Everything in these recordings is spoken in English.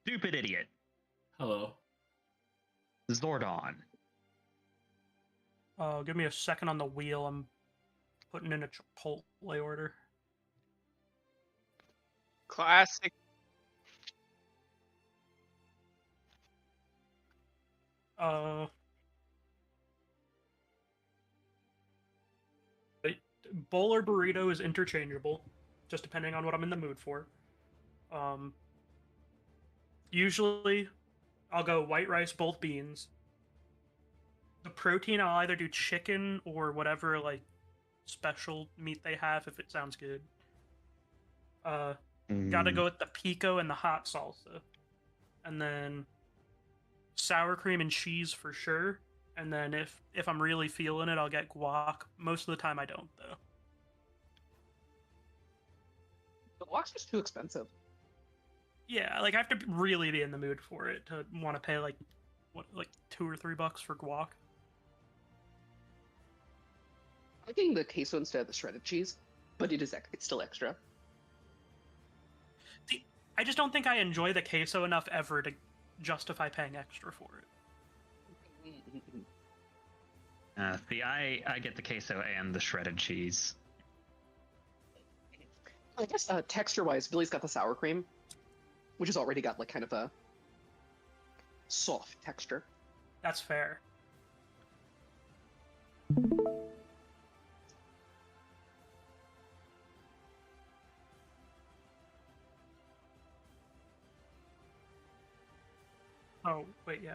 stupid idiot. Hello. Zordon. Give me a second on the wheel. I'm putting in a Chipotle order. Classic. Bowl or burrito is interchangeable, just depending on what I'm in the mood for. Usually, I'll go white rice, both beans. The protein, I'll either do chicken or whatever like special meat they have if it sounds good. Gotta go with the pico and the hot salsa, and then sour cream and cheese for sure. And then if I'm really feeling it, I'll get guac. Most of the time, I don't though. The guac's just too expensive. Yeah, like I have to really be in the mood for it to want to pay like $2 or $3 for guac. I'm getting the queso instead of the shredded cheese, but it's still extra. See, I just don't think I enjoy the queso enough ever to justify paying extra for it. See, I get the queso and the shredded cheese. I guess texture-wise, Billy's got the sour cream, which has already got like kind of a soft texture. That's fair. Oh, wait, yeah.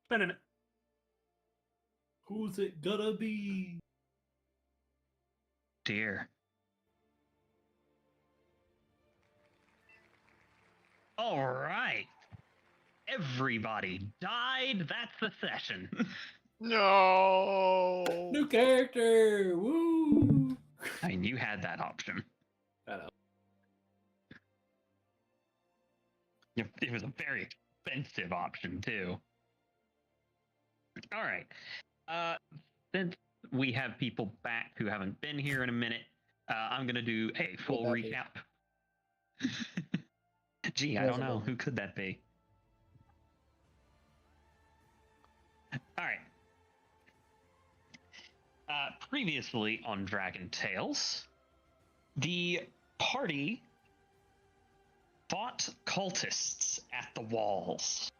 Spinning it. Who's it gonna be? Dear. All right. Everybody died. That's the session. No. New character! Woo! I mean, you had that option. I know. It was a very expensive option, too. All right. Since we have people back who haven't been here in a minute, I'm going to do a full recap. Gee, I don't know. Who could that be? All right. Previously on Dragon Tales, the party fought cultists at the walls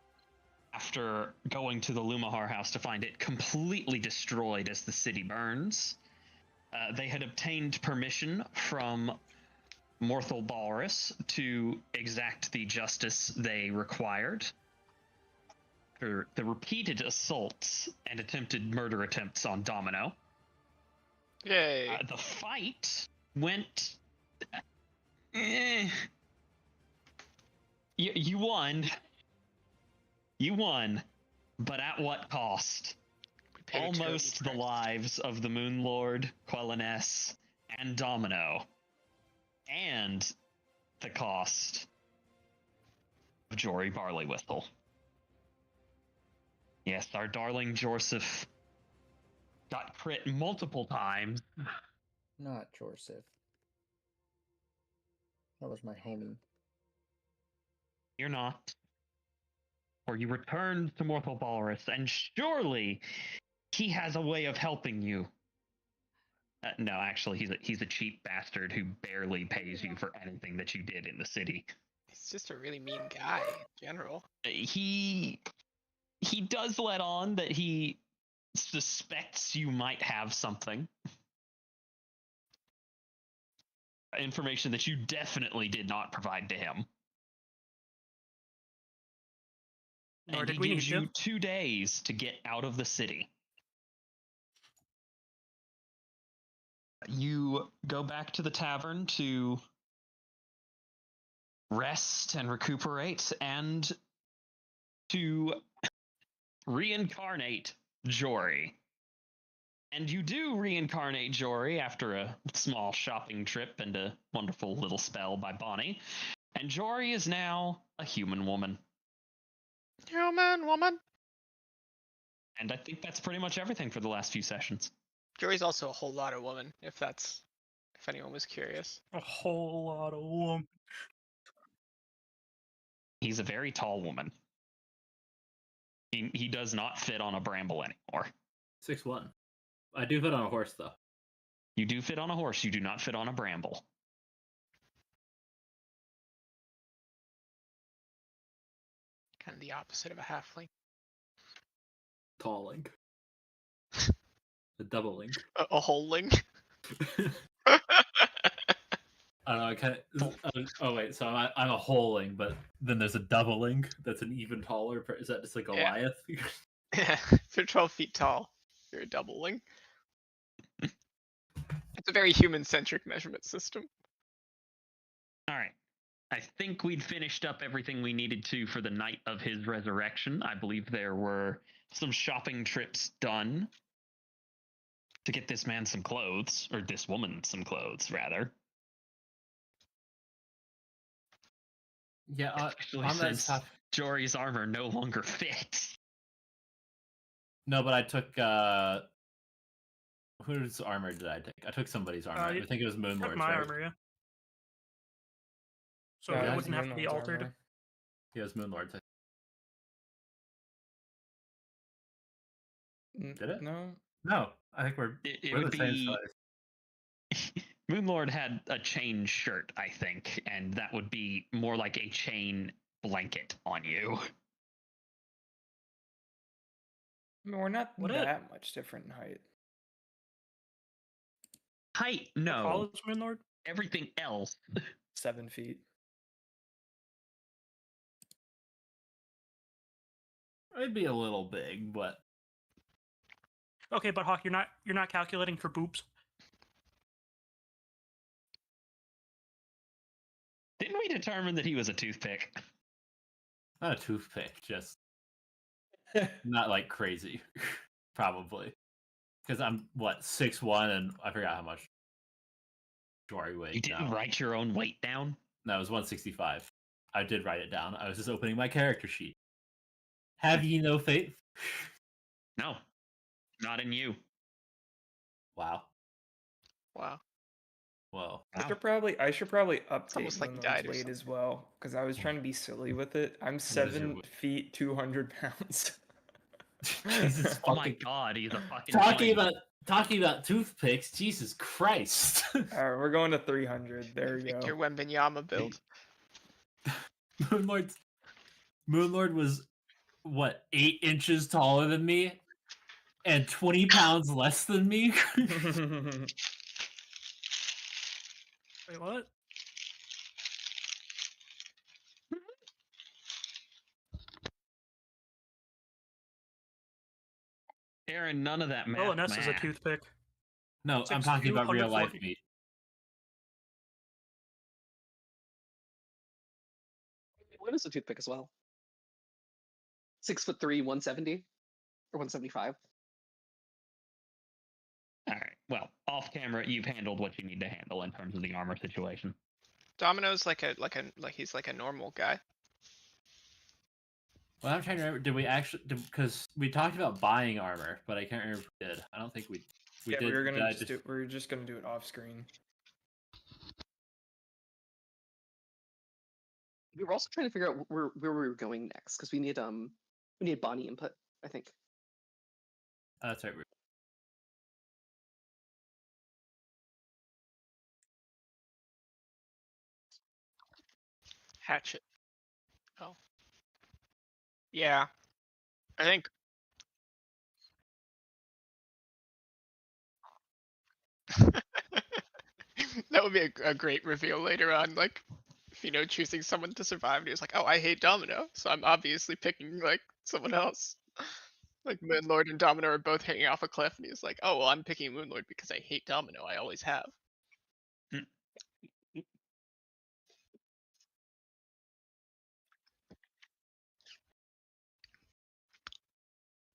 after going to the Lumahar house to find it completely destroyed as the city burns. They had obtained permission from Morthal Balrus to exact the justice they required for the repeated assaults and attempted murder attempts on Domino. Yay. The fight went... You won. You won, but at what cost? Almost the lives of the Moon Lord, Quelliness, and Domino. And the cost of Jory Barleywhistle. Yes, our darling Jorsif got crit multiple times. Not Jorsif. That was my homie. You're not. Or you returned to Morthal Balrus, and surely he has a way of helping you. No, actually, he's a cheap bastard who barely pays you for anything that you did in the city. He's just a really mean guy in general. He does let on that he suspects you might have something. Information that you definitely did not provide to him. Nor And did he we gives need you to. 2 days to get out of the city. You go back to the tavern to rest and recuperate and to reincarnate Jory. And you do reincarnate Jory after a small shopping trip and a wonderful little spell by Bonnie. And Jory is now a human woman. Human woman. And I think that's pretty much everything for the last few sessions. Jory's also a whole lot of woman, if anyone was curious. A whole lot of woman. He's a very tall woman. He does not fit on a bramble anymore. 6'1". I do fit on a horse though. You do fit on a horse, you do not fit on a bramble. Kind of the opposite of a halfling. Tall link. A double link. A whole ling. I don't know. I kind of. Oh wait, so I'm a holing, but then there's a double link that's an even taller. Is that just like Goliath? Yeah, if you're 12 feet tall, you're a doubling. It's a very human-centric measurement system. All right. I think we'd finished up everything we needed to for the night of his resurrection. I believe there were some shopping trips done to get this man some clothes, or this woman some clothes, rather. Yeah. Especially On that since stuff. Jory's armor no longer fits. No, but I took. Whose armor did I take? I took somebody's armor. I think it was Moonlord's. Took my right? armor, yeah. So Yeah, it that's wouldn't have to be Moonlord's altered. armor. Yeah, it was Moonlord's. Did it? No. No, I think we're It we're would the same be. size. Moonlord had a chain shirt, I think, and that would be more like a chain blanket on you. I mean, we're not What that much different in height. Height, How tall no. is Moonlord? Everything else. 7 feet. It'd be a little big, but Okay, but Hawk, you're not calculating for boobs. Didn't we determine that he was a toothpick? not a toothpick. Just not like crazy, probably. Because I'm what 6'1", and I forgot how much Jory weighs. You didn't now. write your own weight down? No, it was 165. I did write it down. I was just opening my character sheet. Have ye no faith? No. Not in you. Wow. Wow. Well, I Wow. should probably update almost like you Moonlord's died or weight something. as well, because I was trying to be silly with it. I'm is your 7 weight? feet 200 pounds. Jesus Oh my fucking. god, he's a fucking Talking plane. about toothpicks. Jesus Christ. Alright, we're going to 300. There we Victor go. Wembanyama build. Moonlord was what 8 inches taller than me, and 20 pounds less than me. Wait, what? Aaron, none of that math. Oh, Ness is a math. toothpick. No, I'm 6'2", talking about real life 140. meat. What is a toothpick as well? 6'3", 170 or 175. All right. Well, off camera, you've handled what you need to handle in terms of the armor situation. Domino's like he's like a normal guy. Well, I'm trying to remember. Did we actually? Because we talked about buying armor, but I can't remember if we did. I don't think we. We yeah, did. we were just gonna do it off screen. We were also trying to figure out where we were going next because we need Bonnie input, I think. That's right. Hatchet. Oh. Yeah. I think. That would be a great reveal later on, like, choosing someone to survive, and he was like, oh, I hate Domino, so I'm obviously picking, like, someone else. Like, Moonlord and Domino are both hanging off a cliff, and he's like, oh, well, I'm picking Moonlord because I hate Domino, I always have.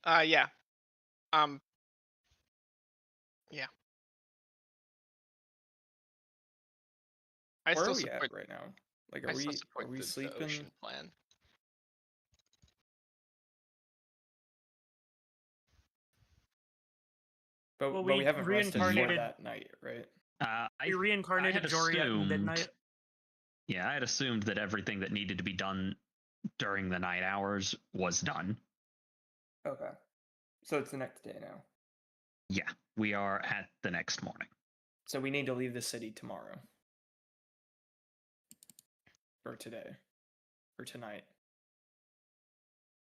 Yeah. Yeah. I Where still are we support, at right now? Like, I are still we support are we the sleeping? ocean plan. But, Well, but we we haven't rested for reincarnated- that night, right? We reincarnated had Jory at assumed- midnight. Yeah, I had assumed that everything that needed to be done during the night hours was done. Okay. So it's the next day now. Yeah, we are at the next morning. So we need to leave the city tomorrow. Or today. Or tonight.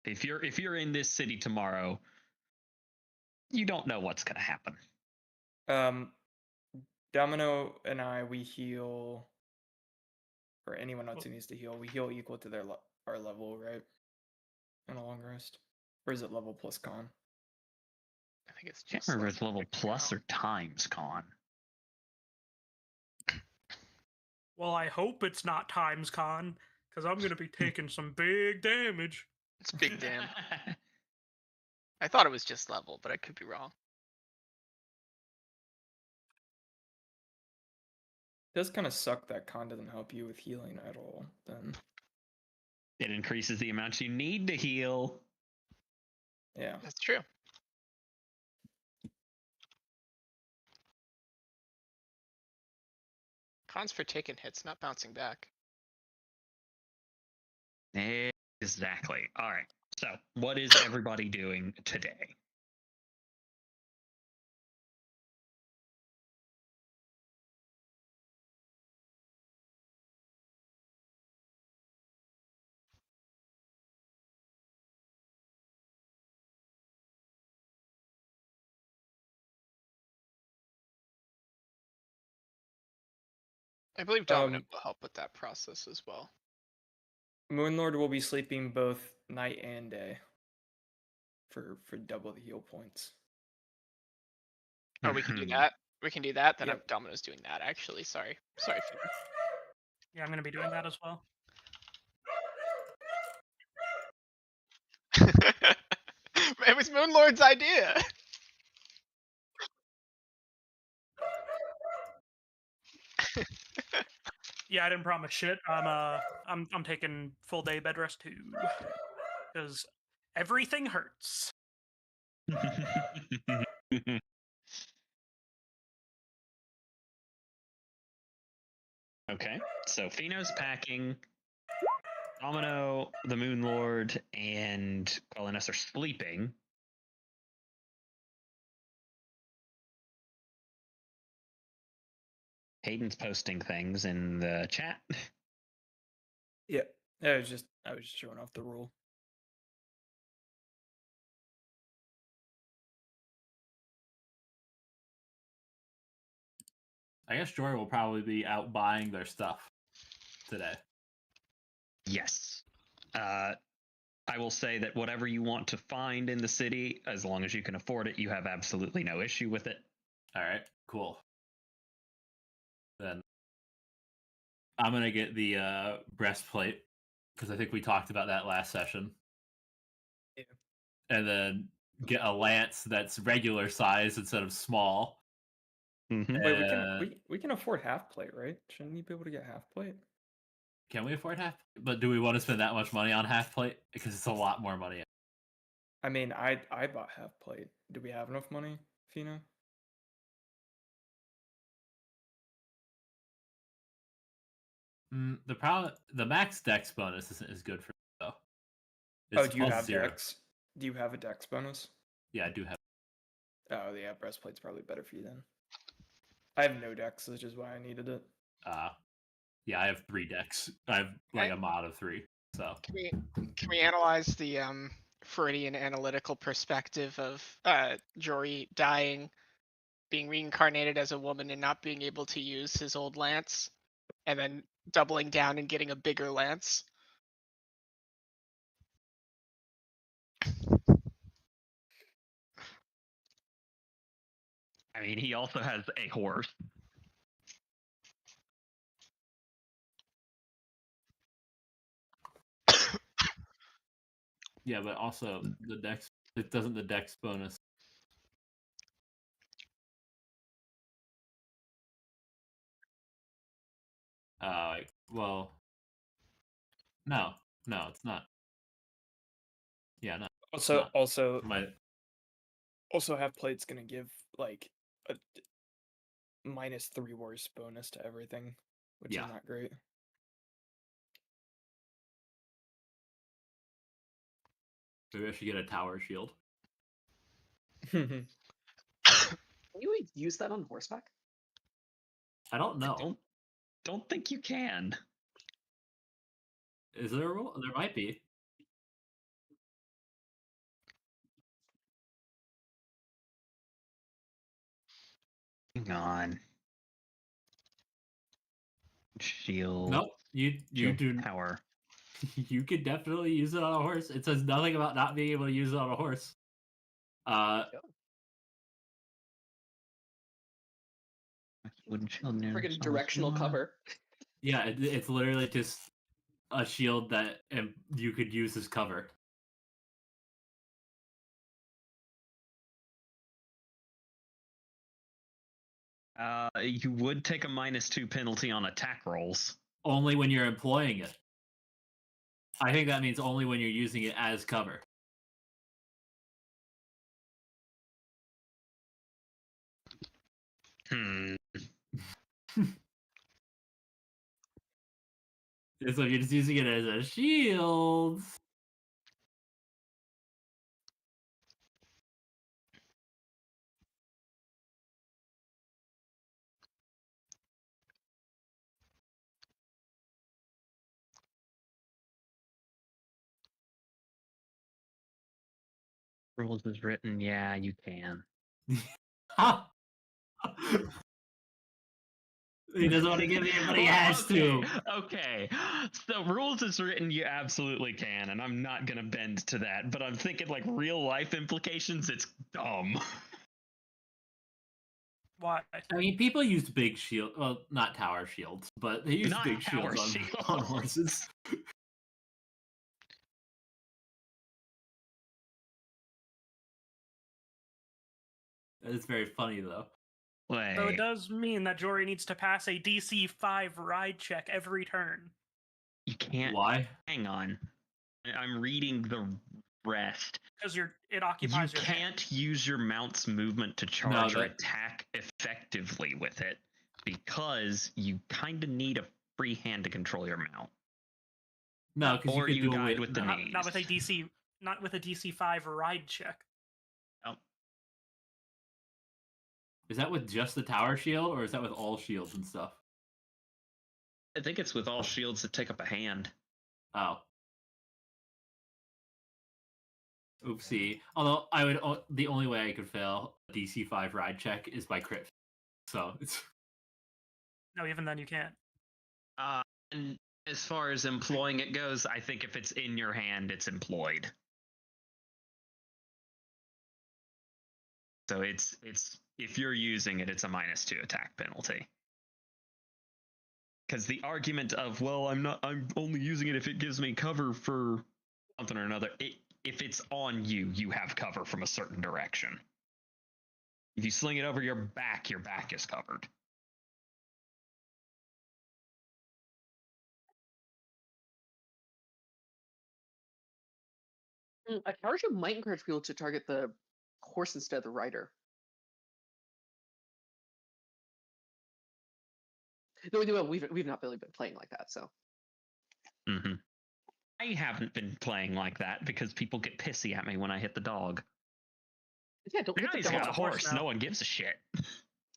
If you're in this city tomorrow, you don't know what's gonna happen. Domino and I, we heal, or anyone else who needs to heal, we heal equal to our level, right? In a long rest, or is it level plus con? I think it's Can't just remember if it's level right plus now. or times con. Well, I hope it's not times con, because I'm gonna be taking some big damage. It's big damn. I thought it was just level, but I could be wrong. It does kind of suck that con doesn't help you with healing at all. Then It increases the amount you need to heal. yeah, That's true. Cons for taking hits, not bouncing back. Exactly. All right. So, what is everybody doing today? I believe Domino Um, will help with that process as well. Moonlord will be sleeping both night and day. For double the heal points. Oh, we can do Mhm. that. We can do that. Then Yep. Domino's doing that. Actually, sorry. Sorry. Yeah, I'm gonna be doing that as well. It was Moonlord's idea. Yeah, I didn't promise shit. I'm taking full day bed rest too, because everything hurts. Okay, so Pheno's packing. Domino, the Moon Lord, and Quellinus are sleeping. Hayden's posting things in the chat. Yeah, I was just showing off the rule. I guess Jory will probably be out buying their stuff today. Yes. I will say that whatever you want to find in the city, as long as you can afford it, you have absolutely no issue with it. All right, cool. Then I'm gonna get the breastplate because I think we talked about that last session. Yeah. And then get a lance that's regular size instead of small. Mhm. Wait, we can afford half plate, right? Shouldn't you be able to get half plate? Can we afford half? But do we want to spend that much money on half plate? Because it's a lot more money. I mean, I bought half plate. Do we have enough money, Fina? The problem, the max dex bonus isn't as good for me though. Oh, It's do you plus have 0. dex? Do you have a dex bonus? Yeah, I do have. Oh, yeah, breastplate's probably better for you then. I have no dex, which is why I needed it. Yeah, I have 3 decks. I have like a mod of 3. So Can we analyze the Freudian analytical perspective of Jory dying, being reincarnated as a woman and not being able to use his old lance, and then doubling down and getting a bigger lance? I mean, he also has a horse. yeah, but also the dex. It doesn't the dex bonus. Well, no, it's not. Yeah, no. Also, not. also, My also, half plate's gonna give like a -3 worse bonus to everything, which Yeah. is not great. Maybe I should get a tower shield. Can you use that on horseback? I don't know. Don't think you can. Is there a rule? There might be. Hang on. Shield. Nope. You shield do. Power. You could definitely use it on a horse. It says nothing about not being able to use it on a horse. Wooden shield. Friggin' directional cover. Yeah, it's literally just a shield that you could use as cover. You would take a -2 penalty on attack rolls. Only when you're employing it. I think that means only when you're using it as cover. So if you're just using it as a shield. Rules is written. Yeah, you can. He doesn't want to give it, but he has to. Okay. So rules is written, you absolutely can, and I'm not gonna bend to that. But I'm thinking like real life implications. It's dumb. Why? I mean, people use big shield. Well, not tower shields, but they use Not big tower shields on shields. horses. It's very funny though. Wait. So it does mean that Jory needs to pass a DC 5 ride check every turn. You can't. Why? Hang on. I'm reading the rest. Because it occupies You your hand. can't use your mount's movement to charge or that- attack effectively with it because you kind of need a free hand to control your mount. No, because Or you you could do guide it with the Not, knees. not with a DC, not with a DC 5 ride check. Is that with just the tower shield, or is that with all shields and stuff? I think it's with all shields that take up a hand. Oh. Oopsie. Although I would, the only way I could fail a DC 5 ride check is by crit. So it's. No, even then you can't. And as far as employing it goes, I think if it's in your hand, it's employed. So it's if you're using it, it's a -2 attack penalty. Because the argument of, well, I'm only using it if it gives me cover for something or another. If it's on you, you have cover from a certain direction. If you sling it over your back is covered. A tower shield might encourage people to target the horse instead of the rider. No, we've not really been playing like that, so. Mm-hmm. I haven't been playing like that because people get pissy at me when I hit the dog. Yeah, don't hit the He's dog. got a horse. now. No one gives a shit.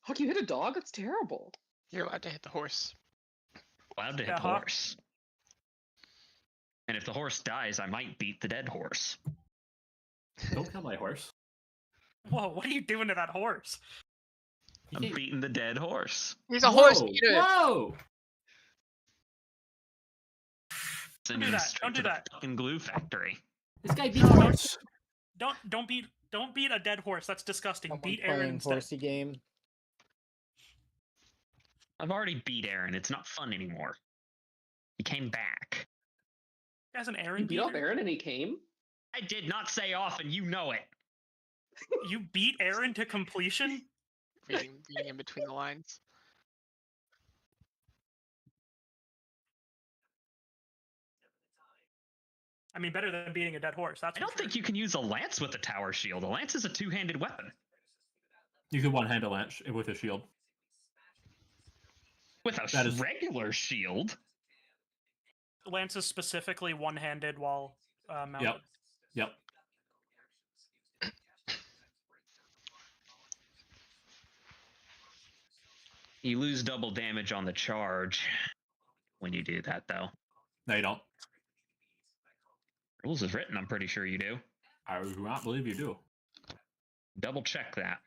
How can you hit a dog? That's terrible. You're allowed to hit the horse. Allowed to hit Yeah, the huh? horse. And if the horse dies, I might beat the dead horse. Don't kill my horse. Whoa, what are you doing to that horse? I'm beating the dead horse. He's a horse Whoa, eater. Whoa! Sending do him that, straight don't to do the that. fucking glue factory. This guy beats No, horse. Don't beat a dead horse. That's disgusting. Someone Beat Aaron playing instead. horsey game. I've already beat Aaron. It's not fun anymore. He came back. As an You Aaron beat off beater? Aaron and he came? I did not say often. You know it. You beat Aaron to completion? Reading in between the lines. I mean, better than beating a dead horse. That's I don't think you can use a lance with a tower shield. A lance is a two-handed weapon. You could one-hand a lance with a shield. With a That is- regular shield. Lance is specifically one-handed while mounted. Yep. You lose double damage on the charge when you do that, though. No, you don't. Rules is written, I'm pretty sure you do. I do not believe you do. Double check that.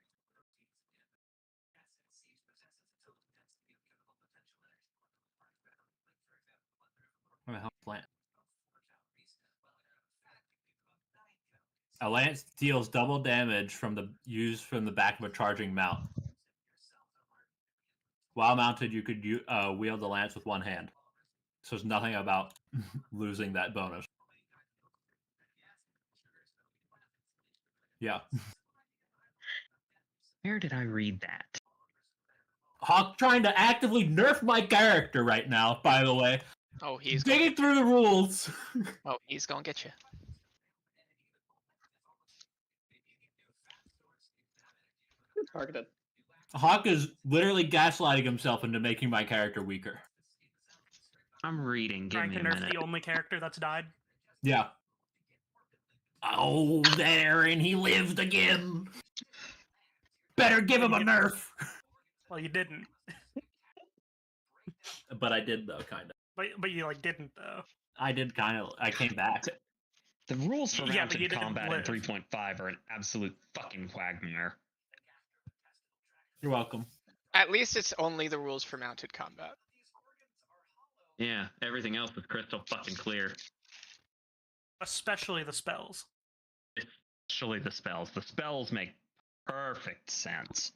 What the hell is lance? A lance deals double damage from the back of a charging mount. While mounted, you could wield the lance with one hand. So there's nothing about losing that bonus. Yeah. Where did I read that? Hawk trying to actively nerf my character right now, by the way. Oh, he's Digging through the rules. oh, he's gonna get you. Targeted. Hawk is literally gaslighting himself into making my character weaker. I'm reading. Give Trying me to a nerf minute. the only character that's died. Yeah. Oh, there, and he lived again. Better give him a nerf. Well, you didn't, But I did, though, kind of. but you like didn't though. I did kind of. I came back. The rules for Yeah, but you mounted didn't combat in live. 3.5 are an absolute fucking quagmire. You're welcome. At least it's only the rules for mounted combat. Yeah, everything else is crystal fucking clear. Especially the spells. Especially the spells. The spells make perfect sense.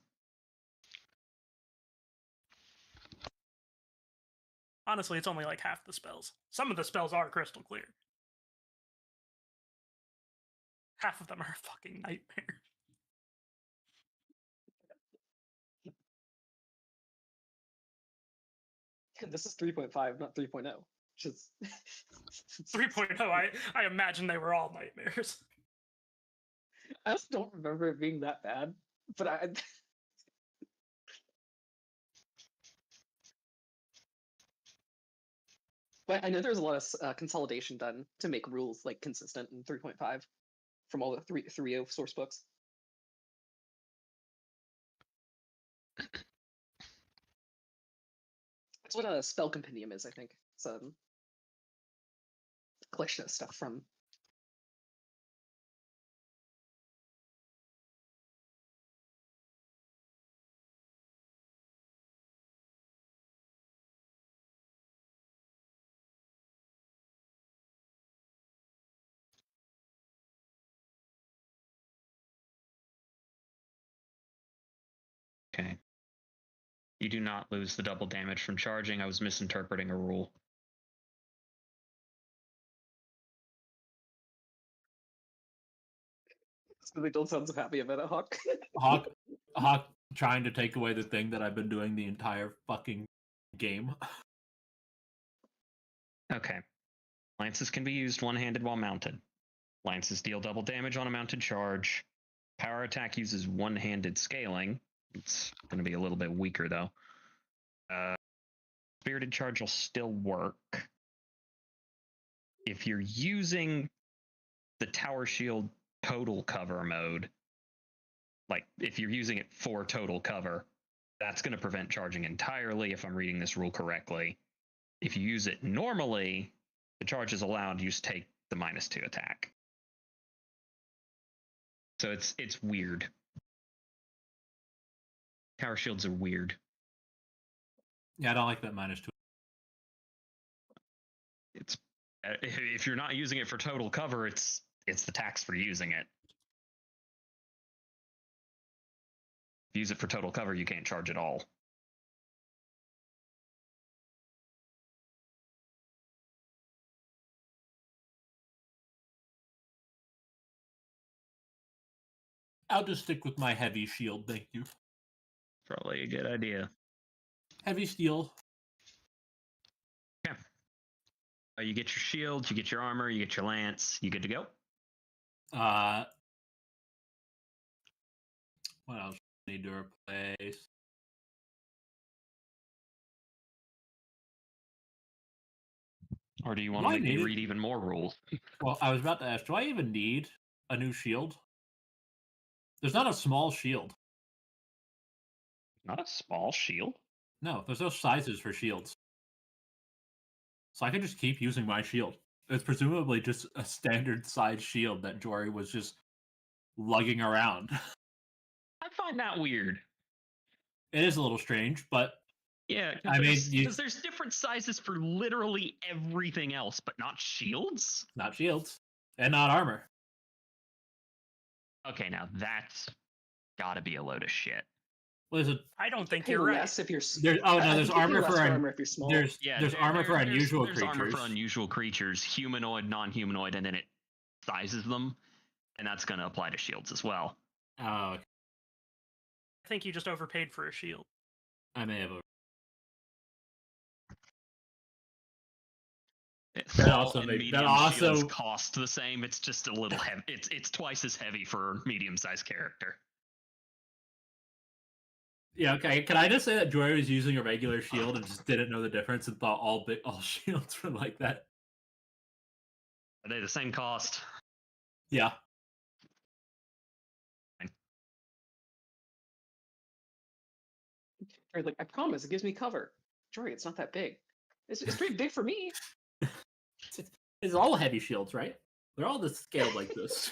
Honestly, it's only like half the spells. Some of the spells are crystal clear. Half of them are a fucking nightmare. This is 3.5, not 3.0. Which is 3.0, I imagine they were all nightmares. I also don't remember it being that bad, but I. But I know there's a lot of consolidation done to make rules like consistent in 3.5 from all the 3.0 source books. That's what a spell compendium is, I think. It's a collection of stuff from. Okay. You do not lose the double damage from charging. I was misinterpreting a rule. So they don't sound so happy about it, Hawk. Hawk trying to take away the thing that I've been doing the entire fucking game. Okay. Lances can be used one-handed while mounted. Lances deal double damage on a mounted charge. Power attack uses one-handed scaling. It's going to be a little bit weaker, though. Spirited charge will still work. If you're using the tower shield total cover mode, like if you're using it for total cover, that's going to prevent charging entirely if I'm reading this rule correctly. If you use it normally, the charge is allowed. You just take the -2 attack. So it's weird. Tower shields are weird. Yeah, I don't like that -2. It's if you're not using it for total cover, it's the tax for using it. If you use it for total cover, you can't charge at all. I'll just stick with my heavy shield, thank you. Probably a good idea. Heavy steel. Okay. You get your shield, you get your armor, you get your lance. You good to go? What else? need to replace. Or do you want Do to I make me need- read even more rules? Well, I was about to ask, do I even need a new shield? There's not a small shield. Not a small shield? No, there's no sizes for shields. So I can just keep using my shield. It's presumably just a standard size shield that Jory was just lugging around. I find that weird. It is a little strange, but Yeah, I mean, because there's different sizes for literally everything else, but not shields? not shields and not armor. Okay, now that's gotta be a load of shit. What is it? I don't think Pay you're right. less if you're. There's I there's think you pay armor less for armor if you're small. there's armor for unusual there's creatures. armor for unusual creatures, humanoid, non-humanoid, and then it sizes them, and that's gonna apply to shields as well. Oh, I think you just overpaid for a shield. I may have. That also made- that also- cost the same. It's just a little heavy. It's twice as heavy for a medium-sized character. Yeah, okay. Can I just say that Jory was using a regular shield and just didn't know the difference and thought all shields were like that? Are they the same cost? Yeah. Or like, I promise, it gives me cover. Jory, it's not that big. It's pretty big for me. It's all heavy shields, right? They're all just scaled like this.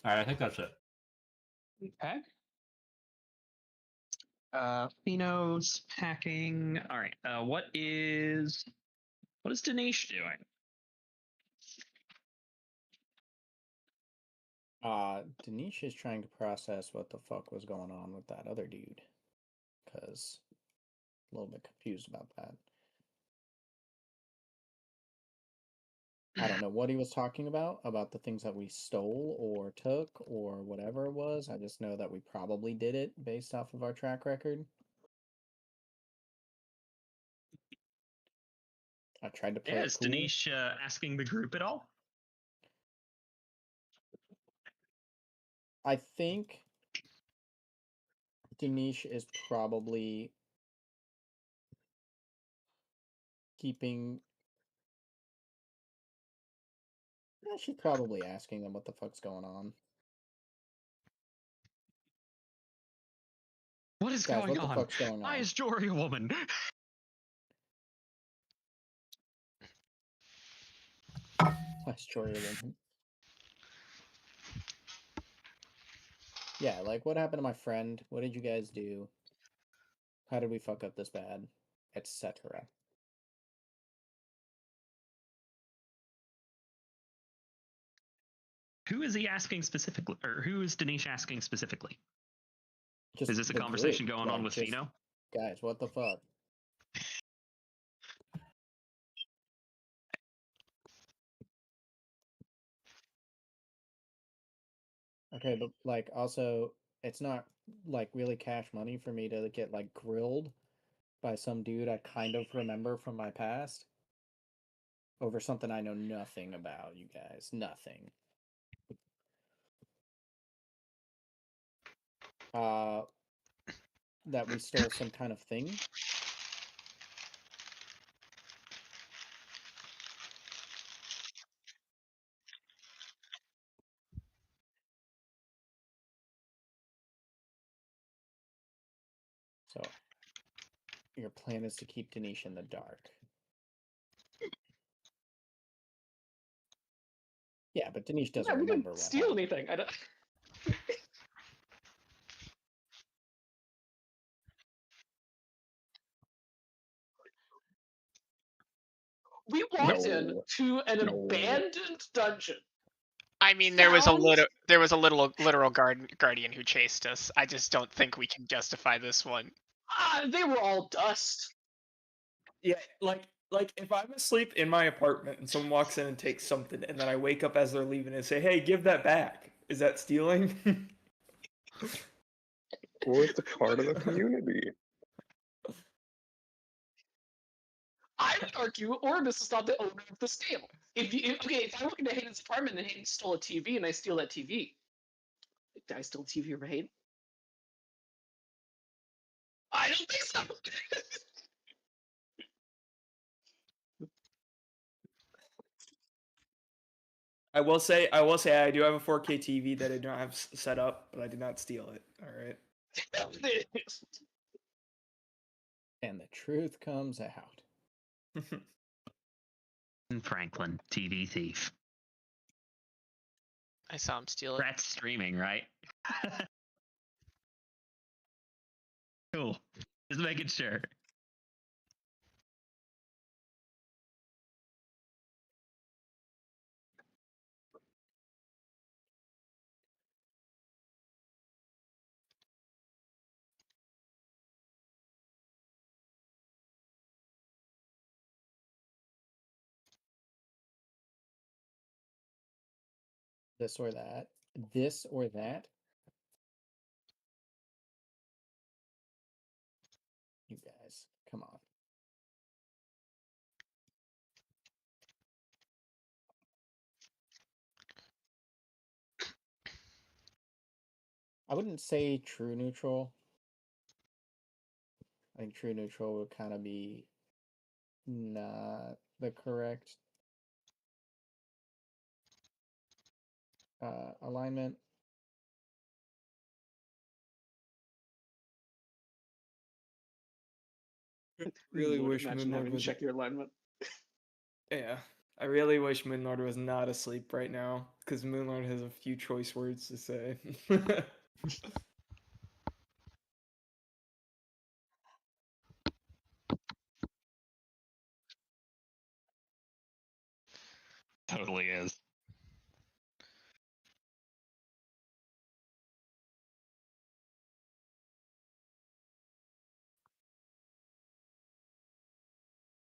Alright, I think that's it. Okay. Pheno's packing. All right. What is Dinesh doing? Dinesh is trying to process what the fuck was going on with that other dude. Because a little bit confused about that. I don't know what he was talking about the things that we stole or took or whatever it was. I just know that we probably did it based off of our track record. I tried to play Yeah, it is cool. Dinesh asking the group at all? I think Dinesh is probably keeping. She's probably asking him what the fuck's going on. What is Guys, going what the on? fuck's going Why on? is Jory a woman? Last story of woman. Yeah, like what happened to my friend? What did you guys do? How did we fuck up this bad? Etc. Who is he asking specifically, or who is Dinesh asking specifically? Just Is this a the conversation group, going on like, with just, Pheno? Guys, what the fuck? Okay, but like also it's not like really cash money for me to get like grilled by some dude I kind of remember from my past over something I know nothing about, you guys. Nothing. That we stole some kind of thing. So your plan is to keep Dinesh in the dark. Yeah, but Dinesh doesn't Yeah, we remember didn't what steal happened. anything. I don't. We walked in to an abandoned dungeon. I mean, there was a Found- literal guardian who chased us. I just don't think we can justify this one. They were all dust. Yeah, like if I'm asleep in my apartment and someone walks in and takes something, and then I wake up as they're leaving and say, "Hey, give that back." Is that stealing? Well, it's a part of the community. I would argue Orbis is not the owner of the scale. If I walk into Hayden's apartment and Hayden stole a TV and I steal that TV, did I steal a TV from Hayden? I don't think so. I will say I do have a 4K TV that I don't have set up, but I did not steal it. All right. And the truth comes out. Franklin, TV thief. I saw him steal it. That's streaming, right? Cool. Just making sure. This or that. This or that. You guys, come on. I wouldn't say true neutral. I think true neutral would kind of be not the correct alignment. Really wish Imagine Moonlord having to was. check your alignment. Yeah, I really wish Moonlord was not asleep right now, because Moonlord has a few choice words to say. Totally is.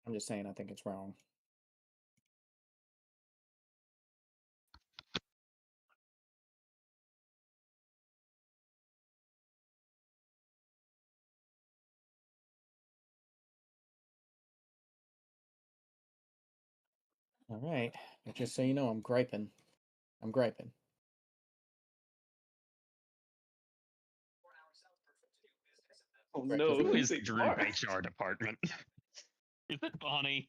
I'm just saying I think it's wrong. All right, but just so you know, I'm griping. I'm griping. Oh Right, no, Who is Lindsay Group Clark. HR department? Is it Bonnie?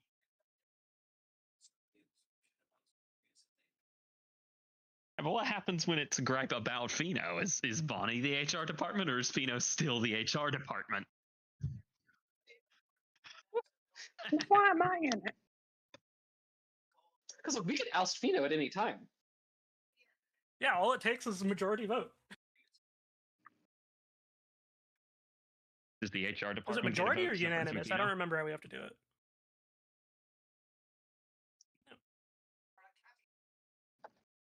But what happens when it's a gripe about Pheno? Is Bonnie the HR department, or is Pheno still the HR department? Why am I in it? Because we could oust Fino at any time. Yeah, all it takes is a majority vote. Is the HR department Is it get a majority vote or separate from unanimous? I Pheno? don't remember how we have to do it.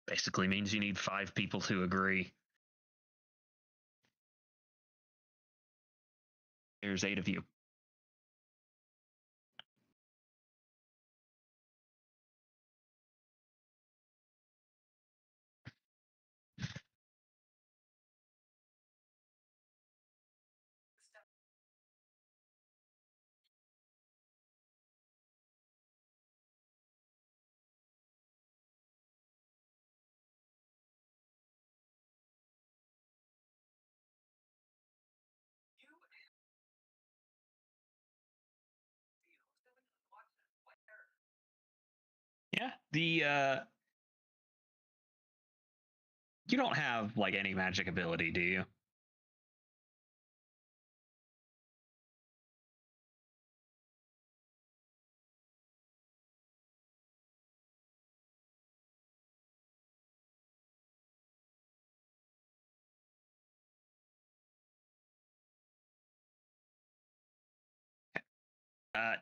Basically means you need 5 people to agree. There's 8 of you. Yeah, the you don't have like any magic ability, do you?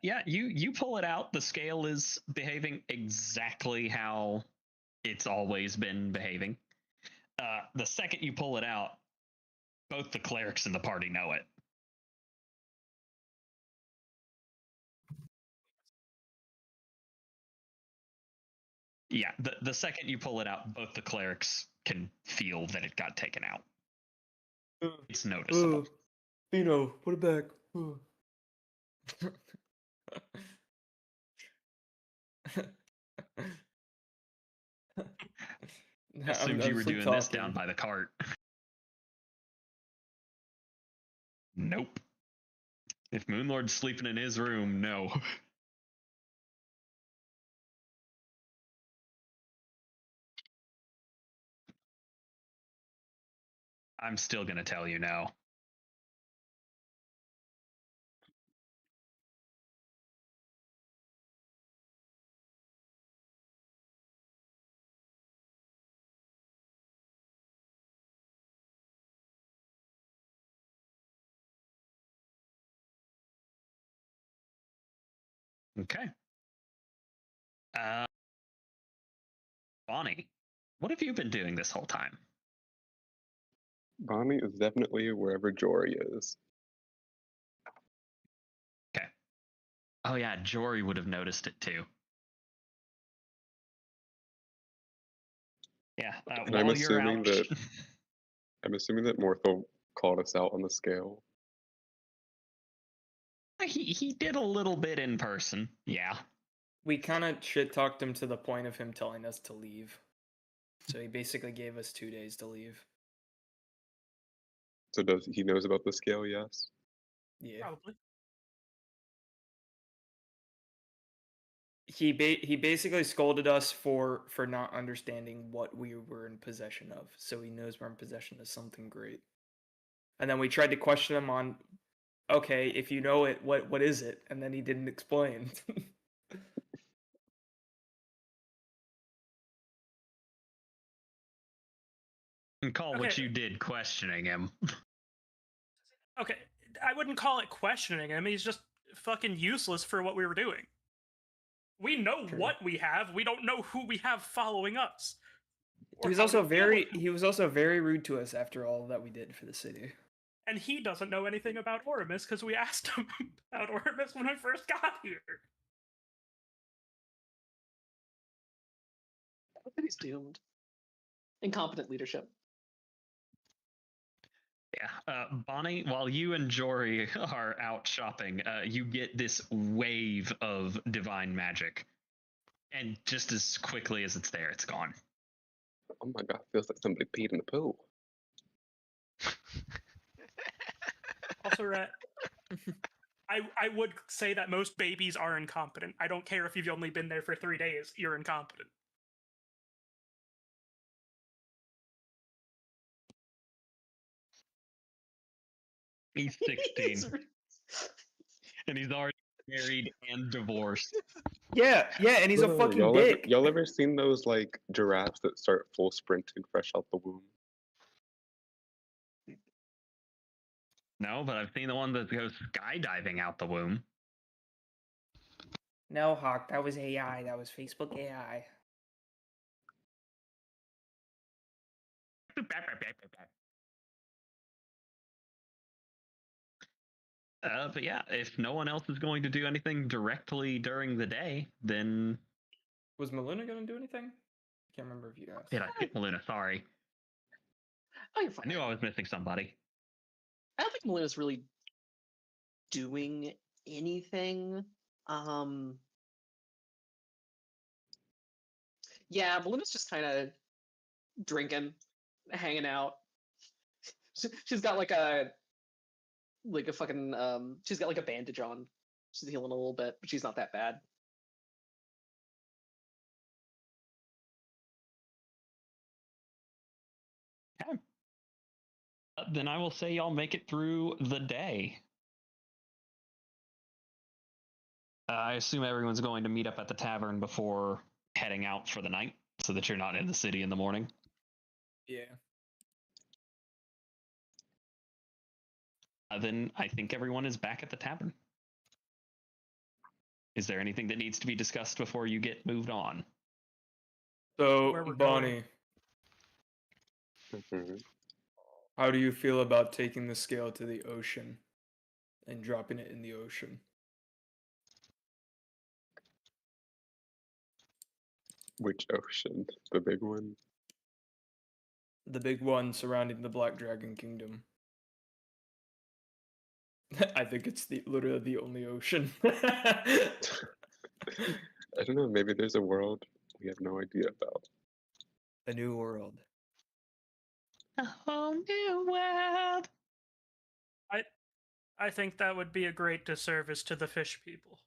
Yeah, you pull it out. The scale is behaving exactly how it's always been behaving. The second you pull it out, both the clerics in the party know it. Yeah, the second you pull it out, both the clerics can feel that it got taken out. It's noticeable. Pheno, put it back. Assumed you were doing this down by the cart. Nope. If Moonlord's sleeping in his room, no. I'm still gonna tell you no. Okay. Bonnie, what have you been doing this whole time? Bonnie is definitely wherever Jory is. Okay. Oh yeah, Jory would have noticed it too. Yeah. And I'm assuming that Morthel called us out on the scale. He did a little bit in person. Yeah. We kind of shit talked him to the point of him telling us to leave. So he basically gave us 2 days to leave. So does he knows about the scale? Yes. Yeah. Probably. He basically scolded us for not understanding what we were in possession of. So he knows we're in possession of something great. And then we tried to question him on, okay, if you know it, what is it? And then he didn't explain. And call what Okay. you did questioning him. Okay, I wouldn't call it questioning him. He's just fucking useless for what we were doing. We know True. what we have. We don't know who we have following us. He Or was how also to deal with him. he was also very rude to us after all that we did for the city. And he doesn't know anything about Oramus because we asked him about Oramus when we first got here. But he's doomed. Incompetent leadership. Yeah. Bonnie, while you and Jory are out shopping, you get this wave of divine magic. And just as quickly as it's there, it's gone. Oh my god, feels like somebody peed in the pool. Also, Rhett, I would say that most babies are incompetent. I don't care if you've only been there for 3 days, you're incompetent. He's 16. And he's already married and divorced. Yeah, and he's a Bro, fucking y'all dick. y'all ever seen those like giraffes that start full sprinting fresh out the womb? No, but I've seen the one that goes skydiving out the womb. No, Hawk, that was AI. That was Facebook AI. But yeah, if no one else is going to do anything directly during the day, then Was Maluna gonna do anything? I can't remember if you asked. I picked Maluna. Sorry, Oh, you're I fine. knew I was missing somebody. I don't think Meluna's really doing anything. Yeah, Meluna's just kind of drinking, hanging out. She's got like a fucking she's got like a bandage on. She's healing a little bit, but she's not that bad. Okay. Then I will say y'all make it through the day. I assume everyone's going to meet up at the tavern before heading out for the night, so that you're not in the city in the morning. Yeah. Then I think everyone is back at the tavern. Is there anything that needs to be discussed before you get moved on? So, Where we're Bonnie, Mhm. how do you feel about taking the scale to the ocean and dropping it in the ocean? Which ocean? The big one? The big one surrounding the Black Dragon Kingdom. I think it's literally the only ocean. I don't know, maybe there's a world we have no idea about. A new world. A whole new world. I think that would be a great disservice to the fish people.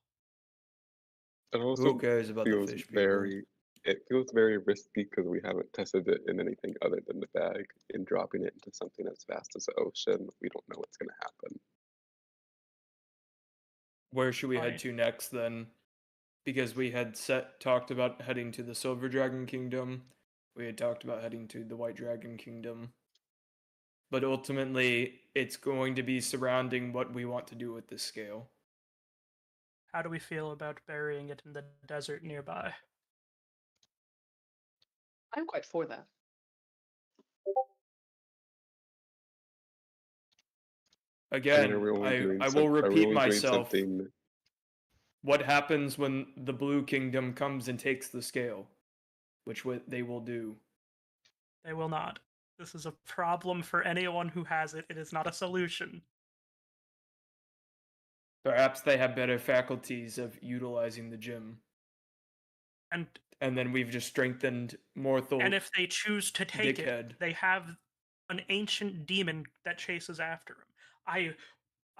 It also Who cares about the feels fish people? very. It feels very risky because we haven't tested it in anything other than the bag. In dropping it into something as vast as the ocean, we don't know what's going to happen. Where should we head Fine. to next then? Because we had talked about heading to the Silver Dragon Kingdom. We had talked about heading to the White Dragon Kingdom. But ultimately, it's going to be surrounding what we want to do with this scale. How do we feel about burying it in the desert nearby? I'm quite for that. Again, are we only doing I some- will are we repeat only doing myself. something- What happens when the Blue Kingdom comes and takes the scale? Which they will do. They will not. This is a problem for anyone who has it. It is not a solution. Perhaps they have better faculties of utilizing the gym. And then we've just strengthened Morthal. and if they choose to take dickhead. it, they have an ancient demon that chases after him.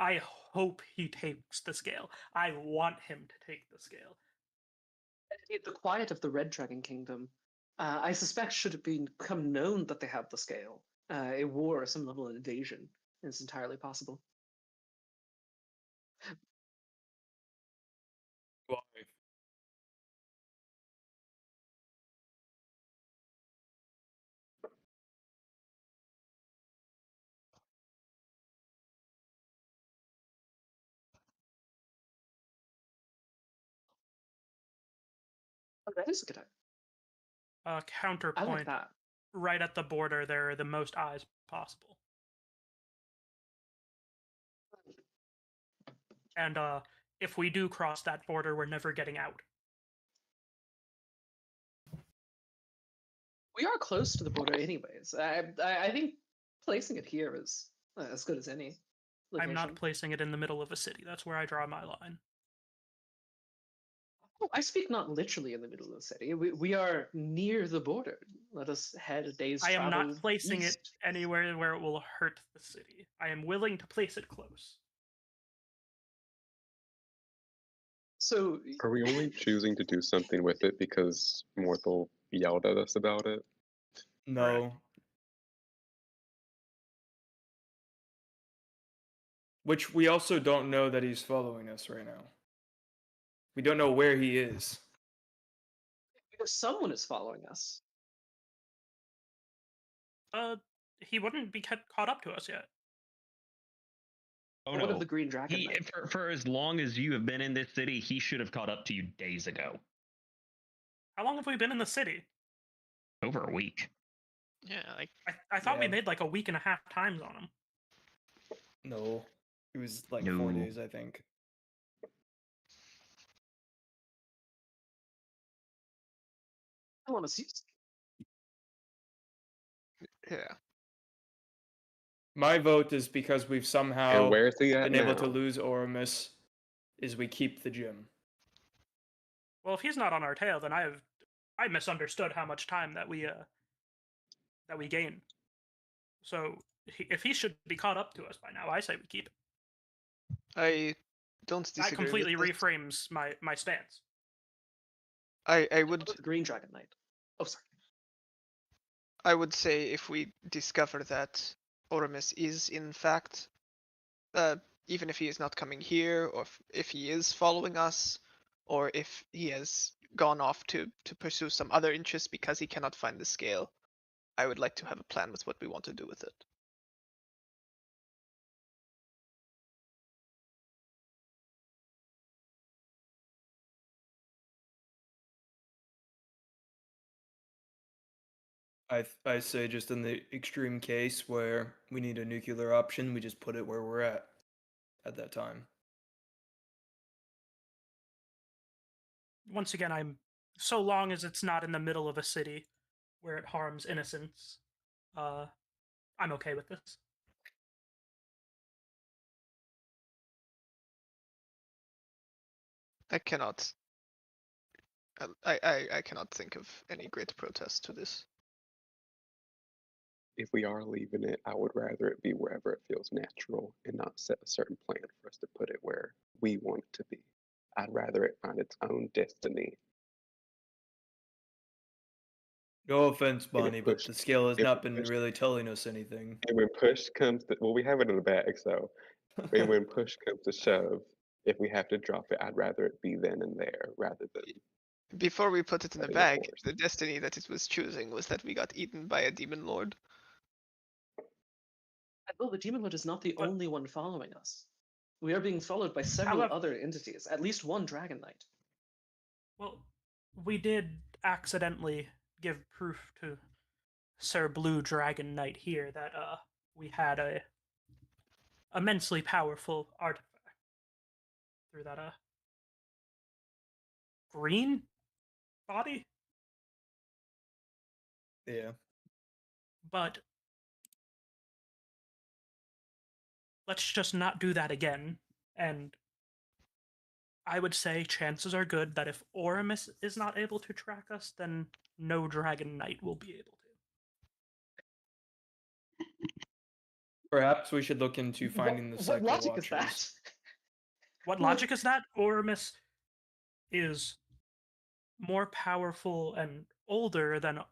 I hope he takes the scale. I want him to take the scale. The quiet of the Red Dragon Kingdom, I suspect, should have become known that they have the scale. A war or some level of invasion is entirely possible. Why? Oh, that is a good idea. I like Counterpoint, that. right at the border, there are the most eyes possible. And if we do cross that border, we're never getting out. We are close to the border, anyways. I think placing it here is as good as any location. I'm not placing it in the middle of a city. That's where I draw my line. Oh, I speak not literally in the middle of the city. We are near the border. Let us head a day's I travel. am not placing it east. anywhere where it will hurt the city. I am willing to place it close. So Are we only choosing to do something with it because Morthal yelled at us about it? No. Which we also don't know that he's following us right now. We don't know where he is. because someone is following us. He wouldn't be caught up to us yet. Oh What no. of the Green Dragon He, Knight? for as long as you have been in this city, he should have caught up to you days ago. How long have we been in the city? Over a week. Yeah, like I thought we Yeah. made like a week and a half times on him. No. It was like No. 4 days, I think. I want to see. yeah. My vote is because we've And somehow where's he at been now? able to lose Oramus, is we keep the gym. Well, if he's not on our tail, then I misunderstood how much time that we gain. So if he should be caught up to us by now, I say we keep it. I don't disagree. That completely with this. reframes my stance. I What would about the Green Dragon Knight? Oh, sorry. I would say if we discover that Oramus is in fact, even if he is not coming here, or if he is following us, or if he has gone off to pursue some other interest because he cannot find the scale, I would like to have a plan with what we want to do with it. I say just in the extreme case where we need a nuclear option, we just put it where we're at that time. Once again, I'm so long as it's not in the middle of a city where it harms innocents, I'm okay with this. I cannot. I cannot think of any great protest to this. if we are leaving it, I would rather it be wherever it feels natural and not set a certain plan for us to put it where we want it to be. I'd rather it find its own destiny. No offense, And Bonnie, if but push, the scale has if not been push, really telling us anything. and when push comes to, well, we have it in the bag, so and when push comes to shove, if we have to drop it, I'd rather it be then and there rather than Before we put it in the letting it bag, force. the destiny that it was choosing was that we got eaten by a demon lord. Well, the Demon Lord is not the But- only one following us. We are being followed by several However- other entities, at least one Dragon Knight. Well, we did accidentally give proof to Sir Blue Dragon Knight here that we had a immensely powerful artifact through that green body. Yeah. But let's just not do that again. And I would say chances are good that if Oramus is not able to track us, then no Dragon Knight will be able to. Perhaps we should look into finding the What Cycle logic Watchers. is that? What Well- logic is that? Oramus is more powerful and older than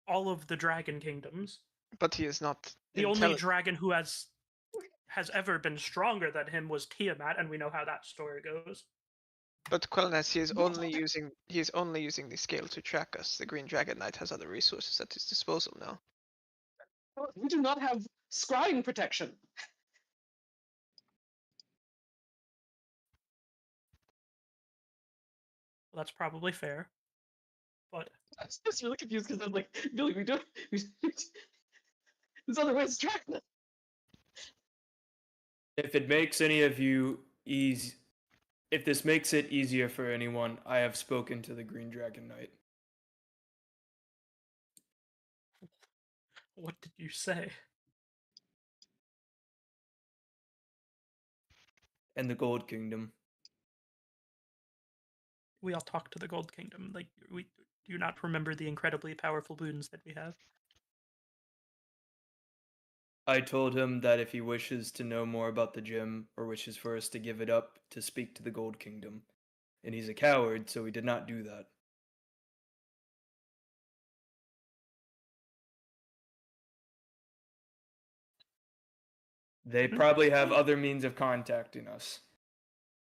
all of the dragon kingdoms. But he is not The only intelligent. dragon who has ever been stronger than him was Tiamat, and we know how that story goes. But Quelness, he is only using the scale to track us. The Green Dragon Knight has other resources at his disposal now. We do not have scrying protection. Well, that's probably fair. But I'm just really confused because I'm like, Billy, we don't. There's other ways to track them. If it makes any of you easy, if this makes it easier for anyone, I have spoken to the Green Dragon Knight. what did you say? And the Gold Kingdom. We all talked to the Gold Kingdom. Like, we do you not remember the incredibly powerful boons that we have? I told him that if he wishes to know more about the gem or wishes for us to give it up, to speak to the Gold Kingdom. And he's a coward, so he did not do that. They probably have other means of contacting us.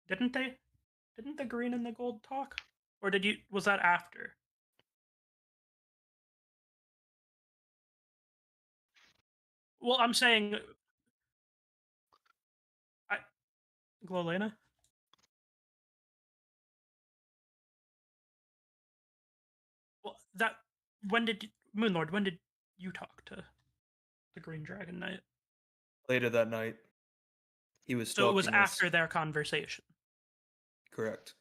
Didn't they? Didn't the green and the gold talk? Or did you? Was that after? Well, I'm saying, Glolena. Well, that when did Moonlord? When did you talk to the Green Dragon Knight? Later that night, he was So it was stalking us. after their conversation. Correct.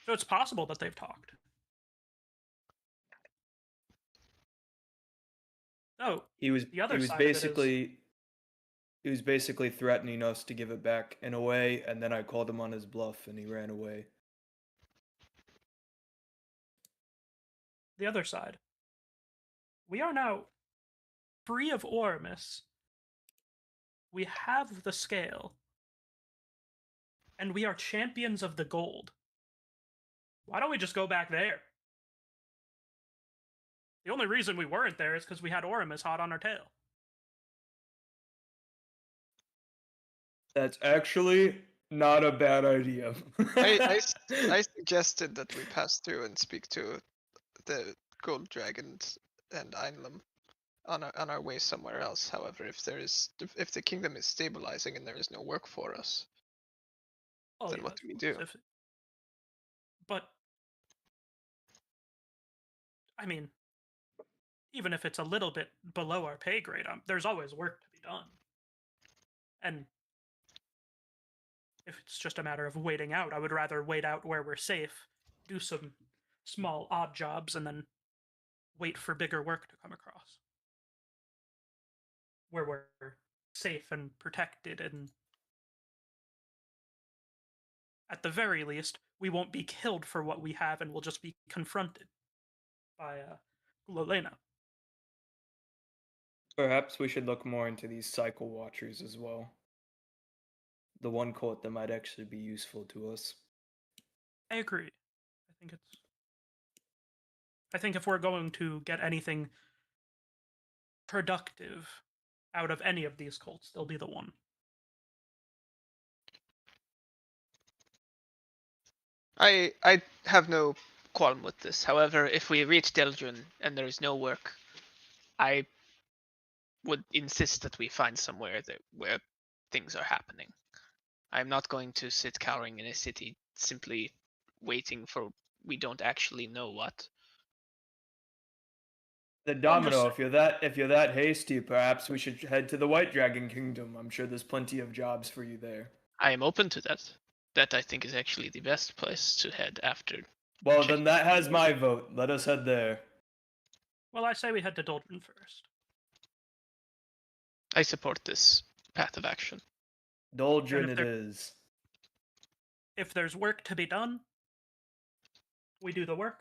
So it's possible that they've talked. Oh, He was The other he was side of it is- basically he was basically threatening us to give it back in a way, and then I called him on his bluff and he ran away. the other side. We are now free of Oramus. We have the scale. And we are champions of the gold. Why don't we just go back there? The only reason we weren't there is because we had Oramus hot on our tail. That's actually not a bad idea. I suggested that we pass through and speak to the Gold Dragons and Einlam on our way somewhere else. However, if the kingdom is stabilizing and there is no work for us, Oh, then yeah, what of do we course, do? But, I mean, even if it's a little bit below our pay grade, there's always work to be done. And if it's just a matter of waiting out, I would rather wait out where we're safe, do some small odd jobs, and then wait for bigger work to come across. Where we're safe and protected, and at the very least, we won't be killed for what we have, and we'll just be confronted by Glolena. Perhaps we should look more into these cycle watchers as well. The one cult that might actually be useful to us. I agree. I think if we're going to get anything productive out of any of these cults, they'll be the one. I have no qualm with this. However, if we reach Deldrun and there is no work, I would insist that we find somewhere where things are happening. I'm not going to sit cowering in a city simply waiting for we don't actually know what. The Domino, if you're that hasty, perhaps we should head to the White Dragon Kingdom. I'm sure there's plenty of jobs for you there. I am open to that. That I think is actually the best place to head after. Well, then that has my vote. Let us head there. Well, I say we head to Doldrin first. I support this path of action. Doldrin it is. If there's work to be done, we do the work.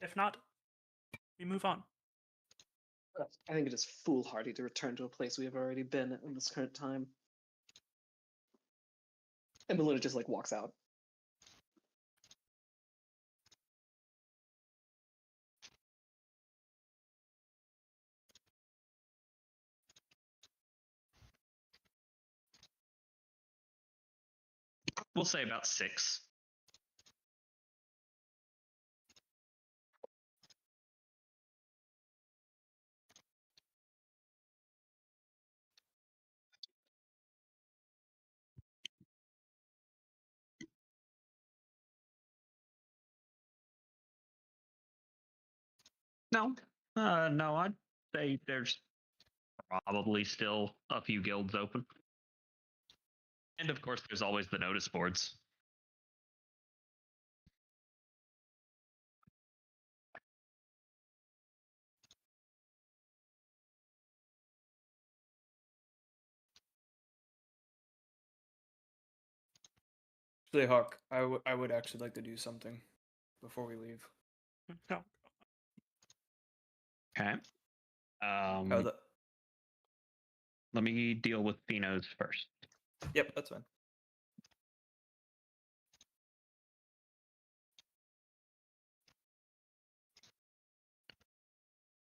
If not, we move on. I think it is foolhardy to return to a place we have already been at in this current time. And Melina just like walks out. We'll say about 6. No, no, I'd say there's probably still a few guilds open. And of course, there's always the notice boards. Actually, Hawk, I would actually like to do something before we leave. No. Okay. Oh, Let me deal with Pino's first. Yep, that's fine.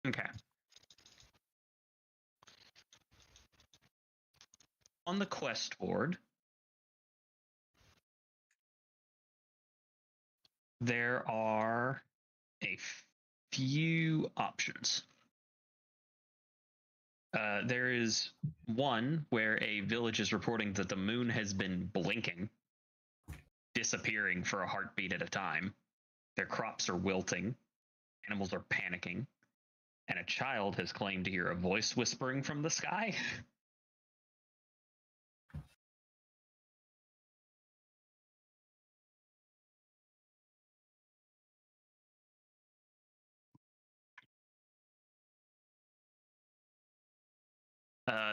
Okay. On the quest board, there are a few options. There is one where a village is reporting that the moon has been blinking, disappearing for a heartbeat at a time. Their crops are wilting, animals are panicking, and a child has claimed to hear a voice whispering from the sky.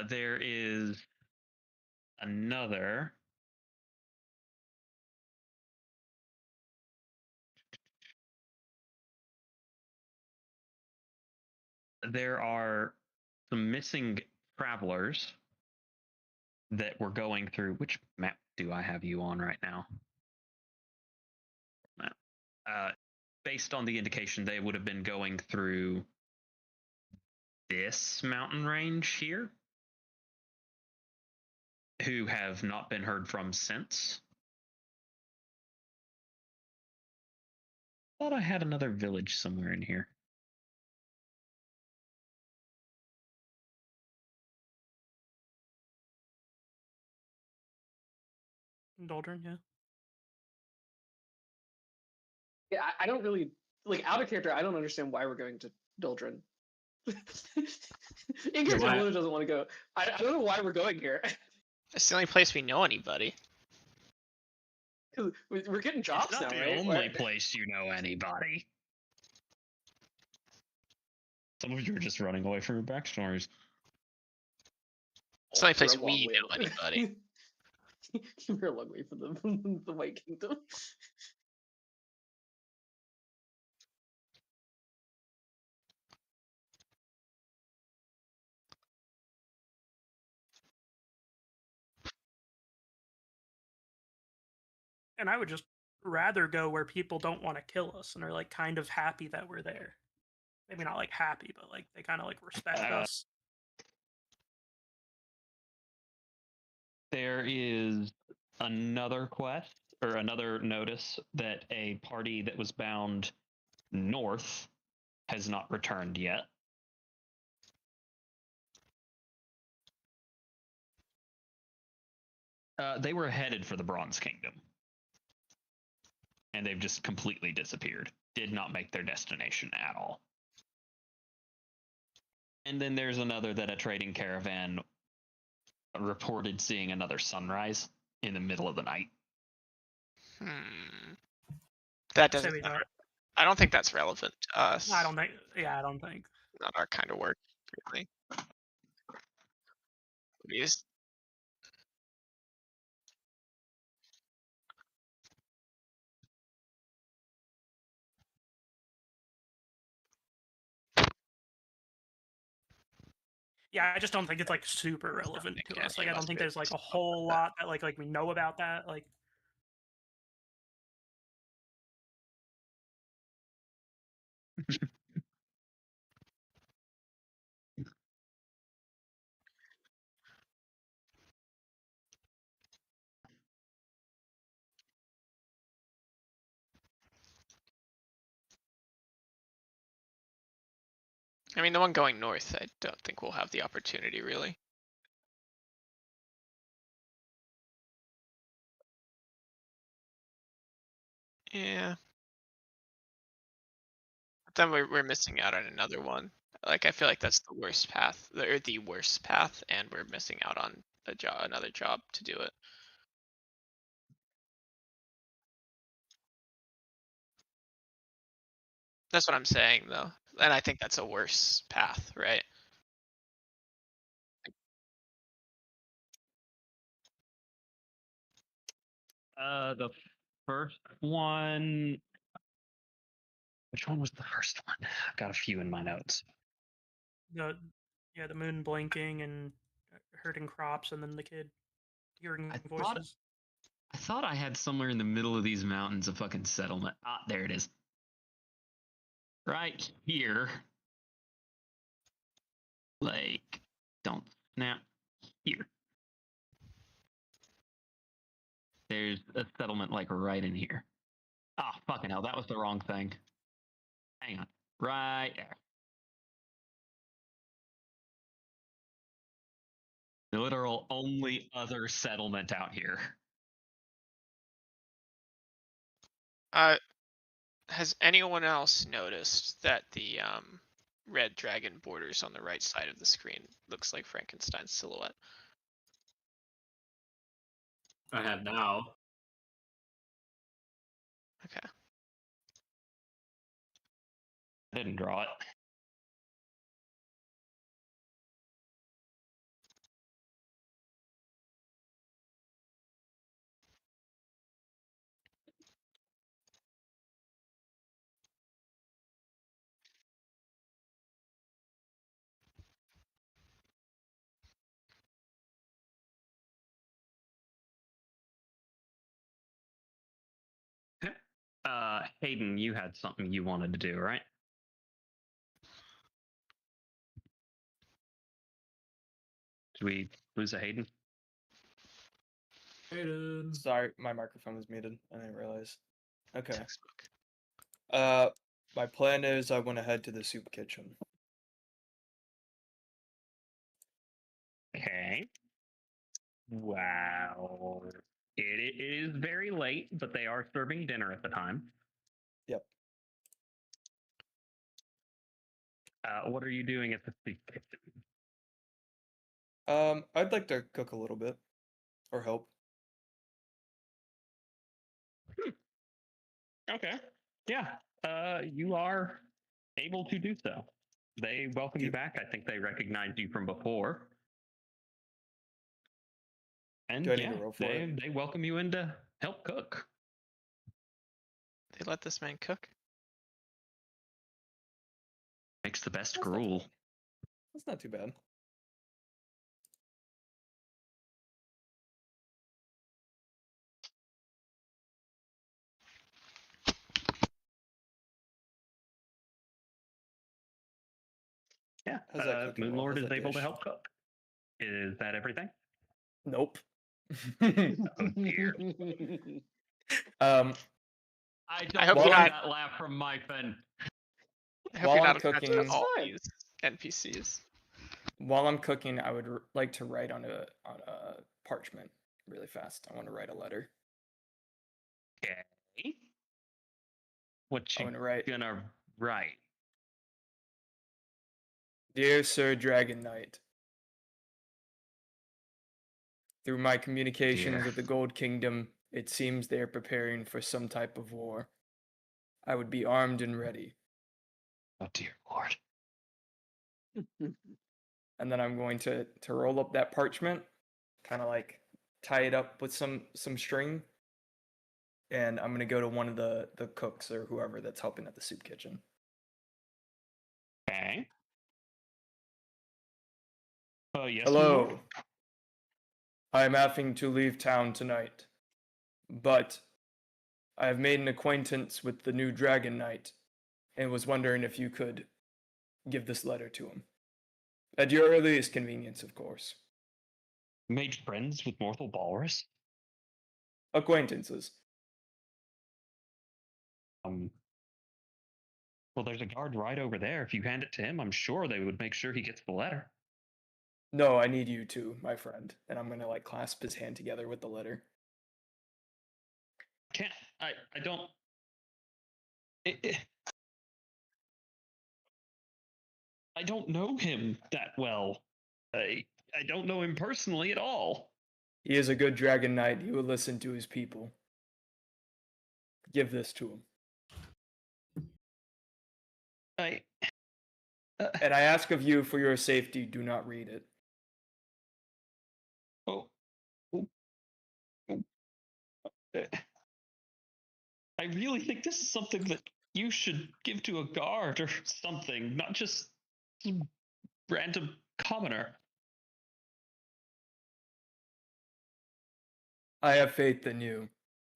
There is another. There are some missing travelers that we're going through. Which map do I have you on right now? Based on the indication, they would have been going through this mountain range here, who have not been heard from since. Thought I had another village somewhere in here. Doldrin, yeah. Yeah, I don't really like out of character. I don't understand why we're going to Doldrin. In character, Melina doesn't want to go. I don't know why we're going here. It's the only place we know anybody. We're getting jobs It's not now, the right? only place you know anybody. Some of you are just running away from your backstories. It's the only place We're a long we way know away. anybody. We're a long way from the White Kingdom. And I would just rather go where people don't want to kill us and are like kind of happy that we're there. Maybe not like happy, but like they kind of like respect us. There is another quest or another notice that a party that was bound north has not returned yet. They were headed for the Bronze Kingdom. And they've just completely disappeared. Did not make their destination at all. And then there's another that a trading caravan reported seeing another sunrise in the middle of the night. That Say doesn't. we don't. I don't think that's relevant to us. I don't think. Yeah, I don't think. Not our kind of work, really. We just Yeah, I just don't think it's like super relevant to us. Like, I don't think there's like a whole lot that like we know about that. Like, I mean, the one going north, I don't think we'll have the opportunity, really. Yeah. But then we're missing out on another one. Like, I feel like that's the worst path, or the worst path, and we're missing out on a job, another job to do it. That's what I'm saying, though. And I think that's a worse path, right? The first one. Which one was the first one? I've got a few in my notes. the moon blinking and hurting crops, and then the kid hearing voices. I thought I had somewhere in the middle of these mountains a fucking settlement. Ah, there it is. Right here. Like, don't snap here. There's a settlement like right in here. Ah, fucking hell, that was the wrong thing. Hang on. Right there. The literal only other settlement out here. Has anyone else noticed that the red dragon borders on the right side of the screen looks like Frankenstein's silhouette? I have now. Okay. I didn't draw it. Hayden, you had something you wanted to do, right? Did we lose a Hayden? Hayden. Sorry, my microphone was muted. I didn't realize. Okay. Textbook. My plan is I want to head to the soup kitchen. Okay. Wow. It is very late, but they are serving dinner at the time. Yep. What are you doing at the soup kitchen? I'd like to cook a little bit, or help. Okay. Yeah. You are able to do so. They welcome you back. I think they recognized you from before. And Do I need yeah, to roll for it? they welcome you in to help cook. They let this man cook. Makes the best That's not gruel. bad. That's not too bad. Yeah, How's that cooking Moon roll? Lord How's is that able to dish? help cook. Is that everything? Nope. Oh dear. Um, I I don't hope you're want not- that laugh from Myfen. I hope While you're I'm not attached to cooking- all Fine. these NPCs. while I'm cooking, I would like to write on a parchment really fast. I want to write a letter. Okay. What I you want to write, gonna write? Dear Sir Dragon Knight, through my communications Dear. with the Gold Kingdom, it seems they are preparing for some type of war. I would be armed and ready. Oh dear Lord. And then I'm going to roll up that parchment, kind of like tie it up with some string, and I'm gonna go to one of the cooks or whoever that's helping at the soup kitchen. Okay. Oh yes. Hello. Lord. I'm having to leave town tonight, but I have made an acquaintance with the new Dragon Knight, and was wondering if you could give this letter to him. At your earliest convenience, of course. Made friends with Mortal Walrus. Acquaintances. Well, there's a guard right over there. If you hand it to him, I'm sure they would make sure he gets the letter. No, I need you to, my friend. And I'm gonna like clasp his hand together with the letter. Can't I don't. I don't know him that well. I don't know him personally at all. He is a good dragon knight. He will listen to his people. Give this to him. And I ask of you for your safety, do not read it. Oh. I really think this is something that you should give to a guard or something, not just some random commoner. I have faith in you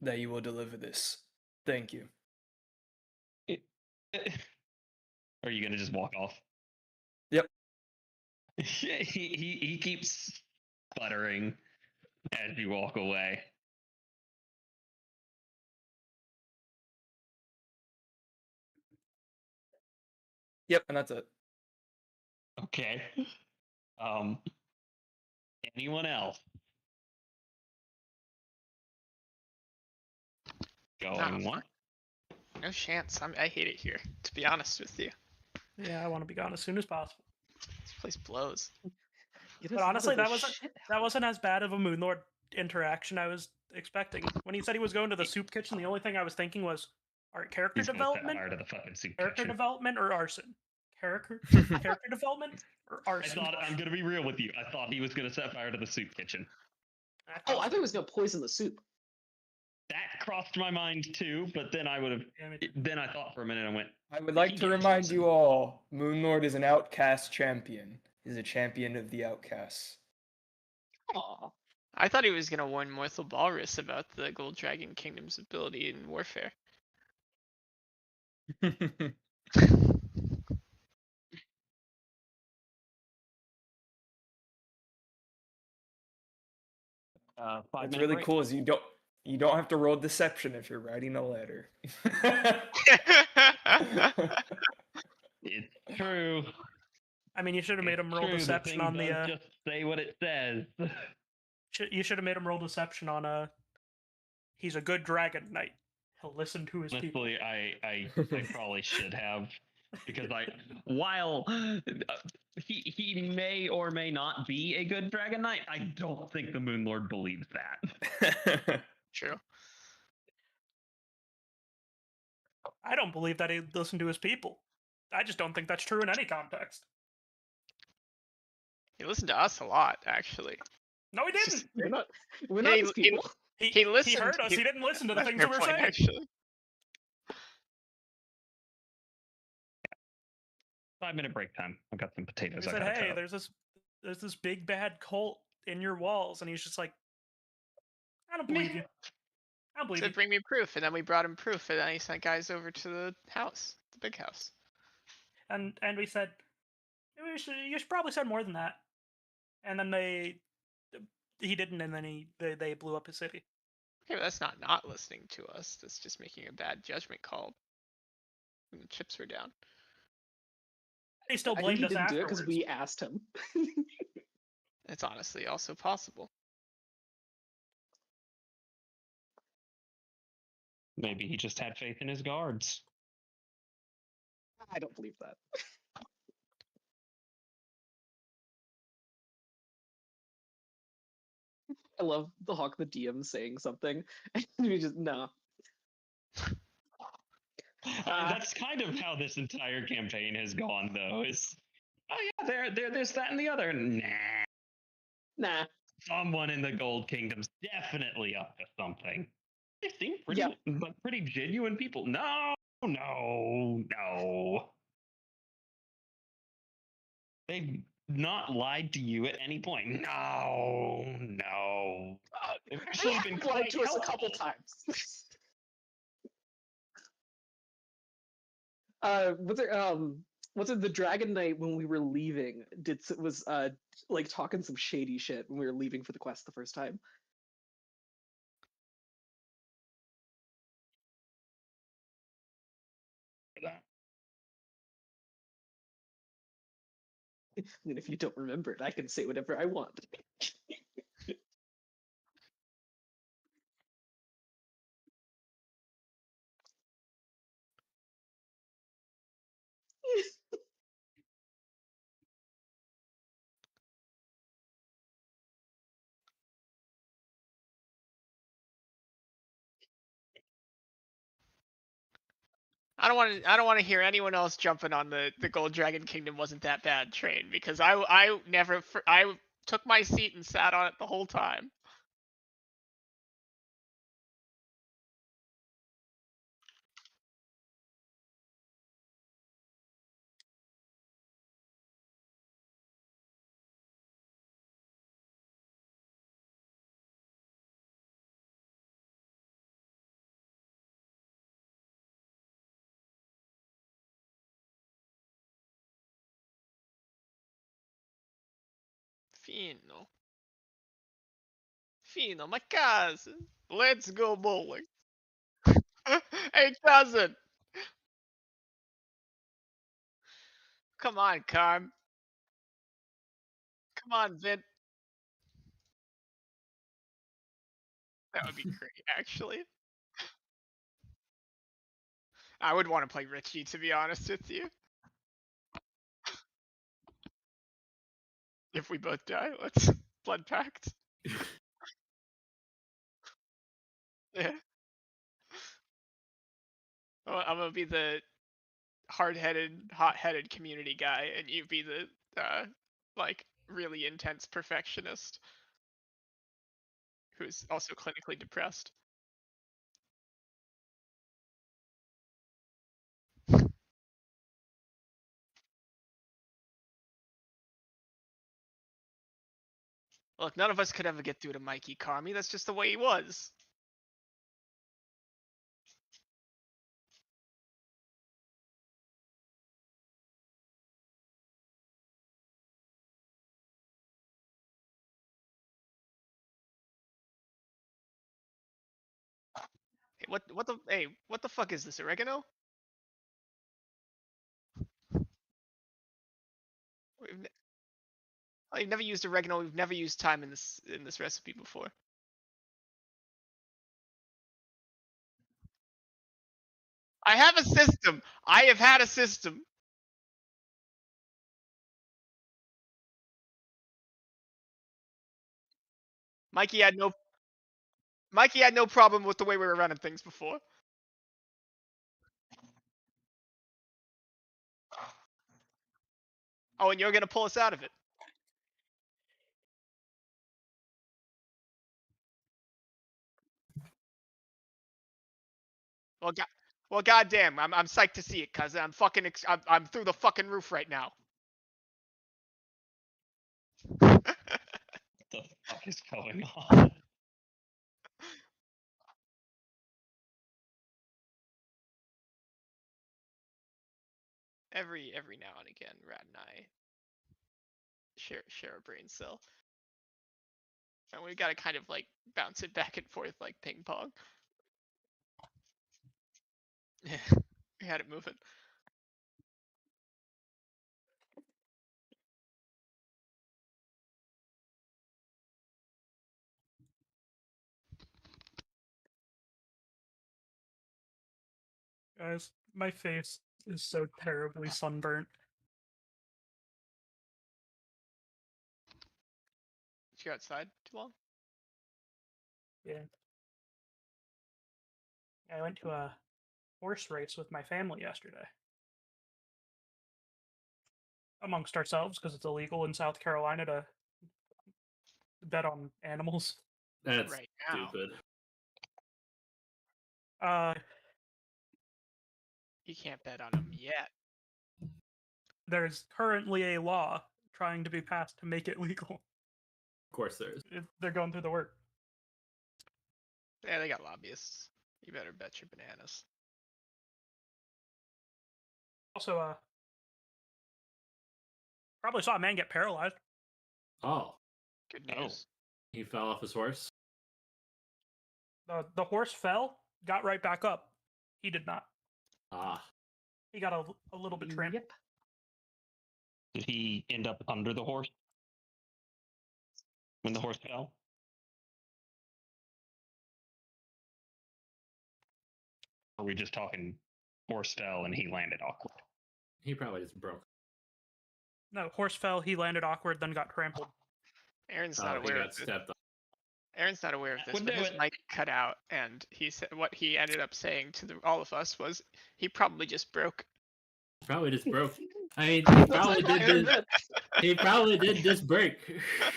that you will deliver this. Thank you. Are you gonna just walk off? Yep. he keeps sputtering as you walk away. Yep, and that's it. Okay. Anyone else? Going Nah, one? No chance. I hate it here, to be honest with you. Yeah, I want to be gone as soon as possible. This place blows. Get But us out of honestly, this that wasn't shit that house. wasn't as bad of a Moon Lord interaction I was expecting. When he said he was going to the soup kitchen, the only thing I was thinking was, all right, character He's gonna set development, fire to the fucking soup character kitchen. development, or arson. Character development or I arson. thought, I'm gonna be real with you. I thought he was gonna set fire to the soup kitchen. Oh, I thought he was gonna poison the soup. That crossed my mind too, but then I would have. Damn it. Then I thought for a minute and went, I would like He to gets remind poison. you all, Moonlord is an outcast champion. He's a champion of the outcasts. Aw. I thought he was gonna warn Morthal Walrus about the Gold Dragon Kingdom's ability in warfare. "5 What's minute really break." cool is you don't have to roll deception if you're writing a letter. It's true. I mean, you should have made him It's roll true, deception the on thing the. does just say what it says. You should have made him roll deception on. He's a good dragon knight. He'll listen to his people. Honestly, I probably should have, because while he may or may not be a good dragon knight, I don't think the Moon Lord believes that. True. I don't believe that he'd listen to his people. I just don't think that's true in any context. He listened to us a lot, actually. No, he It's didn't. just- We're not Hey, these he- people. He listened. He heard us. He didn't listen to the That's things a we fair were point, saying. actually. 5 minute break time. I've got some potatoes. We I said, gotta "Hey, cut up." there's this big bad cult in your walls," and he's just like, "I don't believe you. I don't believe Said you." bring me proof, and then we brought him proof, and then he sent guys over to the house, the big house. And we said, You should probably said more than that. And then he didn't, and then they blew up his city. Okay, but that's not listening to us. That's just making a bad judgment call when the chips were down. He still I think blamed he us didn't do it afterwards. because we asked him. It's honestly also possible. Maybe he just had faith in his guards. I don't believe that. I love the Hawk the DM saying something, and we just no. That's kind of how this entire campaign has gone, though. Is yeah, there, this, that, and the other. Nah. Someone in the Gold Kingdom's definitely up to something. They seem pretty, Yep. like pretty genuine people. No. They've not lied to you at any point. No. They've actually They been have lied quite to us a couple helpful. times. Was it the Dragon Knight when we were leaving? Was like talking some shady shit when we were leaving for the quest the first time. And if you don't remember it, I can say whatever I want. I don't want to hear anyone else jumping on the Gold Dragon Kingdom wasn't that bad train, because I took my seat and sat on it the whole time. Fino, my cousin. Let's go bowling. Hey, cousin. Come on, Carm. Come on, Vin. That would be great, actually. I would want to play Richie, to be honest with you. If we both die, let's blood pact. Yeah. I'm gonna be the hard-headed, hot-headed community guy, and you be the like really intense perfectionist who's also clinically depressed. Look, none of us could ever get through to Mikey Carmi. That's just the way he was. Hey, what the fuck is this, oregano? I've never used oregano. We've never used thyme in this recipe before. I have a system. I have had a system. Mikey had no problem with the way we were running things before. Oh, and you're gonna pull us out of it. Well, goddamn, I'm psyched to see it, cuz I'm fucking I'm through the fucking roof right now. What the fuck is going on? Every now and again, Rat and I share a brain cell. And we gotta kind of like bounce it back and forth like ping pong. Yeah, we had it moving. Guys, my face is so terribly sunburnt. Did you go outside too long? Yeah. I went to a horse race with my family yesterday. Amongst ourselves, because it's illegal in South Carolina to bet on animals. That's Right now. stupid. You can't bet on them yet. There's currently a law trying to be passed to make it legal. Of course there is. They're going through the work. Yeah, they got lobbyists. You better bet your bananas. Also, probably saw a man get paralyzed. Oh, Good Oh. news. he fell off his horse. The horse fell, got right back up. He did not. Ah, He got a little bit trampled. Yep. Did he end up under the horse when the horse fell? Or are we just talking horse fell and he landed awkward? he probably just broke. No, horse fell, he landed awkward, then got trampled. Aaron's Oh, not he aware got of this. stepped on. Aaron's not aware of this, Would but do his it. mic cut out, and he said what he ended up saying to all of us was he probably just broke. Probably just broke. I mean, he That's probably like did. Aaron This, did. he probably did just break.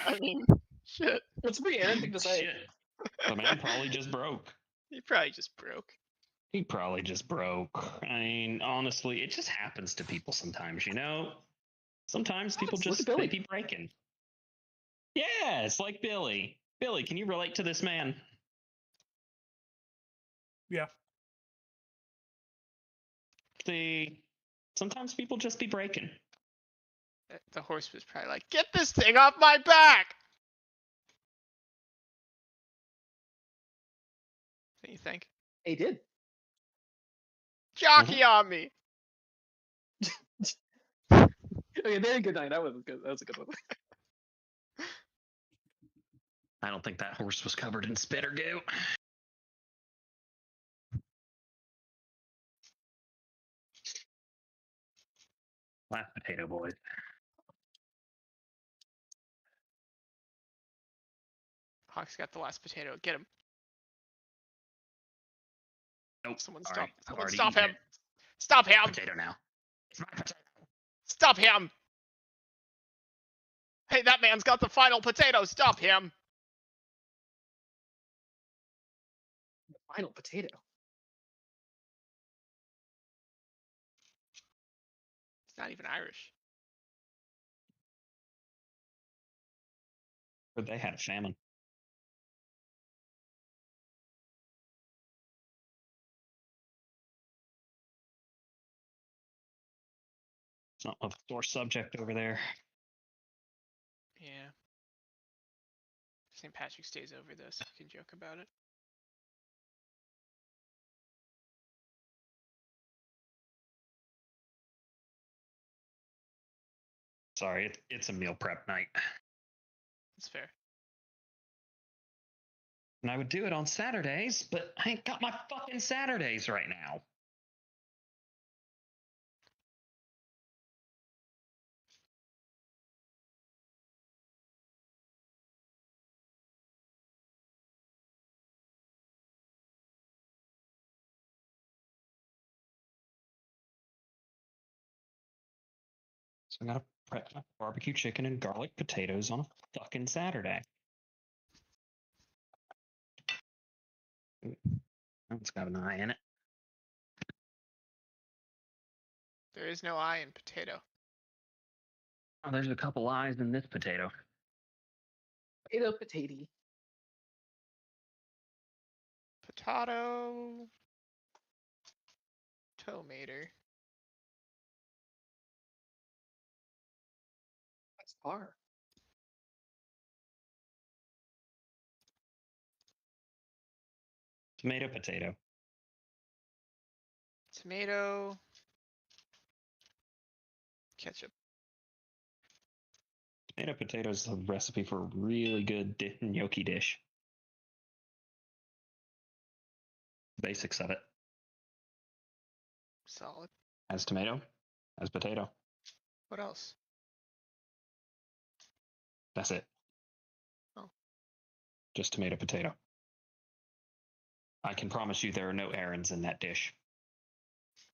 I mean, shit. That's a pretty Aaron thing to say. Shit. The man probably just broke. He probably just broke. He probably just broke. I mean, honestly, it just happens to people sometimes, you know? Sometimes people Look at just Billy. they be breaking. Yeah, it's like Billy. Billy, can you relate to this man? Yeah. See, sometimes people just be breaking. The horse was probably like, "Get this thing off my back!" What do you think? He did. Jockey on me! Okay, very good night. That was good. That was a good one. I don't think that horse was covered in spit or goo. Last potato, boys. Hawk's got the last potato. Get him. Nope. Someone All stop. right, I've Someone already stop eaten him. it. Stop him. Potato now. It's my potato. Stop him. Hey, that man's got the final potato. Stop him. The final potato. He's not even Irish. But they had a famine. It's not a sore subject over there. Yeah. St. Patrick's Day's over though, so we can joke about it. Sorry, it's a meal prep night. That's fair. And I would do it on Saturdays, but I ain't got my fucking Saturdays right now. So I gotta prep my barbecue chicken and garlic potatoes on a fucking Saturday. Ooh, that one's got an eye in it. There is no I in potato. Oh, there's a couple eyes in this potato. Potato, potato. Potato. Tomato. That's par. Tomato, potato. Tomato. Ketchup. Tomato potato is a recipe for a really good gnocchi dish. Basics of it. Solid. As tomato, as potato. What else? That's it. Oh. Just tomato, potato. I can promise you there are no errands in that dish.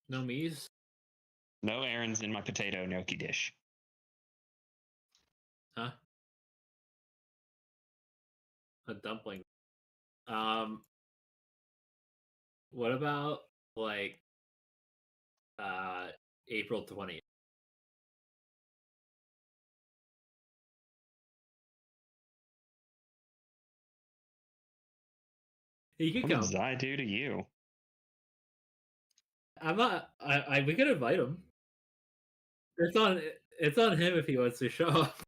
No me's? No errands in my potato gnocchi dish. Huh? A dumpling. What about like April 20th? You could What go. did I do to you? I'm not. We could invite him. It's on. It's on him if he wants to show up.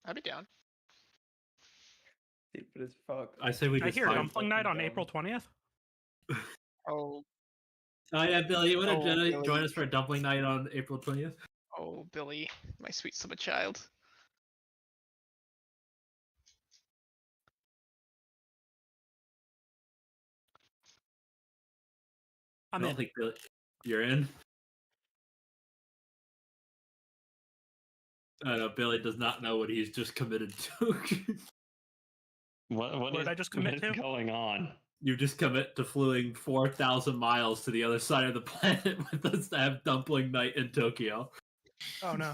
I'd be down. Stupid as fuck. I say we I just hear find dumpling night fucking on April dumb. 20th. Oh, Oh yeah, Billy, you want Oh, to Billy. join us for a dumpling night on April 20th? oh, Billy, my sweet summer child. I I'm don't in. think Billy, you're in. I know Billy does not know what he's just committed to. What did I just commit what is to? going on? You just commit to flying 4,000 miles to the other side of the planet with us to have dumpling night in Tokyo. Oh no.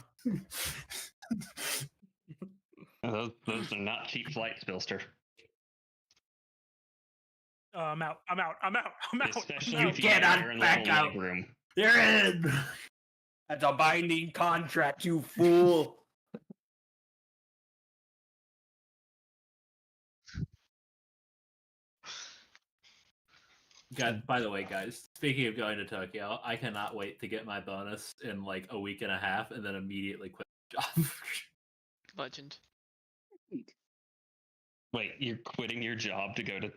Those are not cheap flights, Bilster. I'm out. I'm out. I'm out. I'm out. Especially I'm if out. you Get got on your own back little out. room. You're in. That's a binding contract, you fool. By the way, guys, speaking of going to Tokyo, I cannot wait to get my bonus in like a week and a half and then immediately quit the job. Legend. Wait, you're quitting your job to go to?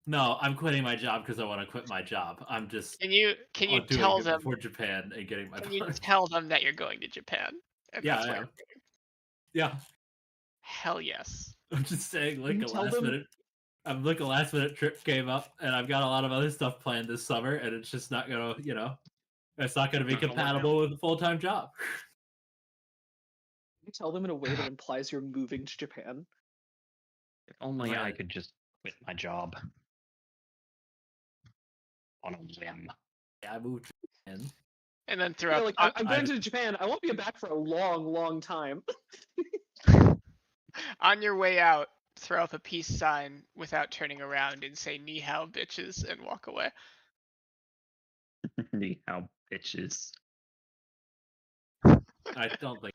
No, I'm quitting my job because I want to quit my job. I'm just Can you doing tell it them? before Japan and getting my Can you bonus. tell them that you're going to Japan? And Yeah, that's I why am. you're quitting? Yeah, Hell yes. I'm just saying, like You a tell last them- minute. I'm like a last minute trip came up, and I've got a lot of other stuff planned this summer, and it's just not gonna, it's not gonna be Not gonna work out. compatible with a full time job. You tell them in a way that implies you're moving to Japan. If only I Right. could just quit my job on a whim. Yeah, I moved to Japan. And then Yeah, throughout like I'm going to Japan. I won't be back for a long, long time. on your way out, throw up a peace sign without turning around and say "Ni hao, bitches" and walk away. Ni hao, bitches. I don't think.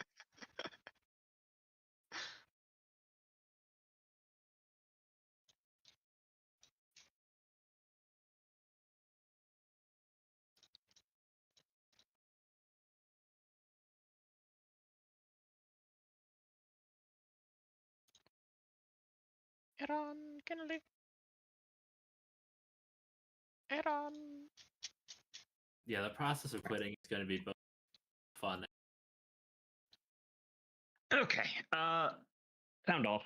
Iran, Kennedy. Iran. Yeah, the process of quitting is going to be both fun. Okay. Sound off.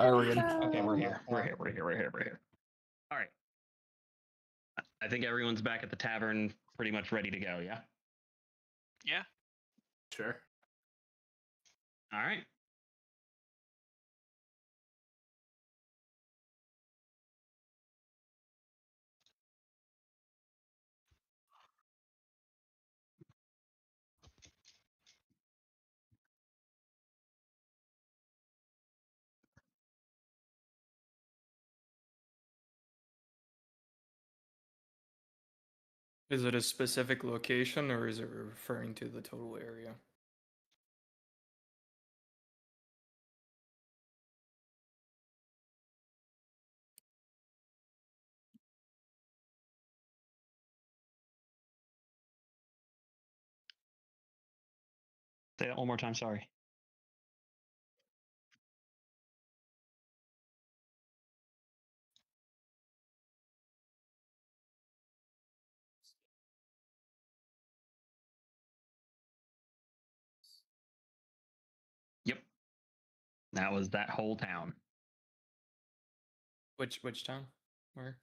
Are we good? Okay, we're here. We're here. All right. I think everyone's back at the tavern, pretty much ready to go. Yeah. Yeah. Sure. All right. Is it a specific location or is it referring to the total area? Say that one more time. Sorry. Yep. That was that whole town. Which town? Where?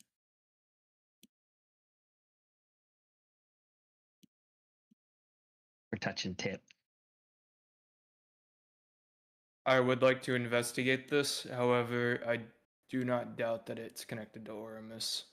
We're touching tip. I would like to investigate this. However, I do not doubt that it's connected to Oramus.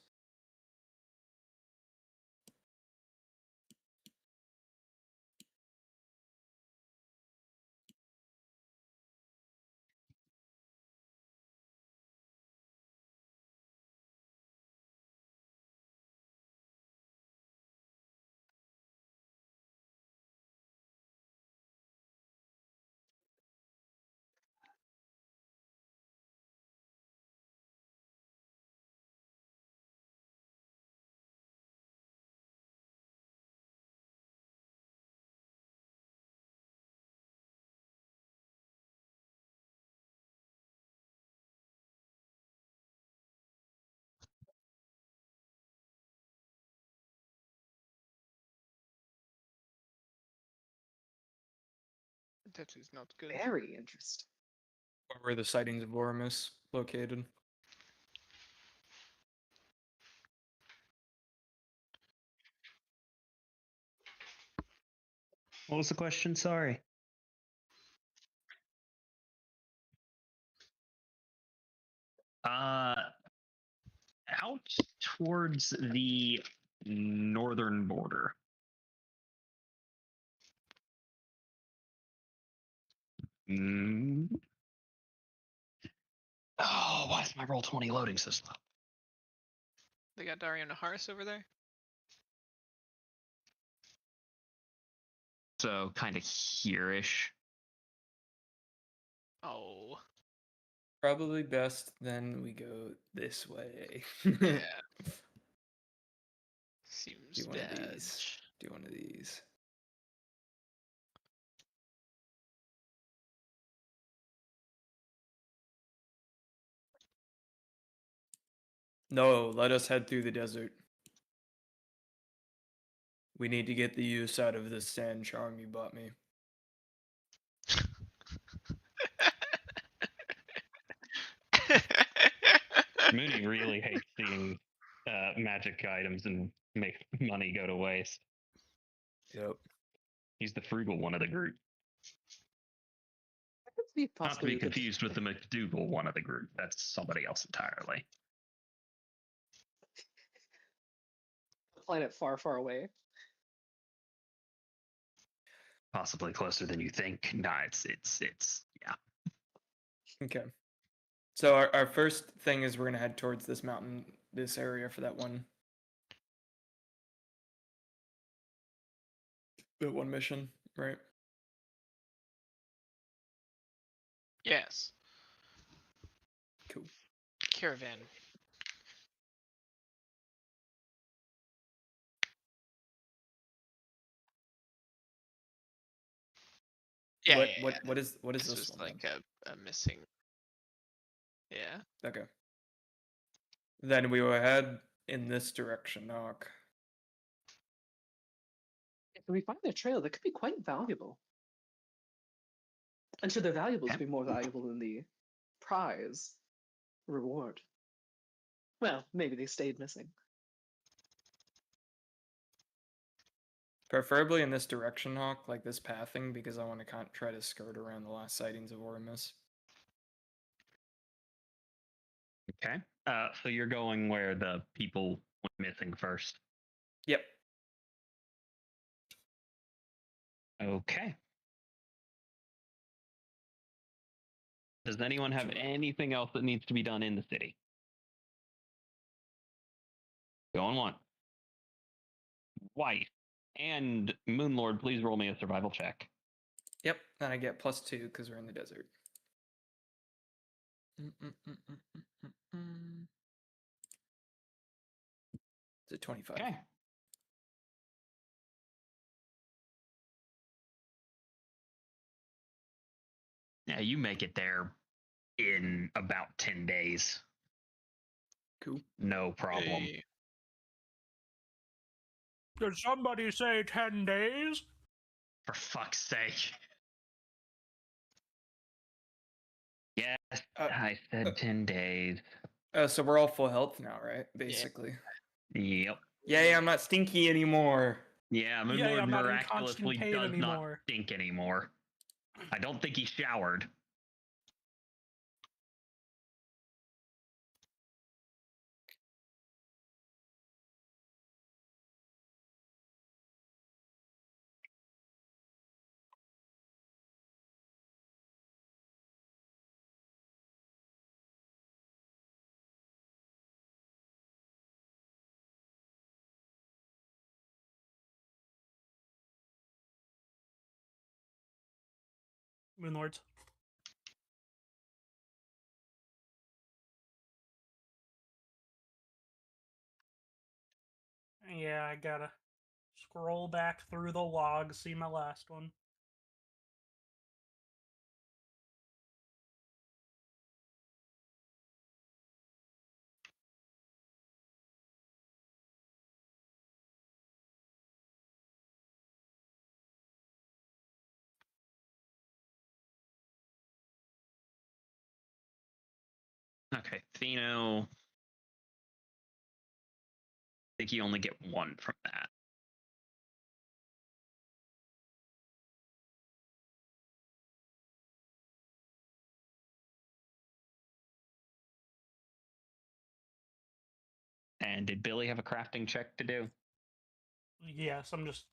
That is not good. Very interesting. Where were the sightings of Oramus located? What was the question? Sorry. Out towards the northern border. Mm. Oh, why is my Roll20 loading so slow? They got Dario Naharis over there. So kind of here-ish. Oh, Probably best then we go this way. yeah. Do Seems one of bad. these. Do one of these. No, let us head through the desert. We need to get the use out of this sand charm you bought me. Mooney really hates seeing magic items and make money go to waste. Yep. He's the frugal one of the group. That could be Not to possibly be a good confused with the McDougal one of the group. That's somebody else entirely. planet far, far away. Possibly closer than you think. Nah, it's yeah. Okay. So our first thing is we're gonna head towards this mountain, this area for that one mission, right? Yes. Cool. Caravan. Yeah, What yeah, what yeah. what is This this was one? like a missing. Yeah. Then? Okay. Then we will head in this direction, knock. If we find their trail, that could be quite valuable. And should their valuables Yeah. be more valuable than the prize reward? Well, maybe they stayed missing. Preferably in this direction, Hawk, like this pathing, because I want to try to skirt around the last sightings of Oramus. Okay. So you're going where the people went missing first. Yep. Okay. Does anyone have Sure. anything else that needs to be done in the city? Going one. White and Moonlord, please roll me a survival check. Yep. Then I get +2 because we're in the desert. It's a 25. Okay. Yeah, you make it there in about 10 days. Cool. No problem. Hey, Did somebody say 10 days? For fuck's sake. Yes, Uh, I said 10 days. So we're all full health now, right? Basically. Yep. Yay, I'm not stinky anymore. Yeah, Yay, Moonlord I'm not in constant miraculously pain does not anymore. stink anymore. I don't think he showered. Moonlords. Yeah, I gotta scroll back through the log, see my last one. Okay, Theno. I think you only get one from that. And did Billy have a crafting check to do? Yes, I'm just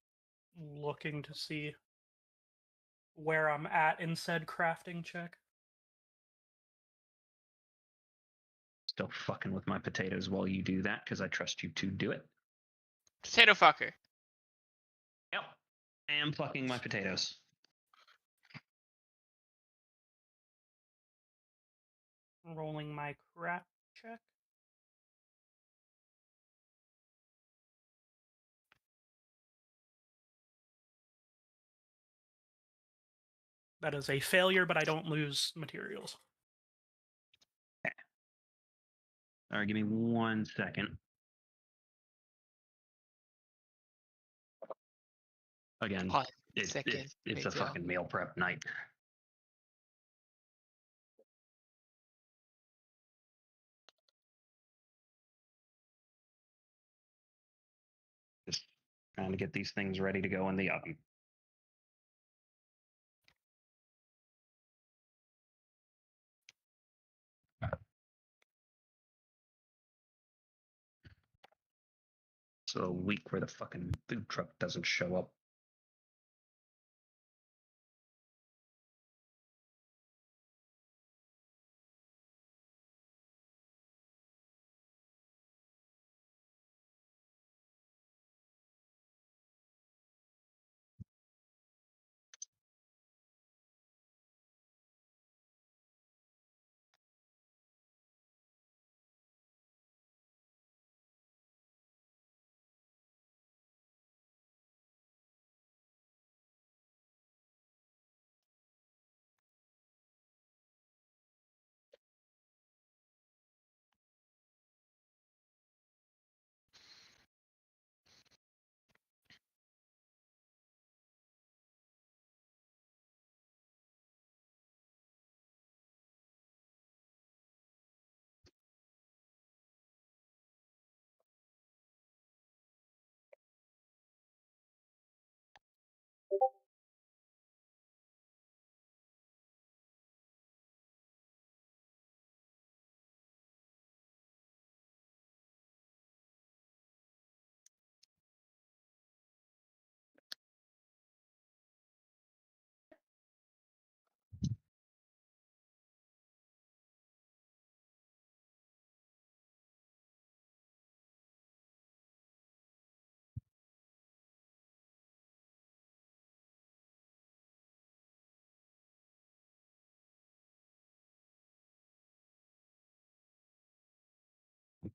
looking to see where I'm at in said crafting check. Still fucking with my potatoes while you do that, because I trust you to do it. potato fucker. Yep. I am fucking my potatoes. Rolling my craft check. That is a failure, but I don't lose materials. All right, give me 1 second. Again, One it's second, a Major. fucking meal prep night. Just trying to get these things ready to go in the oven. So a week where the fucking food truck doesn't show up.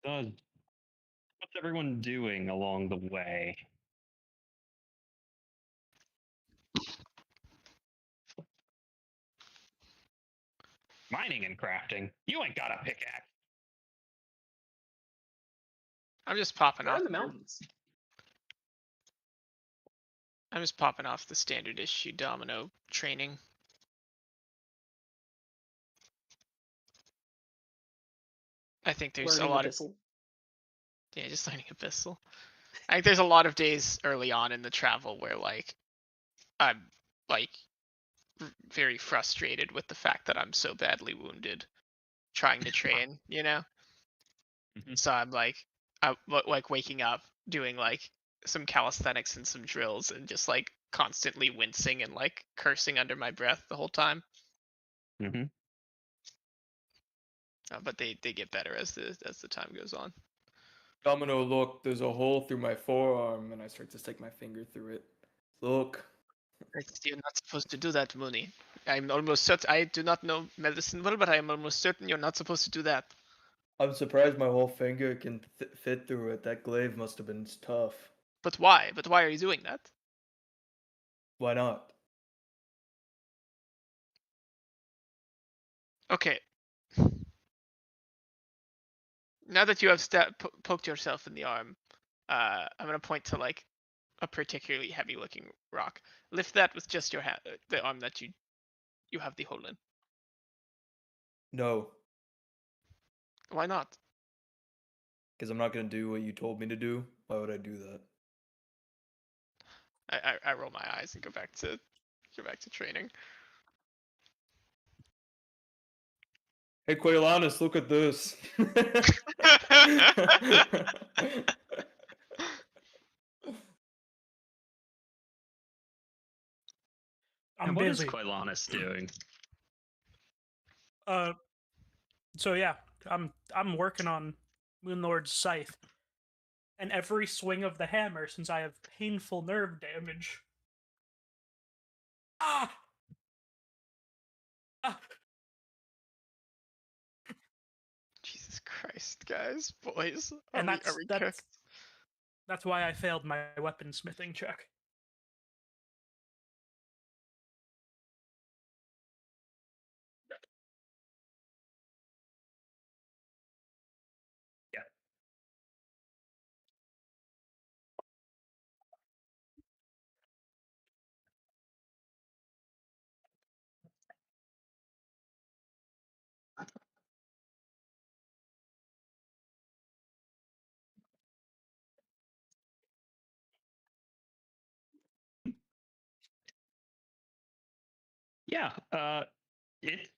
What's everyone doing along the way? Mining and crafting. You ain't got a pickaxe. I'm just popping We're off. in the mountains. I'm just popping off the standard issue domino training. I think there's Learning a lot of abyssal. yeah, just learning abyssal. I think there's a lot of days early on in the travel where like I'm like very frustrated with the fact that I'm so badly wounded trying to train, you know? Mhm. So I'm like like waking up doing like some calisthenics and some drills and just like constantly wincing and like cursing under my breath the whole time. Mm-hmm. But they get better as the time goes on. Domino, look, there's a hole through my forearm, and I start to stick my finger through it. Look. You're not supposed to do that, Mooney. I'm almost certain. I do not know medicine well, but I am almost certain you're not supposed to do that. I'm surprised my whole finger can fit through it. That glaive must have been tough. But why? But why are you doing that? Why not? Okay. Now that you have poked yourself in the arm, I'm gonna point to like a particularly heavy-looking rock. Lift that with just your hand, the arm that you have the hole in. No, Why not? because I'm not gonna do what you told me to do. Why would I do that? I roll my eyes and go back to training. Hey, Quailanus, look at this. I'm And what is busy. Quailanus doing? So yeah, I'm working on Moonlord's scythe, and every swing of the hammer, since I have painful nerve damage. Ah! Ah! Jesus Christ, guys, boys, And are we cooked? that's why I failed my weaponsmithing check. Yeah. Yeah, it's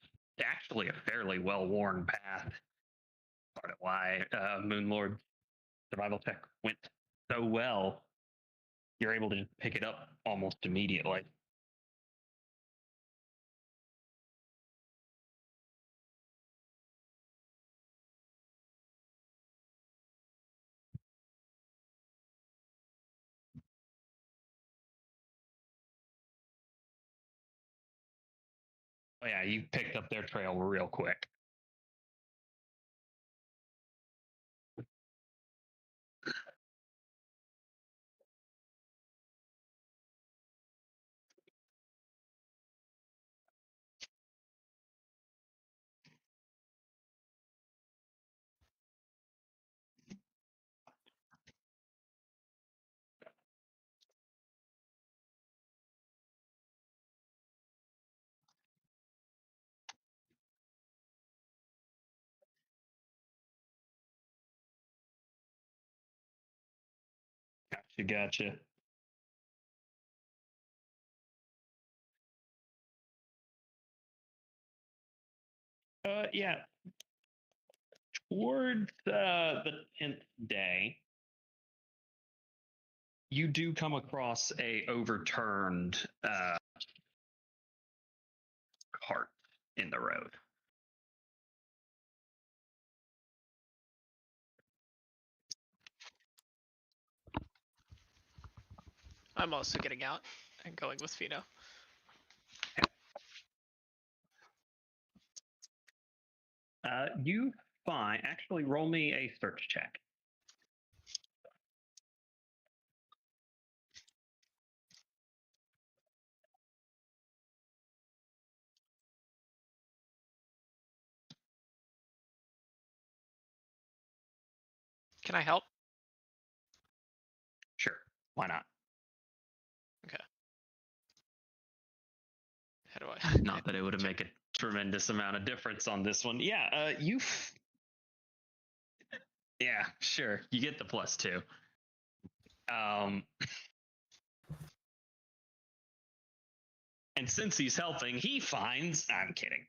actually a fairly well-worn path. Part of why Moonlord survival check went so well. You're able to just pick it up almost immediately. Oh yeah, you picked up their trail real quick. Gotcha. Yeah. Towards the 10th day, you do come across a overturned cart in the road. I'm also getting out and going with Fino. You find, actually roll me a search check. Can I help? Sure, why not? How do I? Not that it would make a tremendous amount of difference on this one. Yeah, yeah, sure. You get the +2. And since he's helping, he finds. I'm kidding.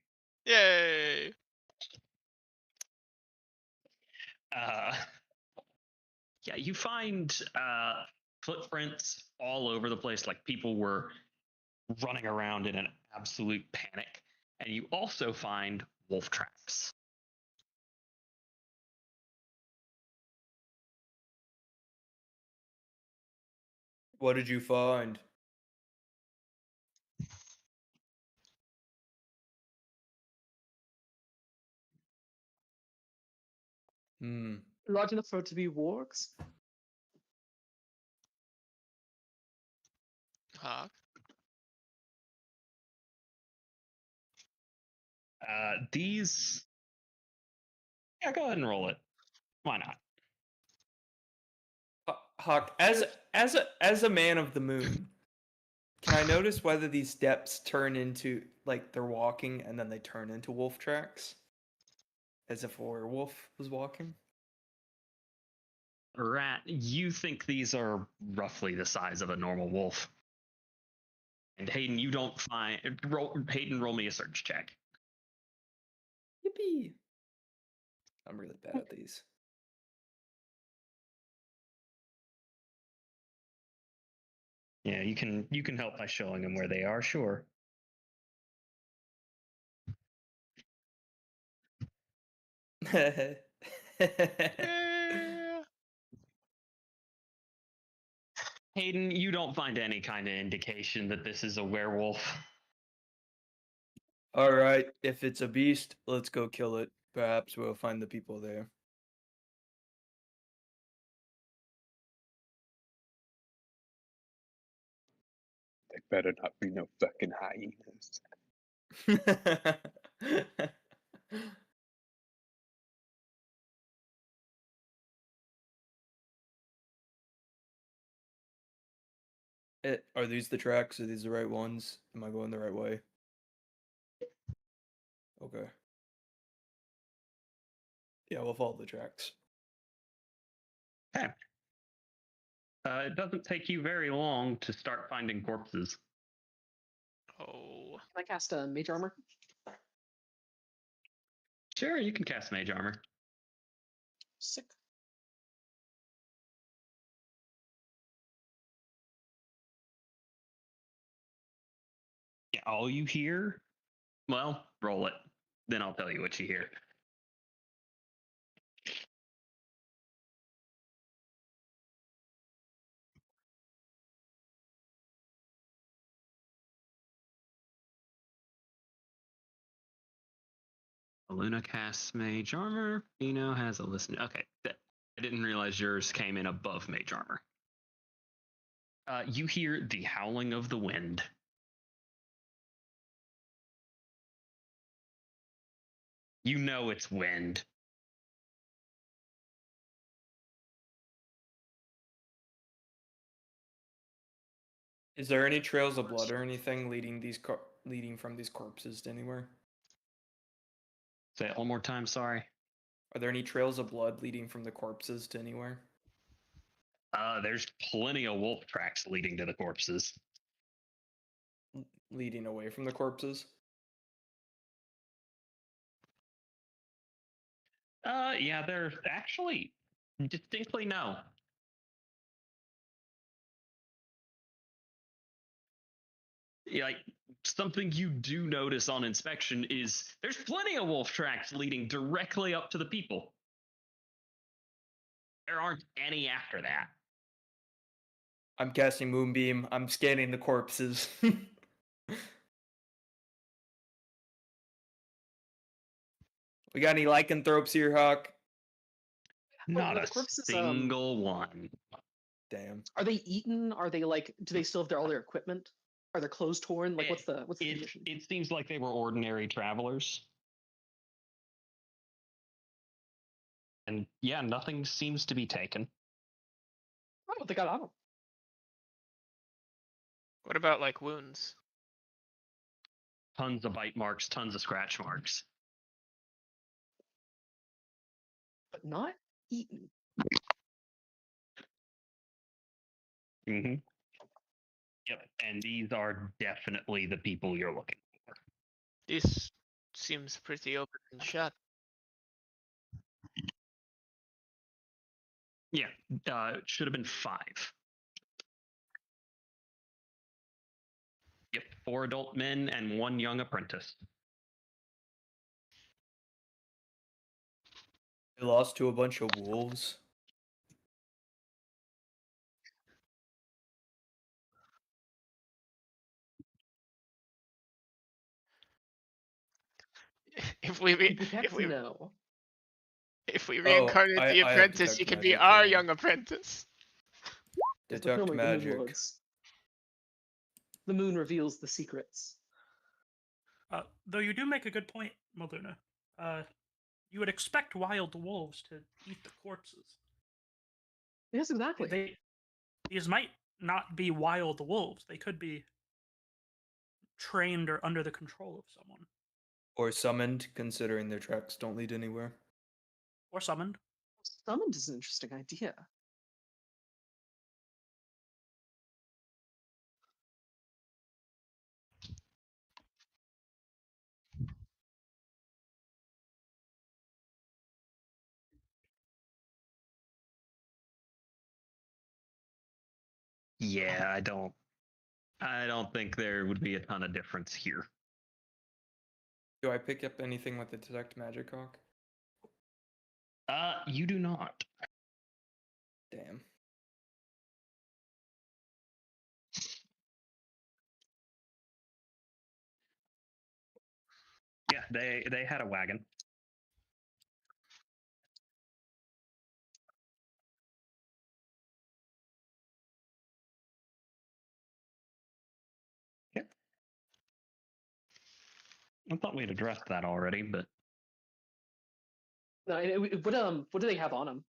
Yay! Yeah, you find footprints all over the place, like people were running around in an absolute panic. And you also find wolf tracks. What did you find? Hmm. Large enough for it to be wargs? Hawk. These. Yeah, go ahead and roll it. Why not? Hawk, as a man of the moon, can I notice whether these steps turn into like they're walking and then they turn into wolf tracks, as if a werewolf was walking? Rat, you think these are roughly the size of a normal wolf. And Hayden, you don't find. Hayden, roll me a search check. Yippee! I'm really bad at these. Yeah, you can help by showing them where they are, sure. Yeah. Hayden, you don't find any kind of indication that this is a werewolf. All right, if it's a beast, let's go kill it. Perhaps we'll find the people there. They better not be no fucking hyenas. Are these the tracks? Are these the right ones? Am I going the right way? Okay. Yeah, we'll follow the tracks. Okay. It doesn't take you very long to start finding corpses. Oh. Can I cast a mage armor? Sure, you can cast mage armor. Sick. Yeah, all you hear. Well, roll it. Then I'll tell you what you hear. Luna casts mage armor. Eno has a listen. Okay, I didn't realize yours came in above mage armor. You hear the howling of the wind. You know it's wind. Is there any trails of blood or anything leading from these corpses to anywhere? Say it one more time, sorry. Are there any trails of blood leading from the corpses to anywhere? There's plenty of wolf tracks leading to the corpses. Leading away from the corpses? Yeah, there's actually distinctly no. Like something you do notice on inspection is there's plenty of wolf tracks leading directly up to the people. There aren't any after that. I'm casting Moonbeam. I'm scanning the corpses. We got any lycanthropes here, Hawk? Not the a corpses, single one. Damn. Are they eaten? Are they like? Do they still have all their equipment? Are their clothes torn? Like, what's the condition? It seems like they were ordinary travelers. And yeah, nothing seems to be taken. I don't think I got on them. What about like wounds? Tons of bite marks, tons of scratch marks. But not eaten. Mm-hmm. Yep, and these are definitely the people you're looking for. This seems pretty open and shut. Yeah, it should have been 5. Yep, 4 adult men and 1 young apprentice. They lost to a bunch of wolves. If we Detect no. if we Oh, reincarnate the I have apprentice, detect you can be magic, our hold on. young apprentice. It's Detect fulfilling the moon magic. words. The moon reveals the secrets. Though you do make a good point, Maluna. You would expect wild wolves to eat the corpses. Yes, exactly. These might not be wild wolves. They could be trained or under the control of someone. Or summoned, considering their tracks don't lead anywhere. Or summoned. Summoned is an interesting idea. Yeah, I don't think there would be a ton of difference here. Do I pick up anything with the detect magic hawk? You do not. Damn. Yeah, they had a wagon. Yep. I thought we'd addressed that already, but No, what do they have on them?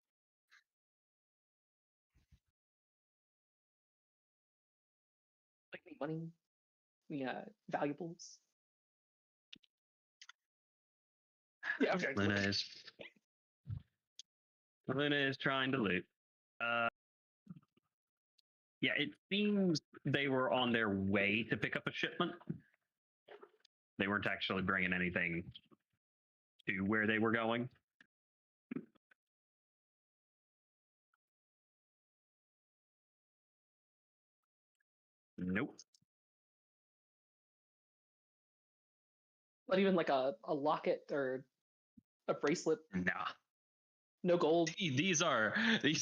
Like any money, any valuables? Yeah, okay. Luna is trying to loot. Yeah, it seems they were on their way to pick up a shipment. They weren't actually bringing anything to where they were going. Nope. Not even like a locket or a bracelet. Nah. No gold. These are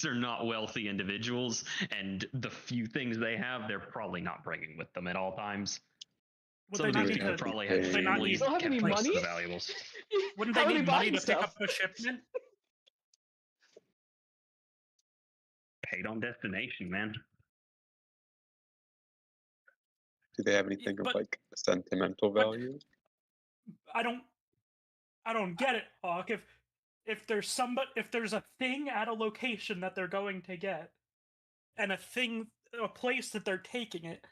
not wealthy individuals, and the few things they have, they're probably not bringing with them at all times. Would Some they of not these need people to? probably Would have they not families need- Don't have kept any most money? of the valuables. Wouldn't How they are need money buying to pick stuff? up a shipment? Paid on destination, man. Do they have anything of but- like sentimental but- value? I don't get it, Hawk. If there's a thing at a location that they're going to get, and a place that they're taking it,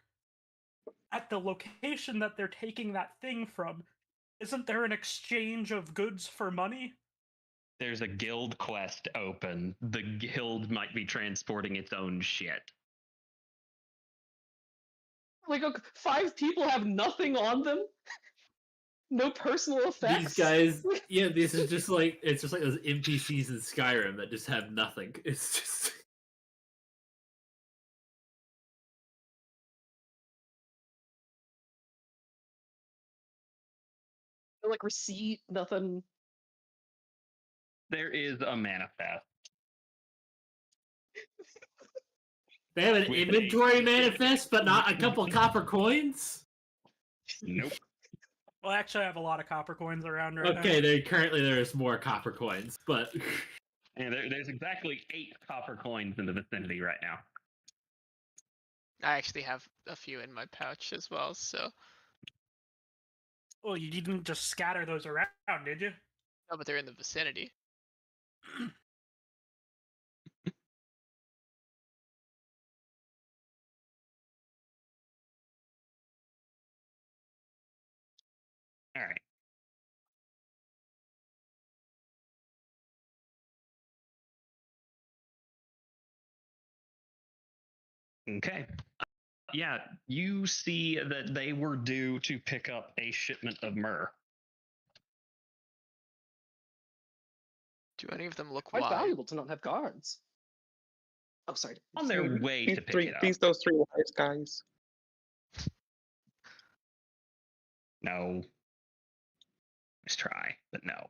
at the location that they're taking that thing from, isn't there an exchange of goods for money? There's a guild quest open. The guild might be transporting its own shit. Like 5 people have nothing on them. No personal effects. These guys, yeah, this is just like it's just like those NPCs in Skyrim that just have nothing. It's just No, like receipt, nothing. There is a manifest. they have an With inventory a- manifest, but not a couple copper coins. Nope. Well, actually, I have a lot of copper coins around right now. Okay, there's more copper coins, but And there's exactly 8 copper coins in the vicinity right now. I actually have a few in my pouch as well, so Well, you didn't just scatter those around, did you? no, but they're in the vicinity. Okay. Yeah, you see that they were due to pick up a shipment of myrrh. Do any of them look Quite wide? valuable to not have guards. Oh, sorry. On their way to pick it up. Those three wise guys. No. Let's try, but no.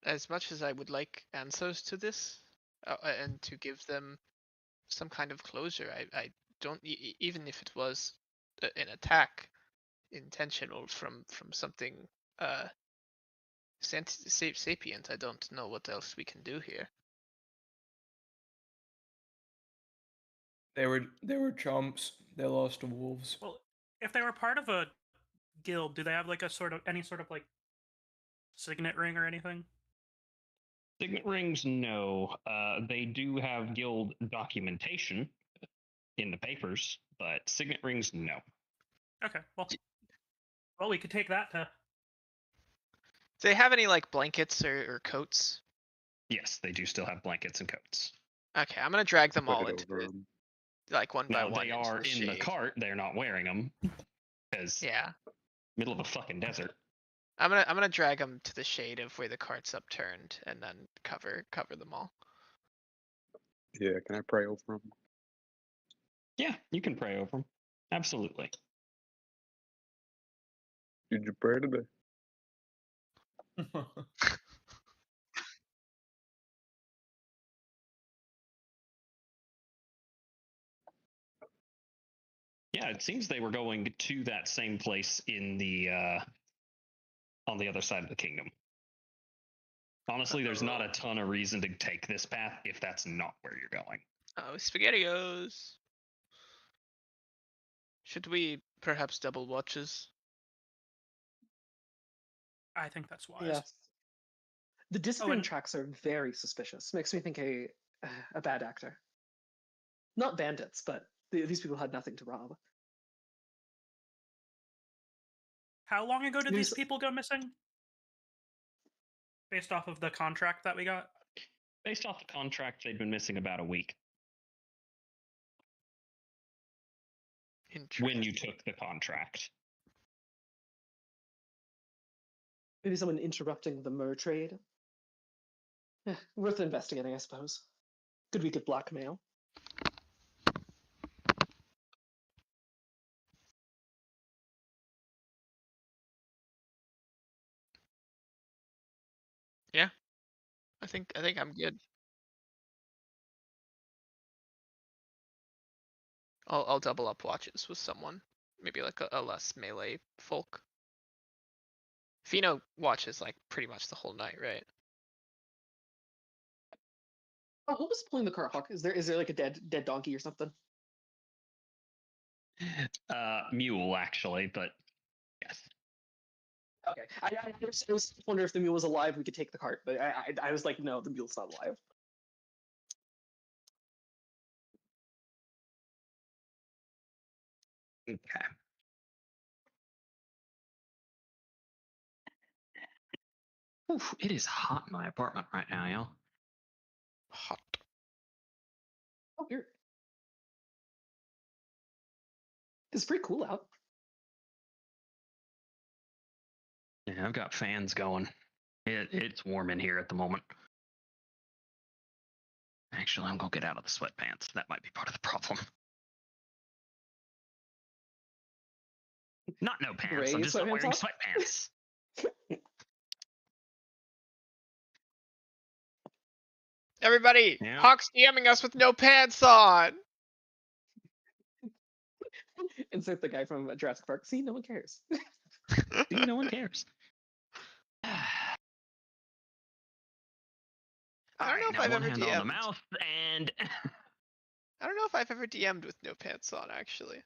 As much as I would like answers to this, and to give them some kind of closure, I don't even if it was an attack intentional from something sapient. I don't know what else we can do here. They were chumps. They lost to wolves. Well, if they were part of a guild, do they have like any sort of like signet ring or anything? Signet rings, no. They do have guild documentation in the papers, but signet rings, no. Okay, well, we could take that to. Do they have any like blankets or coats? Yes, they do still have blankets and coats. Okay, I'm gonna drag them Put all it into over it, 'em. like one by Now one. they into are in the shade. cart. They're not wearing them because Yeah, middle of a fucking desert. I'm gonna drag them to the shade of where the cart's upturned, and then cover them all. Yeah, can I pray over them? Yeah, you can pray over them. Absolutely. Did you pray today? Yeah, it seems they were going to that same place in the on the other side of the kingdom. Honestly, there's not a ton of reason to take this path if that's not where you're going. Oh, SpaghettiOs. Should we perhaps double watches? I think that's wise. Yes. The disappearing and- tracks are very suspicious. Makes me think a bad actor. Not bandits, but these people had nothing to rob. How long ago did Maybe these so- people go missing? Based off of the contract that we got? Based off the contract, they've been missing about a week when you took the contract. Maybe someone interrupting the myrrh trade. Worth investigating, I suppose. Good week of blackmail. I think I'm good. I'll double up watches with someone, maybe like a less melee folk. Fino watches like pretty much the whole night, right? Oh, who was pulling the cart, Hawk? Is there like a dead donkey or something? Mule, actually, but yes. Okay, I was wondering if the mule was alive. We could take the cart, but I was like, no, the mule's not alive. Okay. Oof, it is hot in my apartment right now, y'all. Hot. Oh, here. It's pretty cool out. Yeah, I've got fans going. It's warm in here at the moment. Actually, I'm gonna get out of the sweatpants. That might be part of the problem. Not no pants. Gray I'm just not sweatpants wearing on? sweatpants. Everybody, Yeah. Hawk's DMing us with no pants on. Insert the guy from Jurassic Park. See, no one cares. See, no one cares. I don't know if I've one ever hand on the DM'd. mouth and I don't know if I've ever DM'd with no pants on. Actually,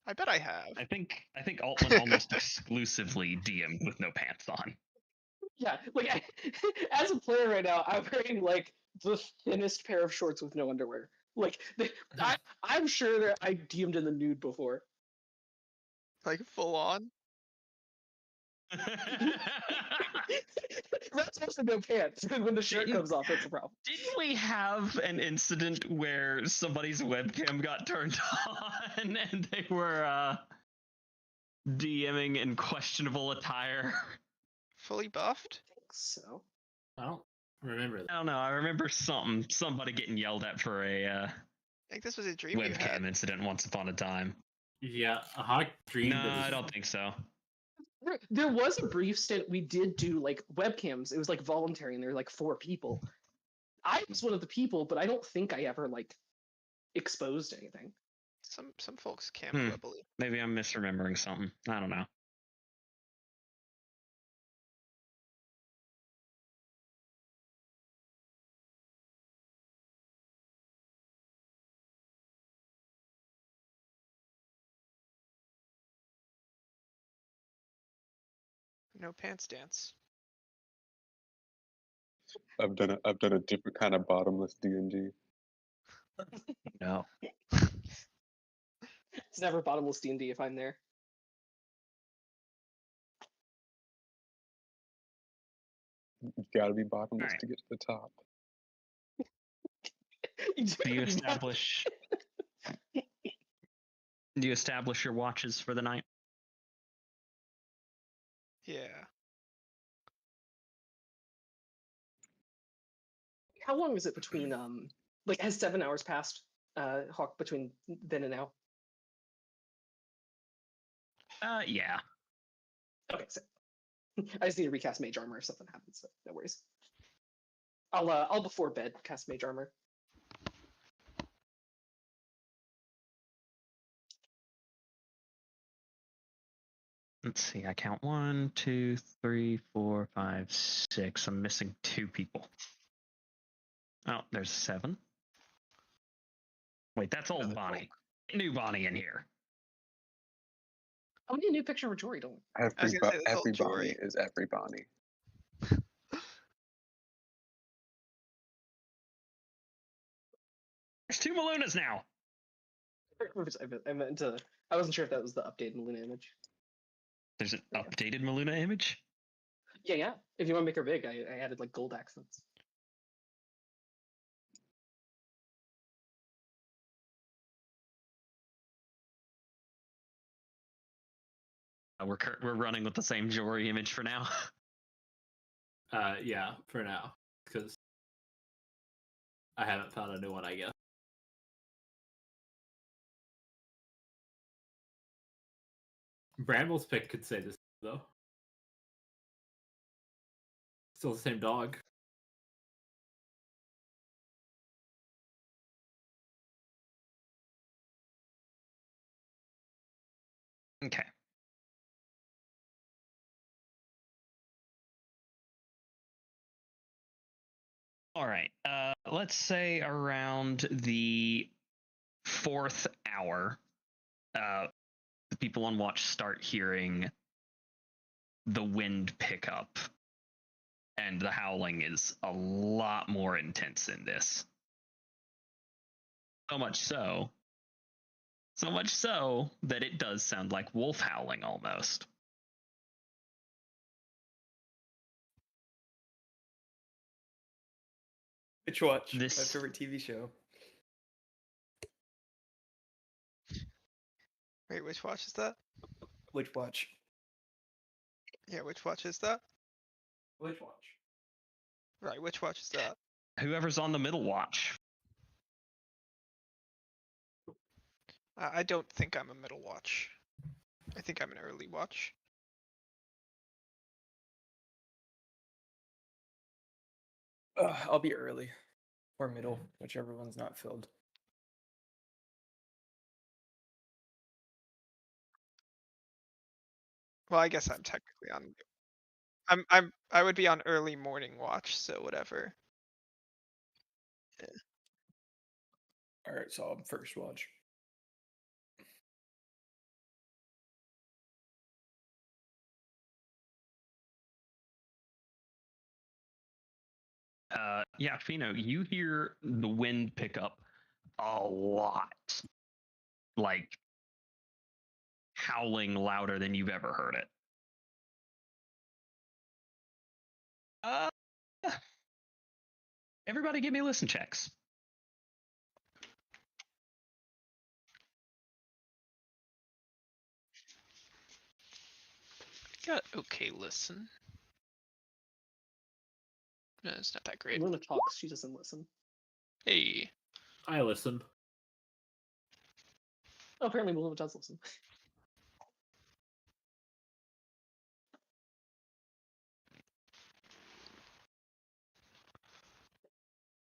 I bet I have. I think Altman almost exclusively DM'd with no pants on. Yeah, like as a player right now, I'm wearing like the thinnest pair of shorts with no underwear. Like I'm sure that I DM'd in the nude before. Like full on. That's also no pants. When the shirt Didn't- comes off, that's a problem. Didn't we have an incident where somebody's webcam got turned on and they were DMing in questionable attire? Fully buffed? I think so. I don't remember I that. don't know. I remember somebody getting yelled at for a I think this was a dream you had. webcam incident once upon a time. Yeah, a hawk dream. No, I don't think so. There was a brief stint we did do like webcams. It was like voluntary, and there were like 4 people. I was one of the people, but I don't think I ever like exposed anything. Some folks camp Hmm. webbly. Maybe I'm misremembering something. I don't know. No pants dance. I've done a different kind of bottomless D&D. No. It's never bottomless D&D if I'm there. You've got to be bottomless Alright. to get to the top. Do you establish? Do you establish your watches for the night? Yeah. How long is it between like has 7 hours passed Hawk between then and now? Yeah. Okay, so I just need to recast Mage Armor if something happens, so no worries. I'll before bed cast Mage Armor. Let's see. I count 1, 2, 3, 4, 5, 6. I'm missing 2 people. Oh, there's 7. Wait, that's old Another Bonnie. New Bonnie in here. Oh, we need a new picture of Jory, don't we? I was gonna say, that's all Every Bonnie Jory. is every Bonnie. There's 2 Malunas now. I wasn't sure if that was the updated Luna image. There's an Yeah. updated Maluna image. Yeah. If you want to make her big, I added like gold accents. We're running with the same Jory image for now. Yeah, for now, because I haven't found a new one, I guess. Bramble's pick could say this though. Still the same dog. Okay. All right. Let's say around the 4th hour, the people on watch start hearing the wind pick up, and the howling is a lot more intense in this. So much so that it does sound like wolf howling almost. Witch Watch, my This- favorite TV show. Wait, which watch is that? Witch Watch. Yeah, which watch is that? Witch Watch. Right, which watch is that? Whoever's on the middle watch. I don't think I'm a middle watch. I think I'm an early watch. I'll be early or middle, whichever one's not filled. Well, I guess I'm technically on. I would be on early morning watch, so whatever. All right, so I'm first watch. Yeah, Fino, you hear the wind pick up a lot. Like howling louder than you've ever heard it. Everybody give me listen checks. Got okay, listen. No, it's not that great. Luna talks, she doesn't listen. Hey. I listened. Oh, apparently Luna does listen.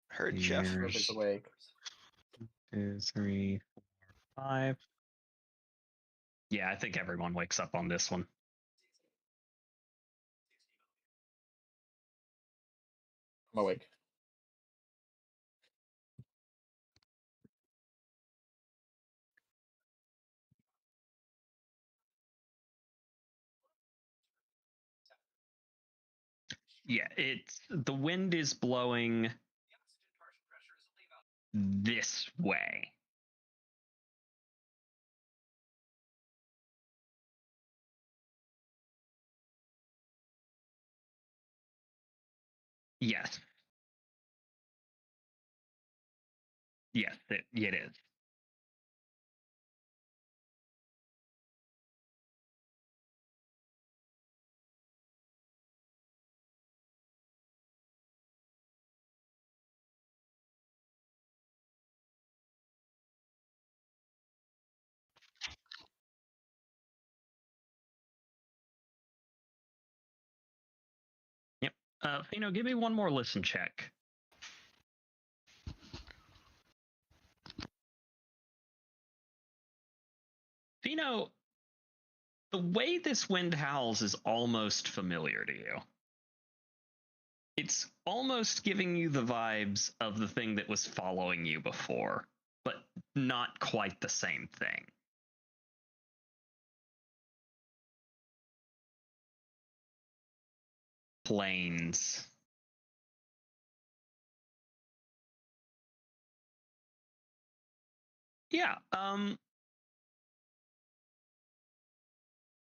Heard Jeff. Rip is awake. 2, 3, 4, 5. Yeah, I think everyone wakes up on this one. I'm awake. Yeah, it's the wind is blowing this way. Yes. Yes, it is. Yep. Fino, give me one more listen check. Fino, the way this wind howls is almost familiar to you. It's almost giving you the vibes of the thing that was following you before, but not quite the same thing. Planes. Yeah,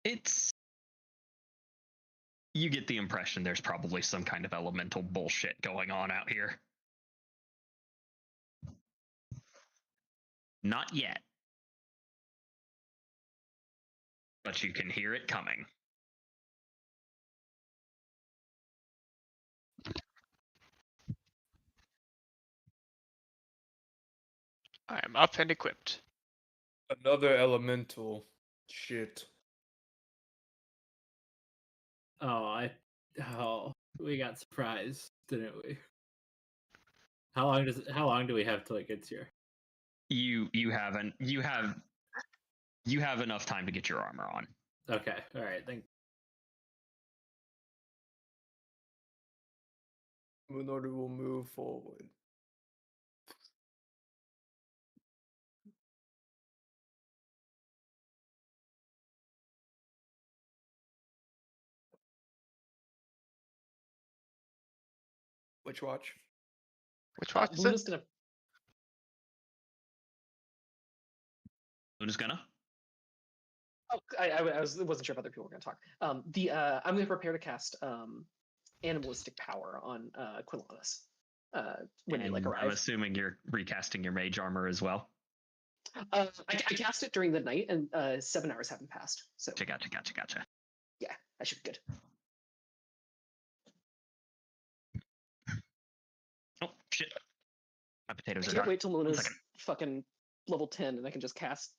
it's, you get the impression there's probably some kind of elemental bullshit going on out here. Not yet. But you can hear it coming. I am up and equipped. Another elemental. Shit. Oh, we got surprised, didn't we? How long do we have till it gets here? You have enough time to get your armor on. Okay, all right. Moonlord will move forward. Which watch? Which watch is it? Luna's gonna. Luna's gonna? Oh, wasn't sure if other people were gonna talk. I'm gonna prepare to cast animalistic power on Quillatus when you like And arrive. I'm assuming you're recasting your mage armor as well. I cast it during the night, and 7 hours haven't passed. So Gotcha. yeah, that should be good. Oh shit! My potatoes I are can't done. wait till 1 Luna's second. fucking level 10, and I can just cast.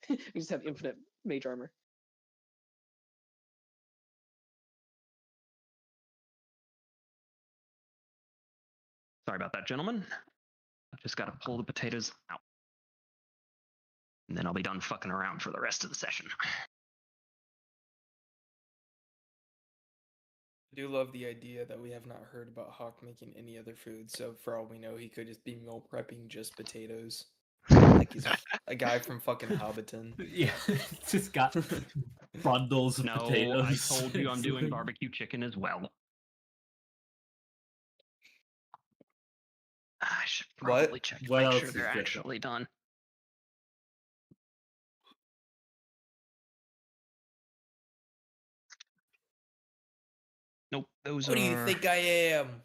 We just have infinite mage armor. Sorry about that, gentlemen. I've just got to pull the potatoes out. And then I'll be done fucking around for the rest of the session. I do love the idea that we have not heard about Hawk making any other food, so for all we know, he could just be meal prepping just potatoes. Like he's a guy from fucking Hobbiton. Yeah, just got bundles of No, potatoes. I told you I'm doing barbecue chicken as well. I should What? probably check to What make else sure is they're different? actually done. Those What do you are think I am?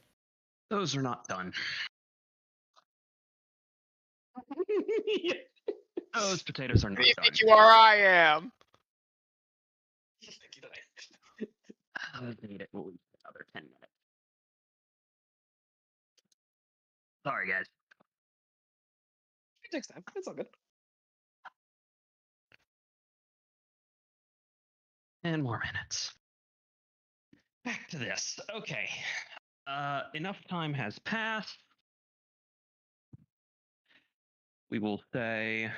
those are not done. Those potatoes are Who not do you done. think you are? I am. Let's need it. We'll leave another 10 minutes. Sorry, guys. It takes time. It's all good. And more minutes. Back to this. Okay. Enough time has passed. We will say,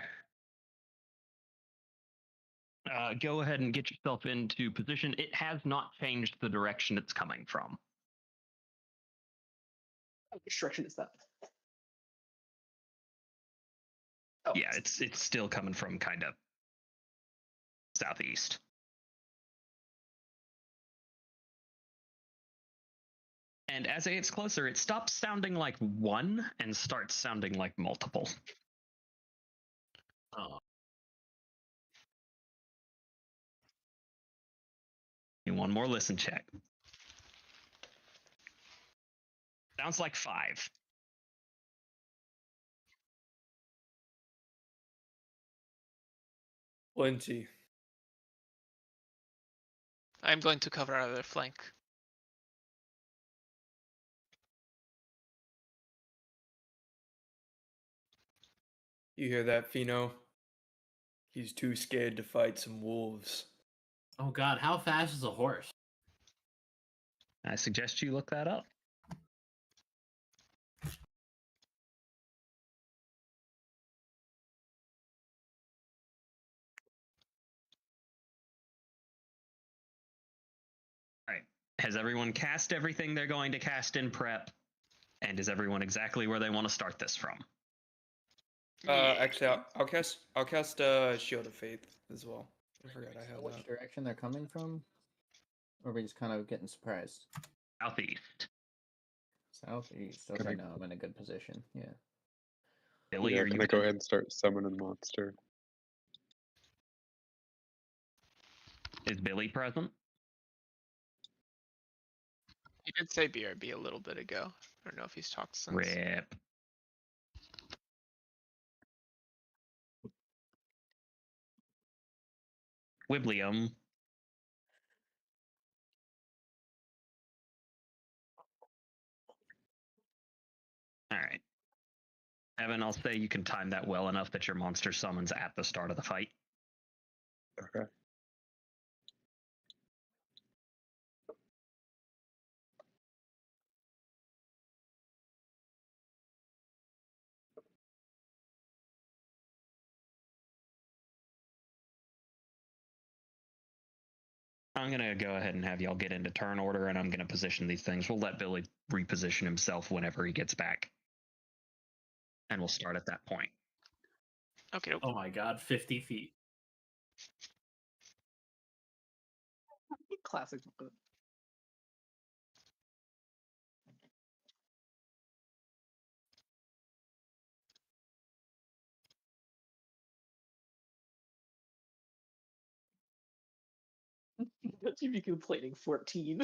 go ahead and get yourself into position. It has not changed the direction it's coming from. Which direction is that? Oh, Yeah, it's still coming from kind of southeast. And as it gets closer, it stops sounding like one and starts sounding like multiple. Oh. And one more listen check. Sounds like 5. Plenty. I'm going to cover our other flank. You hear that, Fino? He's too scared to fight some wolves. Oh God, how fast is a horse? I suggest you look that up. All right. Has everyone cast everything they're going to cast in prep? And is everyone exactly where they want to start this from? Actually, I'll cast Shield of Faith as well. I forgot I had Which that. direction they're coming from? Or are we just kind of getting surprised? Southeast. Southeast. Can Okay, I- no, I'm in a good position. Yeah. Billy, Yeah, are you can I go ahead and start summoning the monster? Is Billy present? He did say BRB a little bit ago. I don't know if he's talked since. Rip. Wiblium. All right. Evan, I'll say you can time that well enough that your monster summons at the start of the fight. Okay. I'm going to go ahead and have y'all get into turn order, and I'm going to position these things. We'll let Billy reposition himself whenever he gets back. And we'll start at that point. Okay. Oh my God, 50 feet. Classic. You complaining 14.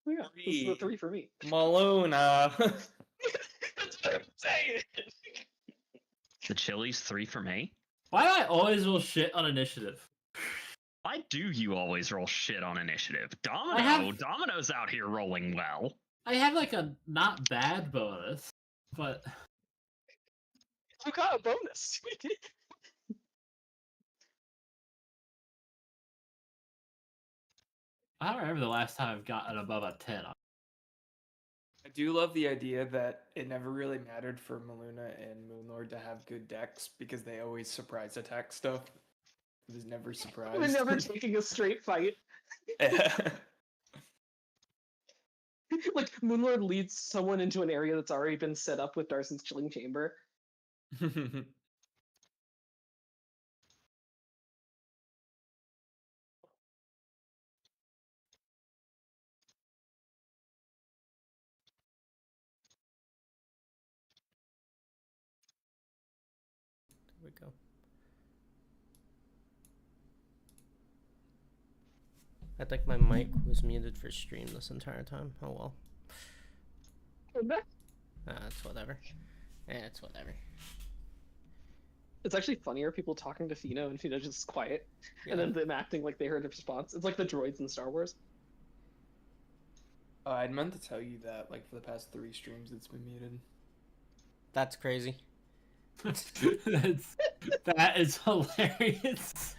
Yeah, this is a 3 for me. Malona. That's what I'm saying. The Chili's 3 for me. Why do I always roll shit on initiative? Why do you always roll shit on initiative? have- Domino's out here rolling well. I have like a not bad bonus, but You got a bonus. I don't remember the last time I've gotten above a 10. I do love the idea that it never really mattered for Maluna and Moonlord to have good decks because they always surprise attack stuff. It was never surprised. We're never taking a straight fight. Like, Moonlord leads someone into an area that's already been set up with Darson's Chilling Chamber. we go. I think my mic was muted for stream this entire time. Oh well. It's whatever. It's whatever. It's actually funnier people talking to Fino and Fino just quiet, Yeah. and then them acting like they heard a response. It's like the droids in Star Wars. I'd meant to tell you that, like, for the past 3 streams, it's been muted. That's crazy. That is hilarious.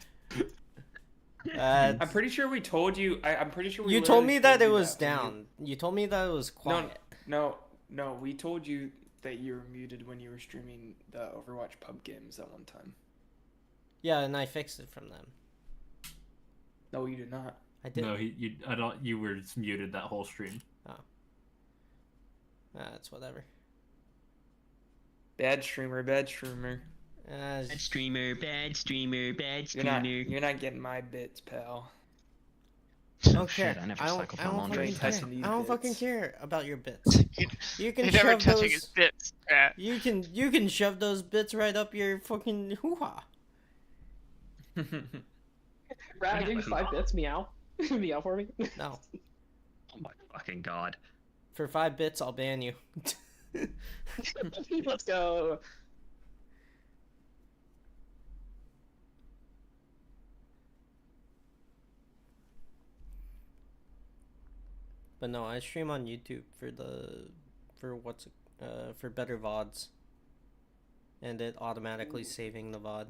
I'm pretty sure we told you. I'm pretty sure we. You told me that it you was when you- down. You told me that it was quiet. No, we told you that you were muted when you were streaming the Overwatch pub games that one time. Yeah, and I fixed it from them. No, you did not. I did. No, you were just muted that whole stream. Oh. That's whatever. Bad streamer, bad streamer. Bad streamer, bad streamer, bad You're streamer. you're not getting my bits, pal. Oh, Okay, shit, I never I don't, cycled I my don't laundry. fucking Touching care. these I don't fucking bits. care about your bits. You can You're never shove touching his those. bits. Rat. You can shove those bits right up your fucking hoo ha. Rat, I gave you Yeah. 5 bits. Meow. Meow for me. No, Oh my fucking god. for 5 bits I'll ban you. Let's go. But no, I stream on YouTube for better VODs. And it automatically saving the VOD.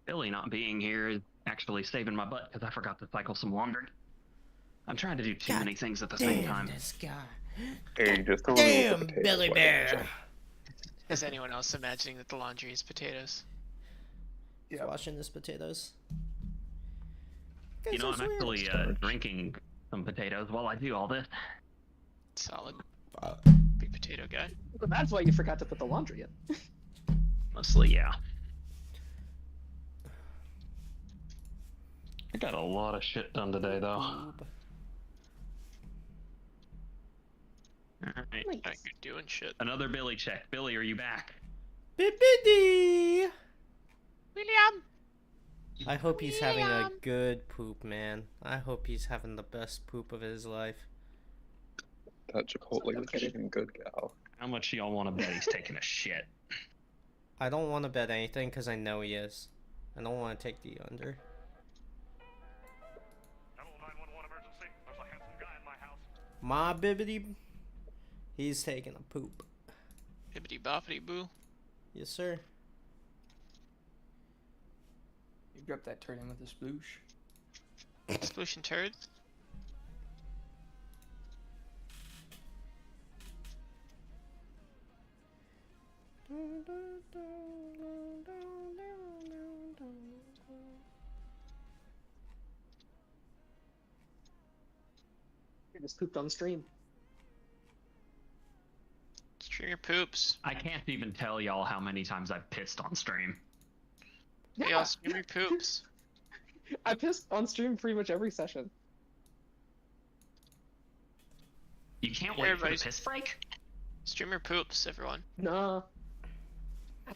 Billy not being here is actually saving my butt because I forgot to cycle some laundry. I'm trying to do too God many things at the same time. this guy. Hey, just tell me what the Damn, potatoes Billy were. Bear. Is anyone else imagining that the laundry is potatoes? Yeah. Washing his potatoes. You know, Guys, I'm that's weird. actually drinking some potatoes while I do all this. Solid. Big potato guy. But that's why you forgot to put the laundry in. Mostly, yeah. I got a lot of shit done today, though. Alright. Like you're doing shit. Another Billy check. Billy, are you back? Bippity! William! I hope he's having a good poop, man. I hope he's having the best poop of his life. That Chipotle is getting good, gal. How much y'all want to bet he's taking a shit? I don't want to bet anything because I know he is. I don't want to take the under. My bibbity. He's taking a poop. Bibbidi boppity boo. Yes, sir. You dropped that turn in with a sploosh. Sploosh and turds. You just pooped on stream. Stream your poops. I can't even tell y'all how many times I've pissed on stream. Hey, y'all stream your poops. I pissed on stream pretty much every session. You can't Yeah, wait for the everybody's- piss break? Stream your poops, everyone. Nah.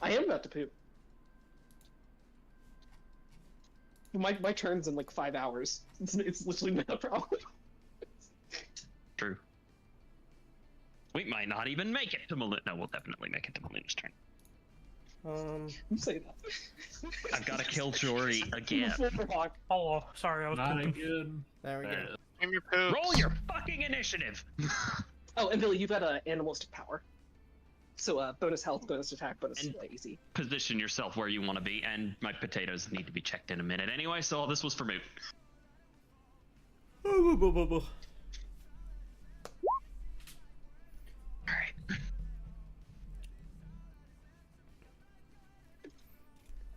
I am about to poop. My turn's in like 5 hours. It's literally not a problem. True. We might not even make it to Maluna. No, we'll definitely make it to Maluna's turn. You say that. I've got to kill Jory again. Silverhawk. Oh, sorry, I was Not pooping. again. There we There go. it is. Stream your poops. Roll your fucking initiative! Oh, and Billy, you've got animalistic power. So bonus health, bonus attack, bonus And- AC. Position yourself where you want to be, and my potatoes need to be checked in a minute anyway, so all this was for moot. Alright.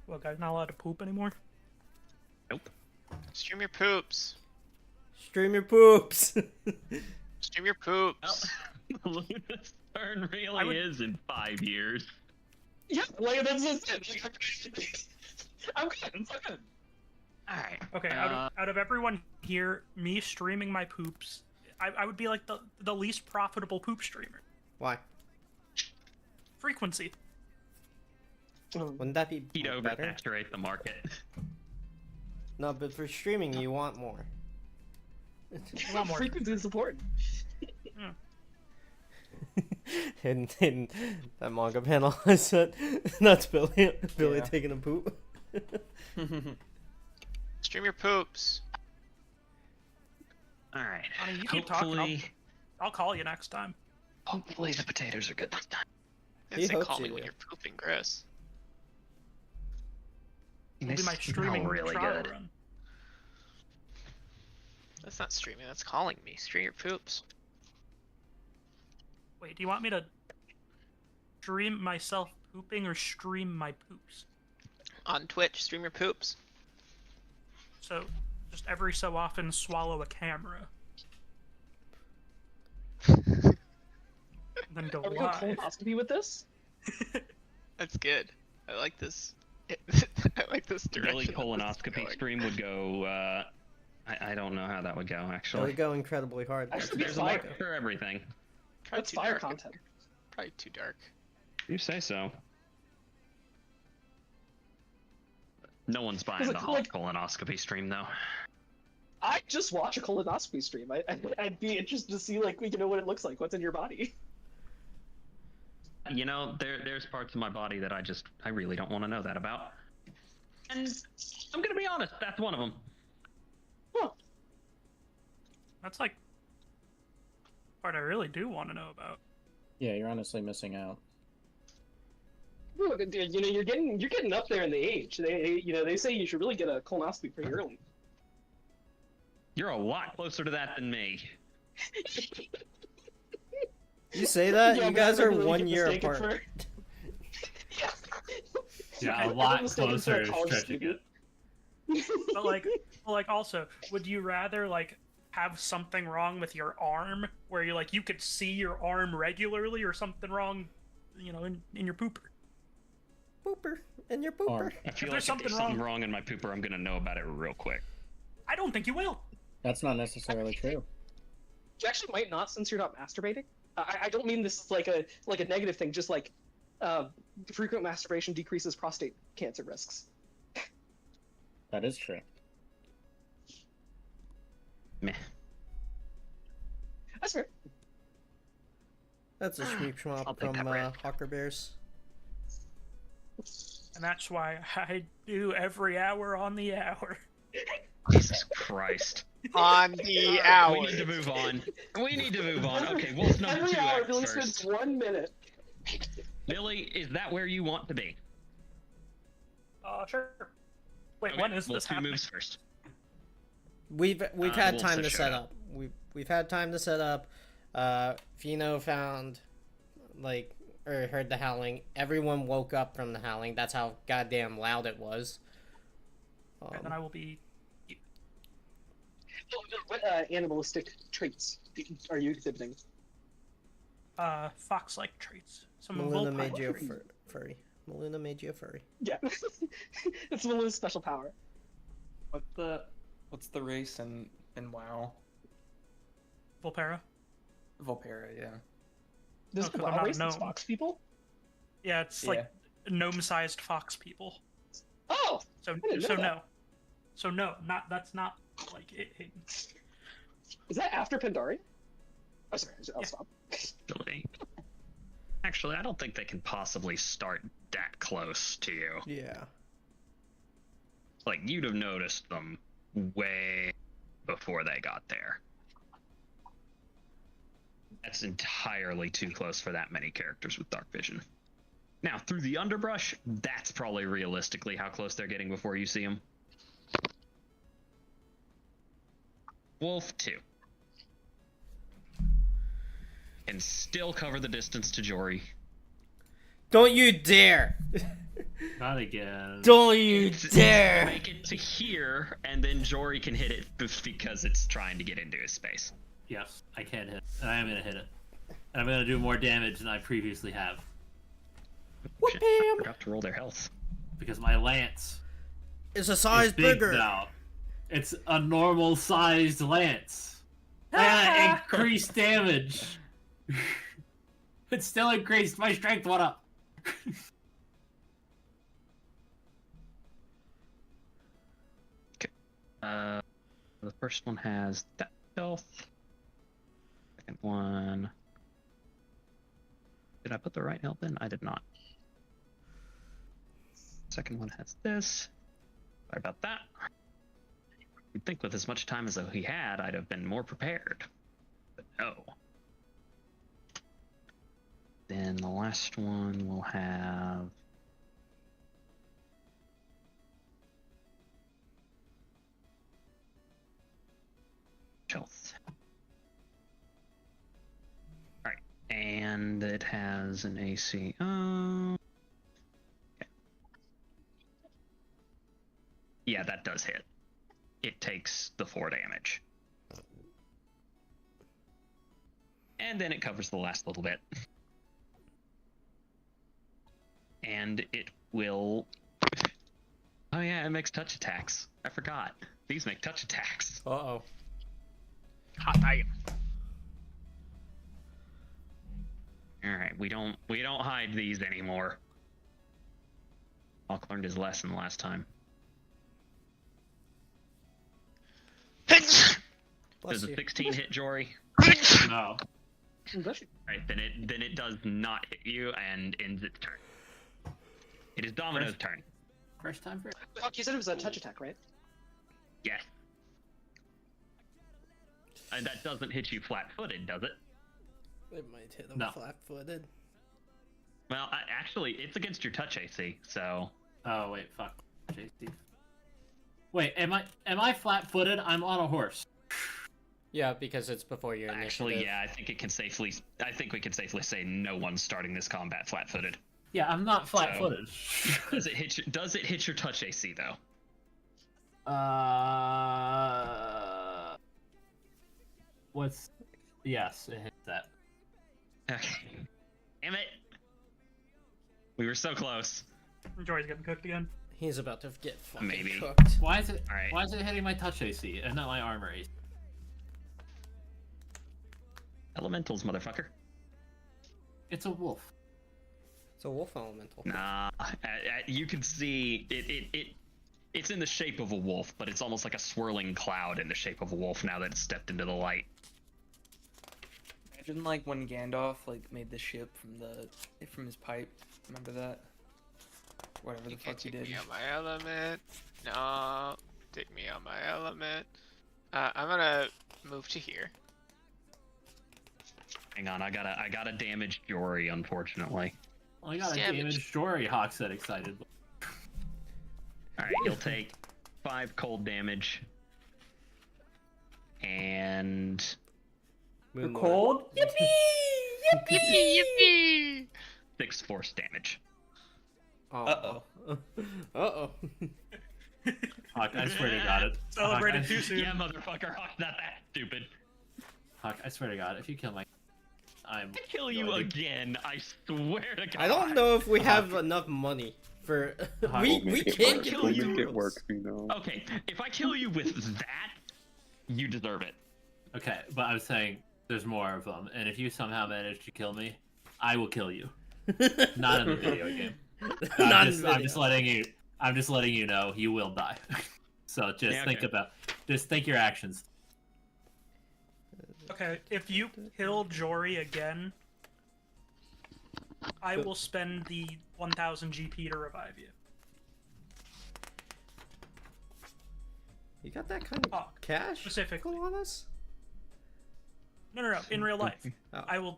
Well, guys, not allowed to poop anymore. Nope. Stream your poops. Stream your poops. Stream your poops. Maluna's turn I really would- is in 5 years. Yeah, like that's just it. Like, I'm good. I'm good. Alright. Okay, out of everyone here, me streaming my poops I would be like the least profitable poop streamer. Why? Frequency. Wouldn't that be He'd better? oversaturate the market. No, but for streaming, you want more. A lot more. Frequency is important. in that manga panel, I said, "That's Billy. Billy Yeah. taking a poop." Stream your poops. All right. Honey, you keep talking. Hopefully, I'll call you next time. hopefully the potatoes are good this time. He It's hopes call me you when do. you're pooping, Chris. It'll be my They smell streaming really trial good. run. That's not streaming. That's calling me. Stream your poops. Wait, do you want me to stream myself pooping or stream my poops? On Twitch, stream your poops. So, just every so often swallow a camera. Then go Are we going live. colonoscopy with this? That's good. I like this. I like this direction. Billy that this is colonoscopy going. stream would go. I don't know how that would go It would actually. go incredibly hard. Actually, There's a fire. market for everything. Probably That's too fire dark. content. Probably too dark. You say so. No one's buying Is it the like- colonoscopy stream though. I just watch a colonoscopy stream. I'd be interested to see, like, what it looks like. What's in your body? You know, there's parts of my body that I really don't want to know that about. And I'm gonna be honest, that's one of them. Huh. That's like part I really do want to know about. Yeah, you're honestly missing out. Ooh, you're getting up there in the age. They say you should really get a colonoscopy pretty early. You're a lot closer to that than me. You say that? Yeah, You but guys I are really 1 get year mistaken apart. Yeah. Yeah, I a get lot mistaken for closer a college stretching it. student. But like also, would you rather like have something wrong with your arm where you could see your arm regularly, or something wrong, in your pooper? Pooper and your pooper. Arm. I feel there's like if there's something something wrong in my pooper, I'm gonna know about it real quick. I don't think you will. That's not necessarily true. You actually might not, since you're not masturbating. I don't mean this like a negative thing. Just like frequent masturbation decreases prostate cancer risks. That is true. Meh. That's fair. That's a Schmeep I'll Schmop take from that rant. Hawker Bears. And that's why I do every hour on the hour. Jesus Christ. On the hour. We need to move on. We need to move on. Okay, Wolf's number Every 2 hour, acts Billy first. spends 1 minute. Lily, is that where you want to be? Sure. Wait, Okay, when is Wolf this 2 happening? moves first. We've had Wolves time have to showed set up. up. We've had time to set up. Fino found or heard the howling. Everyone woke up from the howling. That's how goddamn loud it was. And then I will be. What animalistic traits are you exhibiting? Fox-like traits. Some Melina Volpine made you a traits. furry. Melina made you a furry. Yeah, it's Lulu's special power. What's the race in WoW? Volpera. Volpera, yeah. This Oh, is 'cause I'm WoW not a race, it's gnome. fox people. Yeah, it's like gnome-sized fox people. Oh, So didn't know so that. no. So no, that's not like it. is that after Pandaria? Oh, sorry, I'll Yeah. stop. Actually, I don't think they can possibly start that close to you. Yeah. Like, you'd have noticed them way before they got there. That's entirely too close for that many characters with dark vision. Now, through the underbrush, that's probably realistically how close they're getting before you see them. Wolf 2. Can still cover the distance to Jory. Don't you dare! Not again. Don't you It's- dare! Make it to here, and then Jory can hit it just because it's trying to get into his space. Yes, I can hit it. And I am gonna hit it. And I'm gonna do more damage than I previously have. Whoop Shit, I him! forgot to roll their health. Because my lance It's a is size big bigger. now. It's a normal sized lance. Increased damage. It still increased. My strength went up. The first one has that health. Second one. Did I put the right health in? I did not. Second one has this. Sorry about that. You'd think with as much time as he had, I'd have been more prepared. But no. Then the last one will have... health. Alright. And it has an AC. Okay. Yeah, that does hit. It takes the 4 damage. And then it covers the last little bit. And it will... Oh yeah, it makes touch attacks. I forgot. These make touch attacks. Uh-oh. Hot damn. Alright, we don't hide these anymore. Hawk learned his lesson last time. Bless Does a you. 16 hit Jory? No. Bless you. Alright, then it does not hit you and ends its turn. It is Domino's turn. First time for Fuck, you said it was a touch attack, right? Yes. And that doesn't hit you flat-footed, does it? It might hit him No. flat-footed. Well, actually, it's against your touch AC, so... Oh wait, fuck. JC. Wait, am I flat-footed? I'm on a horse. Yeah, because it's before your initiative. Actually, yeah, I think we can safely say no one's starting this combat flat-footed. Yeah, I'm not flat-footed. Does it hit your touch AC though? What's? Yes, it hits that. Okay. Damn it. We were so close. Jory's getting cooked again. He's about to get fucking Maybe. cooked. Why is it? All right. Why is it hitting my touch AC and not my armor AC? Elementals, motherfucker. It's a wolf. It's a wolf elemental. Nah, you can see it's in the shape of a wolf, but it's almost like a swirling cloud in the shape of a wolf now that it's stepped into the light. Imagine like when Gandalf like made the ship from his pipe. Remember that? Whatever You the can't fuck he take did. me on my element. No, take me on my element. I'm gonna move to here. Hang on, I gotta damage Jory, unfortunately. Oh, I got a Damage. damaged story. Hawk said excited. Alright, you'll take 5 cold damage. And Moonlord. cold? Yippee! Yippee! 6 force damage. Uh-oh. Uh-oh. Hawk, I swear to God, it. Celebrated Hawk, too soon. Yeah, motherfucker, Hawk's not that stupid. Hawk, I swear to God, if you kill my, I'm. I kill you going again, I swear to God. I don't know if we have enough money for... we We'll make it can't work. get We'll the make it euros. work, you know. Okay, if I kill you with that, you deserve it. Okay, but I was saying there's more of them, and if you somehow manage to kill me, I will kill you. Not in the video game. Not I'm in just video. letting you. I'm just letting you know you will die. So just Yeah, think okay. think your actions. Okay, if you kill Jory again, I will spend the 1000 GP to revive you. You got that kind of Hawk, cash specifically. on us? No, in real life. Oh.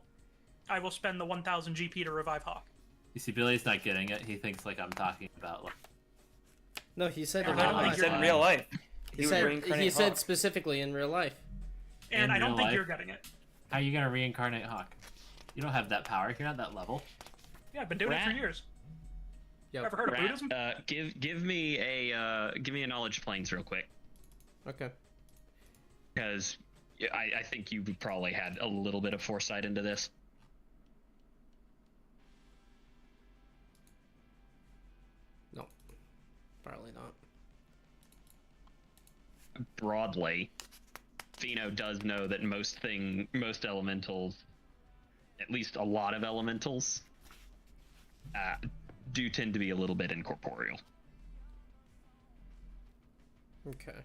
I will spend the 1000 GP to revive Hawk. You see, Billy's not getting it. He thinks like I'm talking about like. No, he said Yeah, in I real don't He think life. said in real life. He would said reincarnate he said Hawk. specifically in real life. And In I don't real think life? you're getting it. How are you gonna reincarnate Hawk? You don't have that power. You're not that level. Yeah, I've been doing it for Rat. years. Yep. Ever heard of Rat, Buddhism? give me a knowledge planes real quick, Okay. because I think you probably had a little bit of foresight into this. No. Probably not. Broadly, Fino does know that most elementals, at least a lot of elementals, do tend to be a little bit incorporeal. Okay.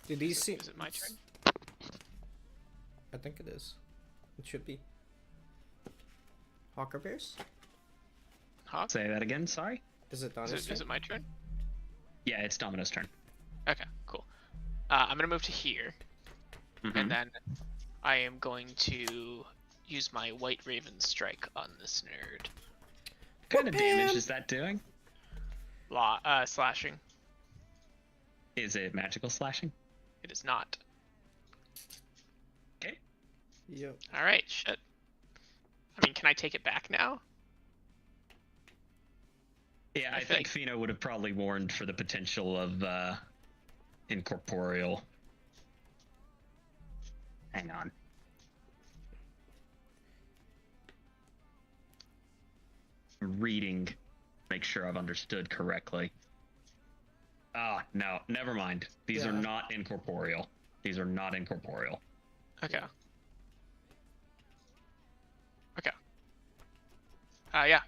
Did these see? Is it my turn? I think it is. It should be. Hawker Bears? Hawk? Say that again, sorry? Is it Donna's Is it my turn? Yeah, it's Domino's turn. Okay, cool. I'm gonna move to here, Mhm. and then I am going to use my White Raven Strike on this nerd. What kind of damage is that doing? Slashing. Is it magical slashing? It is not. Okay. Yep. All right, shit. I mean, can I take it back now? Yeah, I I feel think Fino would have probably warned for the potential of incorporeal. Hang on. I'm reading, make sure I've understood correctly. Ah, no, never mind. These are Yeah. not incorporeal. These are not incorporeal. Okay. Okay. Yeah.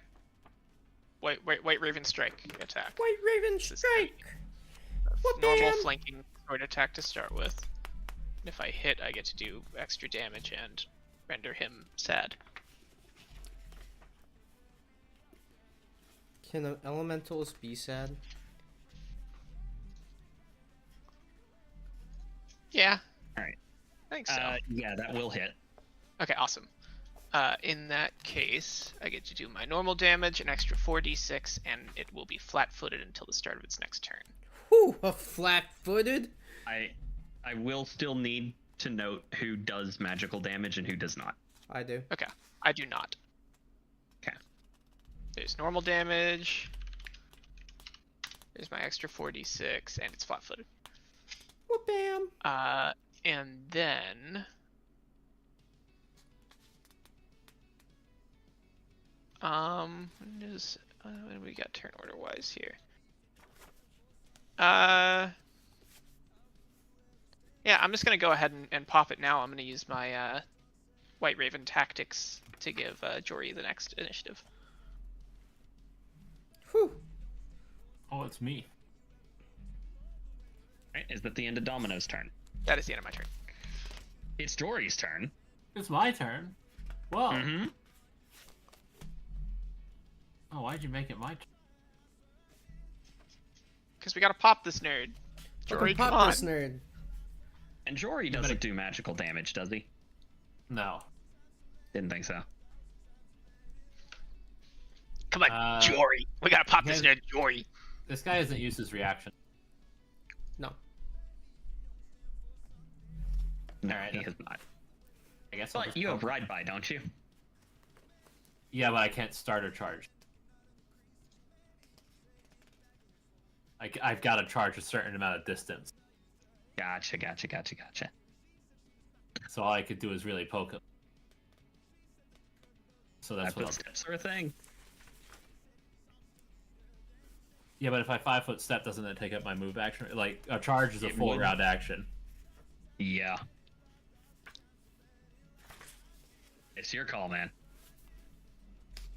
White Raven Strike attack. White Raven This is gonna Strike! be a normal flanking sword attack to start with. And if I hit, I get to do extra damage and render him sad. Can the elementals be sad? Yeah. Alright. I think so. Yeah, that will hit. Okay, awesome. In that case, I get to do my normal damage, an extra 4d6, and it will be flat-footed until the start of its next turn. Whew, a flat-footed? I will still need to note who does magical damage and who does not. I do. Okay, I do not. Okay. There's normal damage. There's my extra 4d6, and it's flat-footed. Whoop-bam! And then... when we got turn order wise here? Yeah, I'm just gonna go ahead and pop it now. I'm gonna use my White Raven tactics to give Jory the next initiative. Whew. Oh, it's me. Right? Is that the end of Domino's turn? That is the end of my turn. It's Jory's turn. It's my turn. Whoa. Mm-hmm. Oh, why'd you make it my turn? Because we gotta pop this nerd. Jory, Fucking come pop on. this nerd. And Jory doesn't do magical damage, does he? No. Didn't think so. Come on, Jory. We gotta pop this nerd, Jory. This guy hasn't used his reaction. No. No, Alright, he that's- has not. I guess I'll But just you have poke- ride by, don't you? Yeah, but I can't start or charge. I've got to charge a certain amount of distance. Gotcha. So all I could do is really poke him. So that's That's what what I'll do. steps are a thing. Yeah, but if I 5-foot step, doesn't it take up my move action? Like, a charge is a It full would. round action. Yeah. It's your call, man.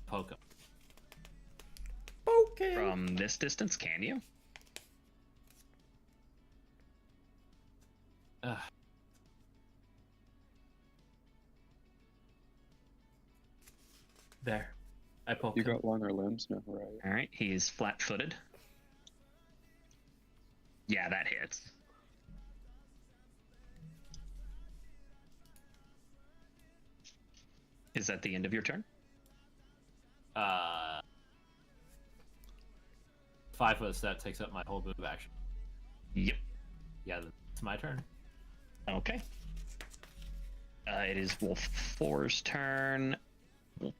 Poke him. Okay. From this distance, can you? Ugh. There. I poke You him. got longer limbs now, right? All right, he is flat-footed. Yeah, that hits. Is that the end of your turn? 5-foot step takes up my whole move action. Yep. Yeah, it's my turn. Okay. It is Wolf 4's turn. Wolf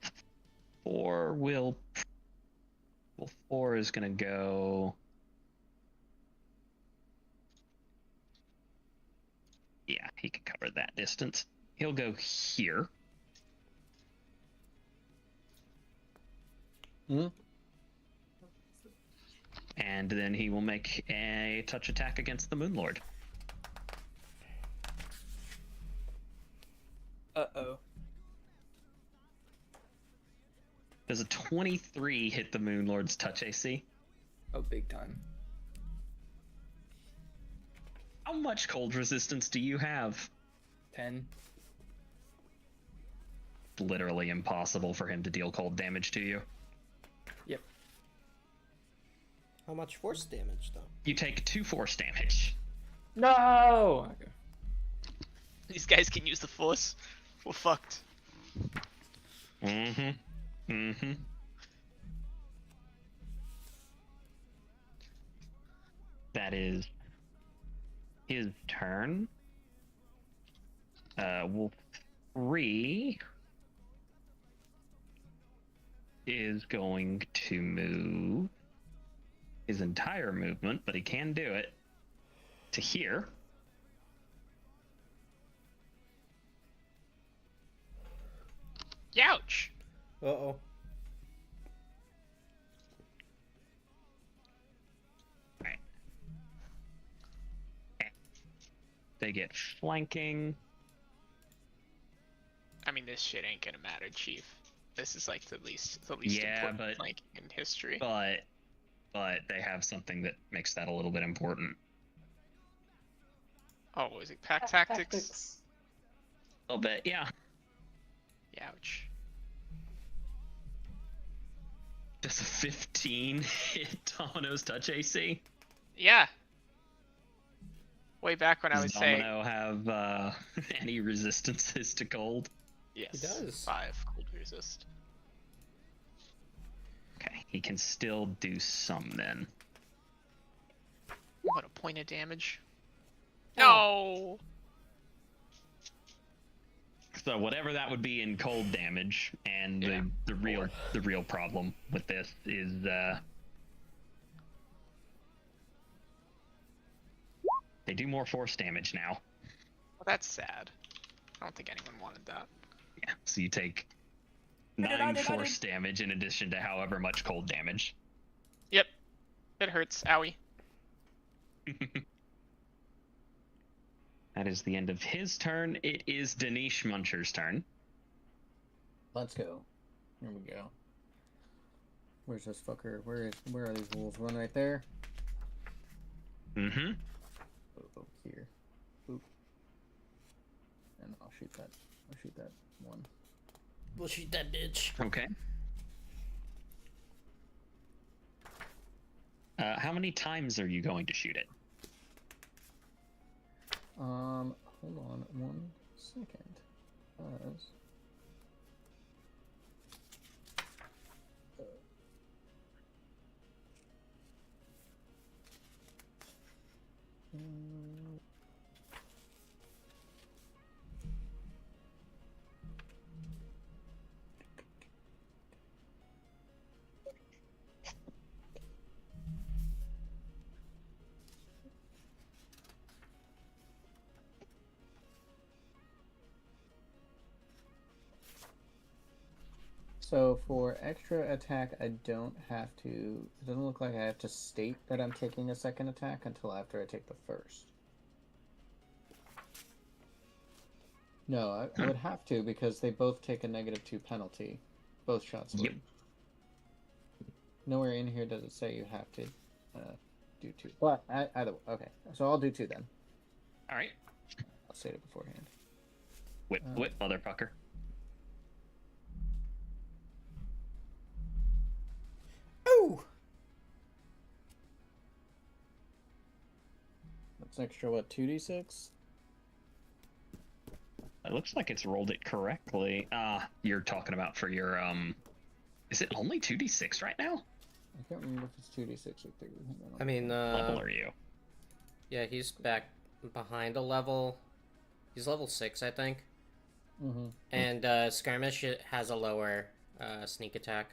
4 is gonna go. Yeah, he can cover that distance. He'll go here. Hmm? And then he will make a touch attack against the Moon Lord. Uh-oh. Does a 23 hit the Moon Lord's touch AC? Oh, big time. How much cold resistance do you have? 10. Literally impossible for him to deal cold damage to you. Yep. How much force damage, though? You take 2 force damage. No! Okay. These guys can use the force. We're fucked. Mm-hmm. Mm-hmm. That is his turn. Wolf 3 is going to move his entire movement, but he can do it to here. Youch! Uh-oh. Right. They get flanking. I mean, this shit ain't gonna matter, Chief. This is like the least Yeah, important but- flanking in history. But they have something that makes that a little bit important. Oh, was it pack tactics? A little bit, yeah. Youch. Does a 15 hit Domino's touch AC? Yeah. Way back when I Does was saying Domino have any resistances to cold? yes. does. 5 cold resist. Okay, he can still do some then. What a point of damage. No. So whatever that would be in cold damage, and Yeah. the real problem with this is they do more force damage now. Well, that's sad. I don't think anyone wanted that. Yeah, so you take I did, 9 force damage in addition to however much cold damage. Yep. It hurts. Owie. That is the end of his turn. It is Danish Muncher's turn. Let's go. Here we go. Where's this fucker? Where are these wolves? One right there. Mm-hmm. Oh, here. Boop. And I'll shoot that. I'll shoot that one. We'll shoot that bitch. Okay. How many times are you going to shoot it? Hold on 1 second. So for extra attack, I don't have to. It doesn't look like I have to state that I'm taking a second attack until after I take the first. No, I would have to because they both take a -2 penalty. Both shots would. Yep. Nowhere in here does it say you have to do 2. But either way, okay. So I'll do 2 then. All right. I'll state it beforehand. Whip, motherfucker. Ooh! That's extra, what, 2d6? It looks like it's rolled it correctly. You're talking about for your is it only 2d6 right now? I can't remember if it's 2d6 or 3. Hang on. I mean, Level are you? yeah, he's back behind a level. He's level 6, I think. Mm-hmm. And skirmish has a lower sneak attack.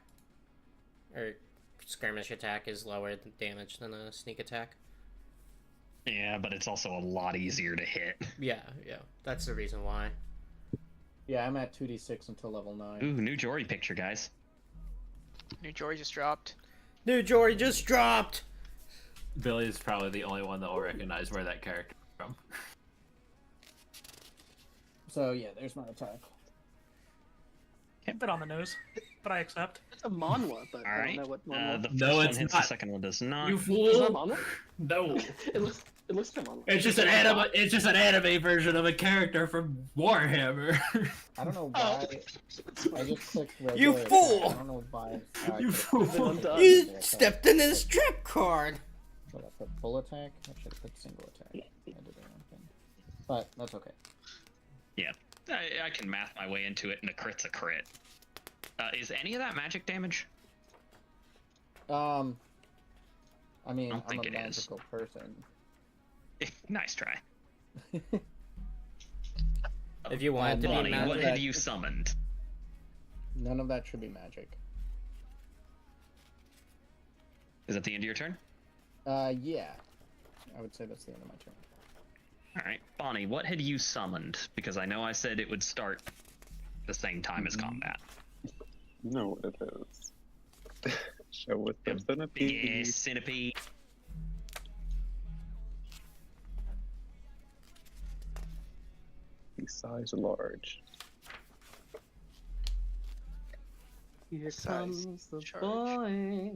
Or skirmish attack is lower damage than a sneak attack. Yeah, but it's also a lot easier to hit. Yeah, that's the reason why. Yeah, I'm at 2d6 until level 9. Ooh, new Jory picture, guys. New Jory just dropped. New Jory just dropped. Billy is probably the only one that will recognize where that character is from. So yeah, there's my attack. A bit on the nose, but I accept. It's a manhwa, but All I right. don't know what manhwa. The first No, one it's hits, not. the second one does not. You Is that fool! manhwa? No, It looks like a manhwa. it's just an anime. It's just an anime version of a character from Warhammer. I don't know Oh. why. I just clicked regular You attack. fool! I don't know why. I You could've fool! put I'm done. You single attack. stepped in his trip card. So I put full attack. I should have put single attack. I did the wrong thing. But that's okay. I can math my way into it, and a crit's a crit. Is any of that magic damage? I mean, don't I'm think a it is. magical person. Nice try. If you want it to be Bonnie, what magic. have you summoned? None of that should be magic. Is that the end of your turn? Yeah. I would say that's the end of my turn. All right, Bonnie, what had you summoned? Because I know I said it would start the same time as combat. You know what it is. Show us the Big centipede. ass centipede. The size large. Here Size comes the charge. boy.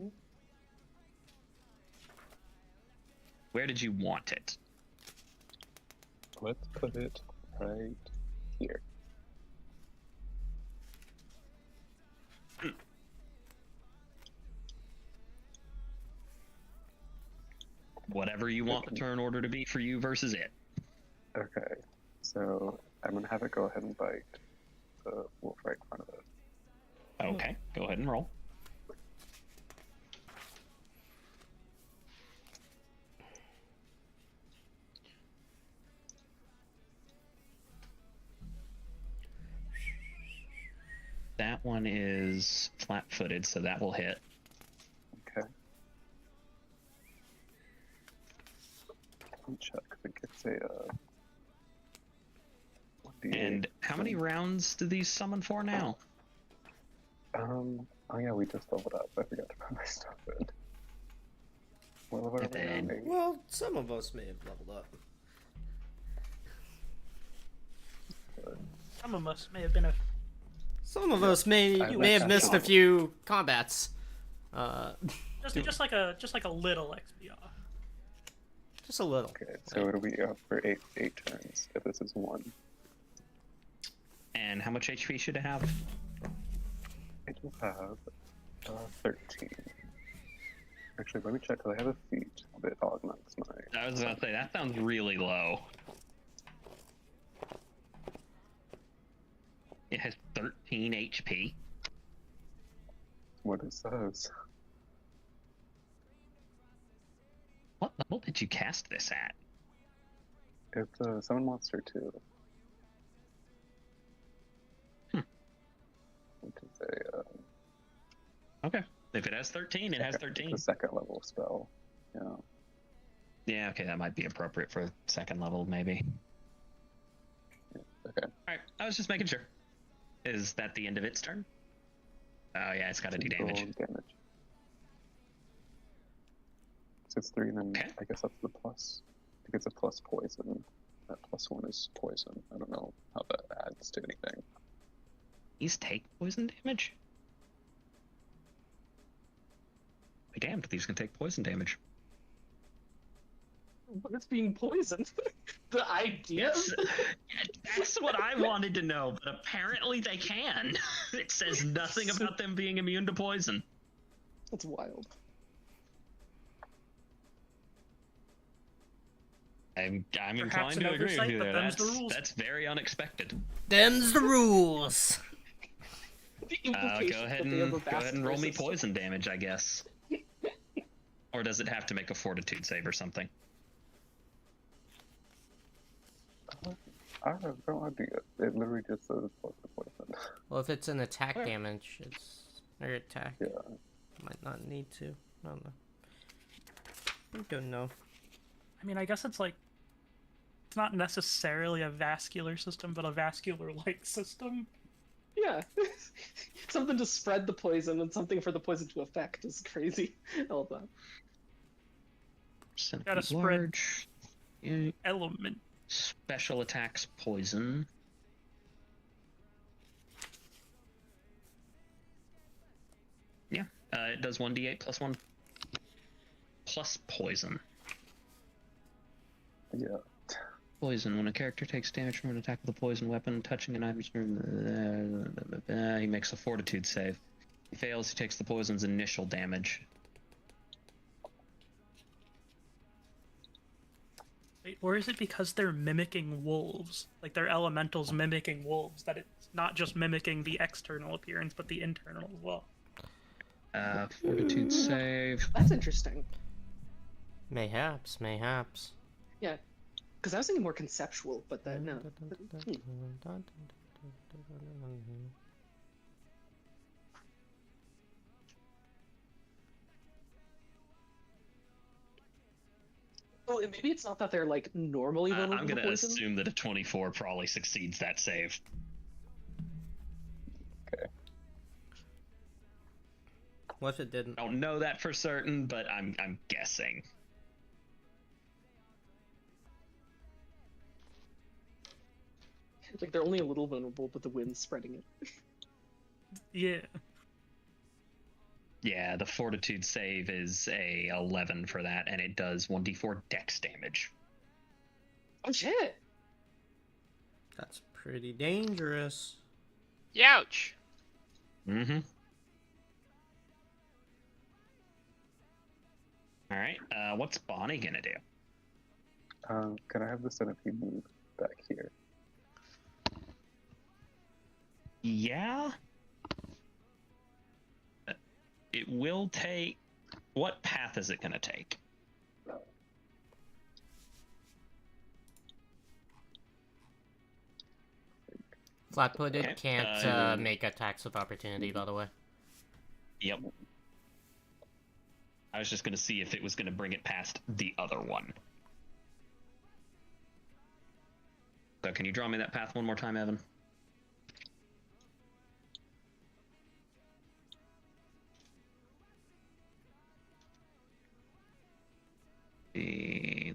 Where did you want it? Let's put it right here. Whatever you want the turn order to be for you versus it. Okay, so I'm gonna have it go ahead and bite the wolf right in front of it. Okay, go ahead and roll. That one is flat-footed, so that will hit. Okay. Let me check. I think it's a 1d8. And how many rounds do these summon for now? Oh yeah, we just leveled up. I forgot to put my stuff in. What level are And we then- on? 8? Well, some of us may have leveled up. Some of us may have been a. Some of us may I may have like missed a that. few combats. Just like a little XP off. Just a little. Okay, so it'll be up for eight turns if this is 1. And how much HP should it have? It will have 13. Actually, let me check because I have a feat that augments my. I was about to say, that sounds really low. It has 13 HP. What it says. What level did you cast this at? It's a summon monster 2. Which is a Okay. If it has 13, it has second- 13. It's a second level spell. Yeah. Yeah, okay, that might be appropriate for second level, maybe. Okay. Alright, I was just making sure. Is that the end of its turn? Oh, yeah, it's got to do Roll damage. damage. So it's 3, and then Okay. I guess that's the plus. I think it's a plus poison. That plus 1 is poison. I don't know how that adds to anything. These take poison damage? Be damned, these can take poison damage. What is being poisoned? The idea? That's what I wanted to know, but apparently they can. It says nothing about them being immune to poison. That's wild. I'm Perhaps inclined an to agree with oversight, you but there. them's the rules. That's very unexpected. Them's the rules. The Go implication ahead that they have and a vast roll me resistance. poison damage, I guess. Or does it have to make a fortitude save or something? I have no idea. It literally just says plus the poison. Well, if it's an attack Okay. damage, it's or attack. Yeah. Might not need to. I don't know. I don't know. I mean, I guess it's like not necessarily a vascular system, but a vascular-like system. Yeah. Something to spread the poison and something for the poison to affect is crazy. I love that. Gotta Centipede spread large. Yeah. element. Special attacks poison. Yeah, it does 1d8 plus 1 plus poison. Yeah. Poison. When a character takes damage from an attack with a poison weapon, touching an item, he makes a fortitude save. He fails, he takes the poison's initial damage. Wait, or is it because they're mimicking wolves? Like they're elementals mimicking wolves, that it's not just mimicking the external appearance, but the internal as well? Fortitude save. That's interesting. Mayhaps, mayhaps. Yeah. Because I was thinking more conceptual, but then no. Oh, and maybe it's not that they're like normally vulnerable I'm to gonna poison. assume that a 24 probably succeeds that save. What if it didn't? I don't know that for certain, but I'm guessing. Like they're only a little vulnerable, but the wind's spreading it. Yeah. Yeah, the fortitude save is a 11 for that, and it does 1d4 dex damage. Oh shit! That's pretty dangerous. Youch! Mm-hmm. All right, what's Bonnie gonna do? Can I have the centipede move back here? Yeah. It will take... What path is it gonna take? Flat-footed Okay, can't make attacks of opportunity, by the way. Yep. I was just gonna see if it was gonna bring it past the other one. So can you draw me that path one more time, Evan?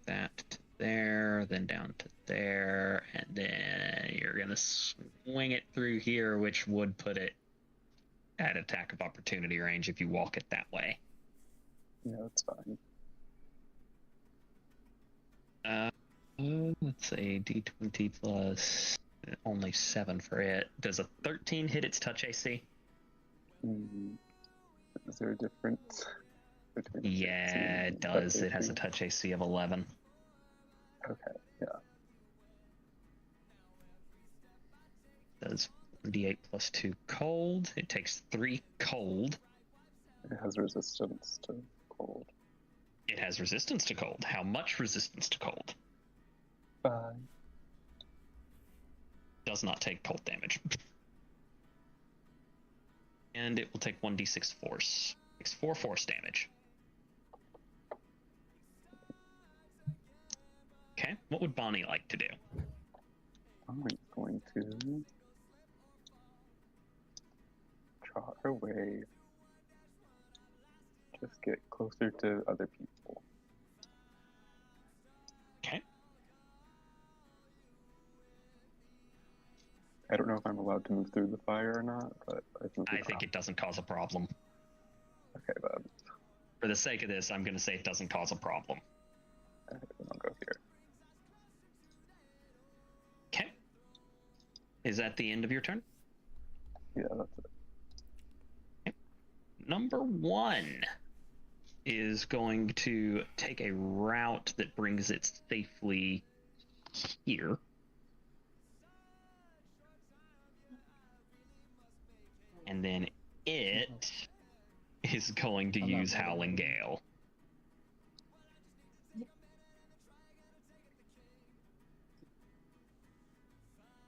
That to there, then down to there, and then you're gonna swing it through here, which would put it at attack of opportunity range if you walk it that way. Yeah, that's fine. Let's say D20 plus only 7 for it. Does a 13 hit its touch AC? Is there a difference between? Yeah, it does. It has a touch AC of 11. Okay, yeah. Does 1d8 plus 2 cold. It takes 3 cold. It has resistance to cold. It has resistance to cold. How much resistance to cold? 5. Does not take cold damage. And it will take 1d6 force. Takes 4 force damage. Okay, what would Bonnie like to do? I'm going to trot her way. Just get closer to other people. Okay. I don't know if I'm allowed to move through the fire or not, but I think it doesn't cause a problem. Okay, then. For the sake of this, I'm going to say it doesn't cause a problem. Okay, then I'll go here. Okay. Is that the end of your turn? Yeah, that's it. Okay. Number 1 is going to take a route that brings it safely here. And then it is going to I'm not use ready. Howling Gale.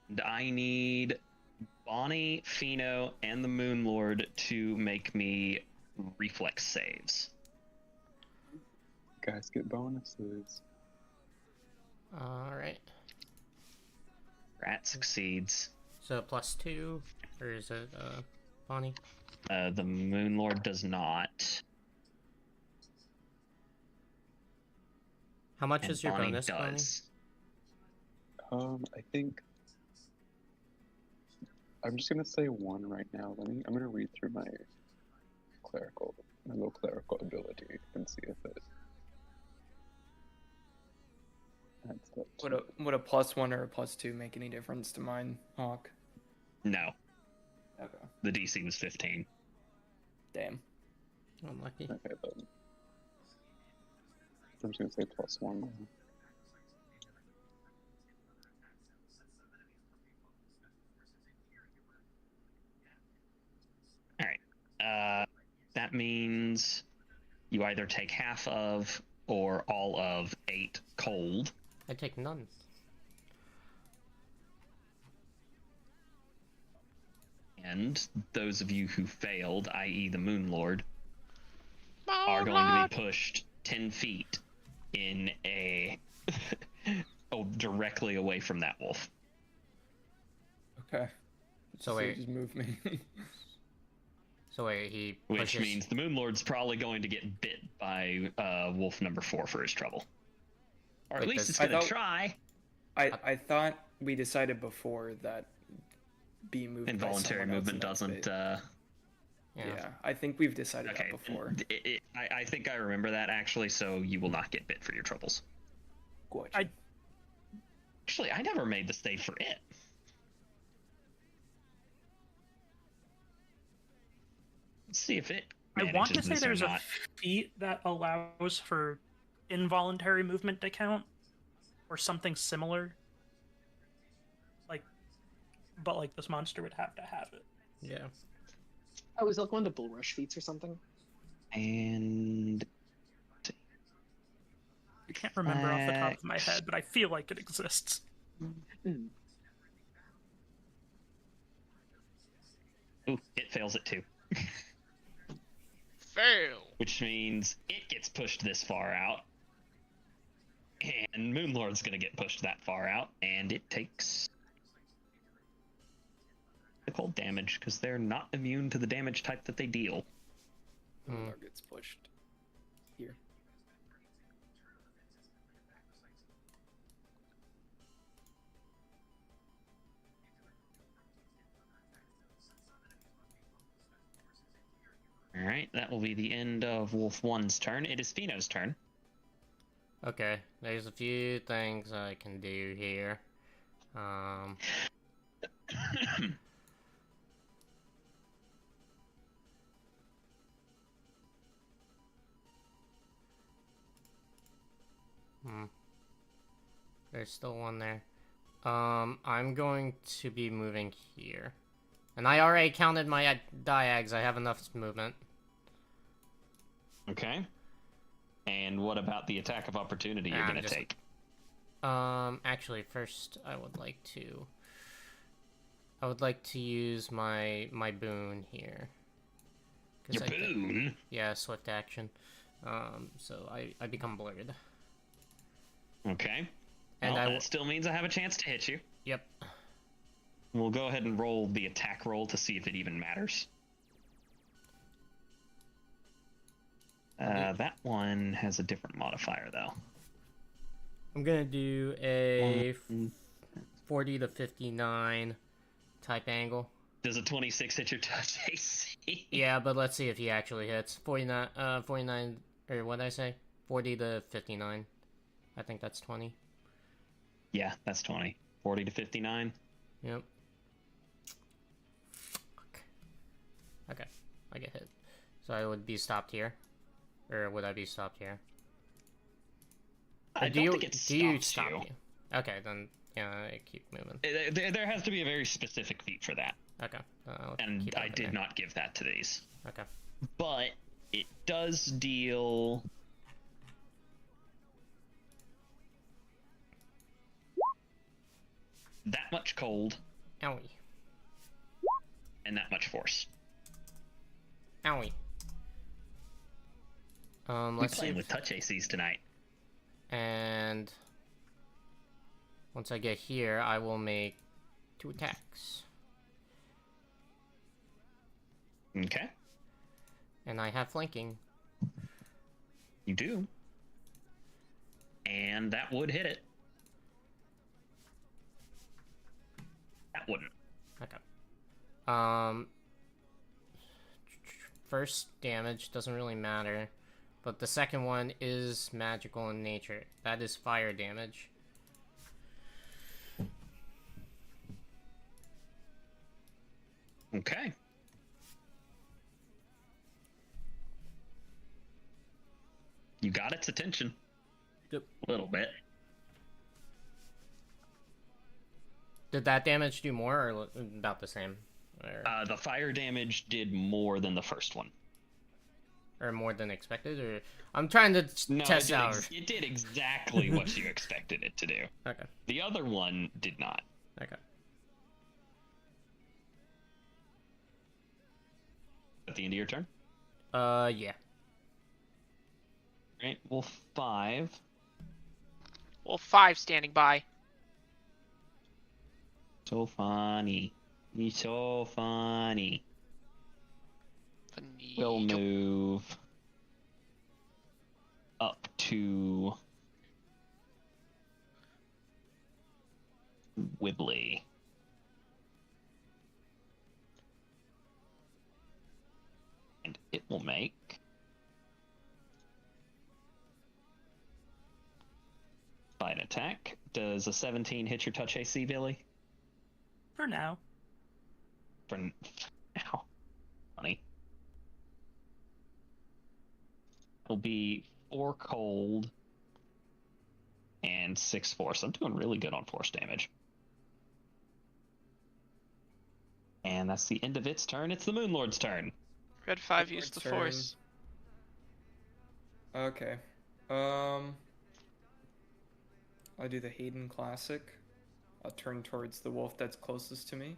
And I need Bonnie, Fino, and the Moon Lord to make me reflex saves. Guys get bonuses. Alright. Rat succeeds. So +2, or is it Bonnie? The Moon Lord does not. How much And is your Bonnie bonus, Bonnie? does. I think I'm just gonna say 1 right now. I'm gonna read through my little clerical ability and see if it adds up. Would a +1 or a +2 make any difference to mine, Hawk? No, Okay. the DC was 15. Damn. Unlucky. Okay, then. I'm just gonna say +1 now. All right. That means you either take half of or all of 8 cold. I take none. And those of you who failed, i.e. the Moon Lord, are going to be pushed 10 feet in a... directly away from that wolf. Okay. So wait. Just move me. So wait, he Which pushes... means the Moon Lord's probably going to get bit by wolf number 4 for his trouble. Or at Wait, least does- it's I going to thought- try. I thought we decided before that being moved by Involuntary someone else movement in that doesn't... space. Yeah, I think we've decided Okay, that before. I think I remember that, actually, so you will not get bit for your troubles. Gotcha. Actually, I never made the save for it. Let's see if it I want to manages say this or there's a not. feat that allows for involuntary movement to count, or something similar. But like this monster would have to have it. Yeah. Oh, is it like one of the bull rush feats or something? And I can't remember off the top of my head, but I feel like it exists. Mm. ooh, it fails it too. Fail. Which means it gets pushed this far out. And Moonlord's gonna get pushed that far out, and it takes the cold damage, because they're not immune to the damage type that they deal. Hmm. Or gets pushed here. Alright, that will be the end of Wolf 1's turn. It is Pheno's turn. Okay, there's a few things I can do here. There's still one there. I'm going to be moving here. And I already counted my diags. I have enough movement. Okay. And what about the attack of opportunity you're I'm gonna just- take? Actually, first I would like to use my boon here. 'Cause Your I think- boon? Yeah, swift action. So I become blurred. Okay. And well, I that will- still means I have a chance to hit you. Yep. We'll go ahead and roll the attack roll to see if it even matters. That one has a different modifier, though. I'm gonna do a 40 to 59 type angle. Does a 26 hit your touch AC? Yeah, but let's see if he actually hits. 49, or what did I say? 40 to 59. I think that's 20. Yeah, that's 20. 40 to 59. Yep. Fuck. Okay, I get hit. So I would be stopped here? Or would I be stopped here? I Or don't think it do you stops stop you. me? Okay, then, yeah, I keep moving. There has to be a very specific feat for that. Okay. I'll And keep I moving did there. not give that to these. Okay. But it does deal... that much cold Owie. and that much force. Owie. We're Let's see. playing if- with touch ACs tonight. And once I get here, I will make 2 attacks. Okay, And I have flanking. you do. And that would hit it. That wouldn't. Okay. First damage doesn't really matter, but the second one is magical in nature. That is fire damage. Okay. You got its attention. Yep. A little bit. Did that damage do more or about the same? The fire damage did more than the first one. Or more than expected? Or I'm trying to test out. It did exactly what you expected it to do. Okay. The other one did not. Okay. At the end of your turn? Yeah. Right, well, 5. Well, 5 standing by. So funny. He's so funny. We'll Finito. move up to Wibbly. And it will make bite attack. Does a 17 hit your touch AC, Billy? For now. For now. Funny. It'll be 4 cold and 6 force. I'm doing really good on force damage. And that's the end of its turn. It's the Moon Lord's turn. Red 5 Red used the turn. force. Okay. I'll do the Hayden Classic. I'll turn towards the wolf that's closest to me.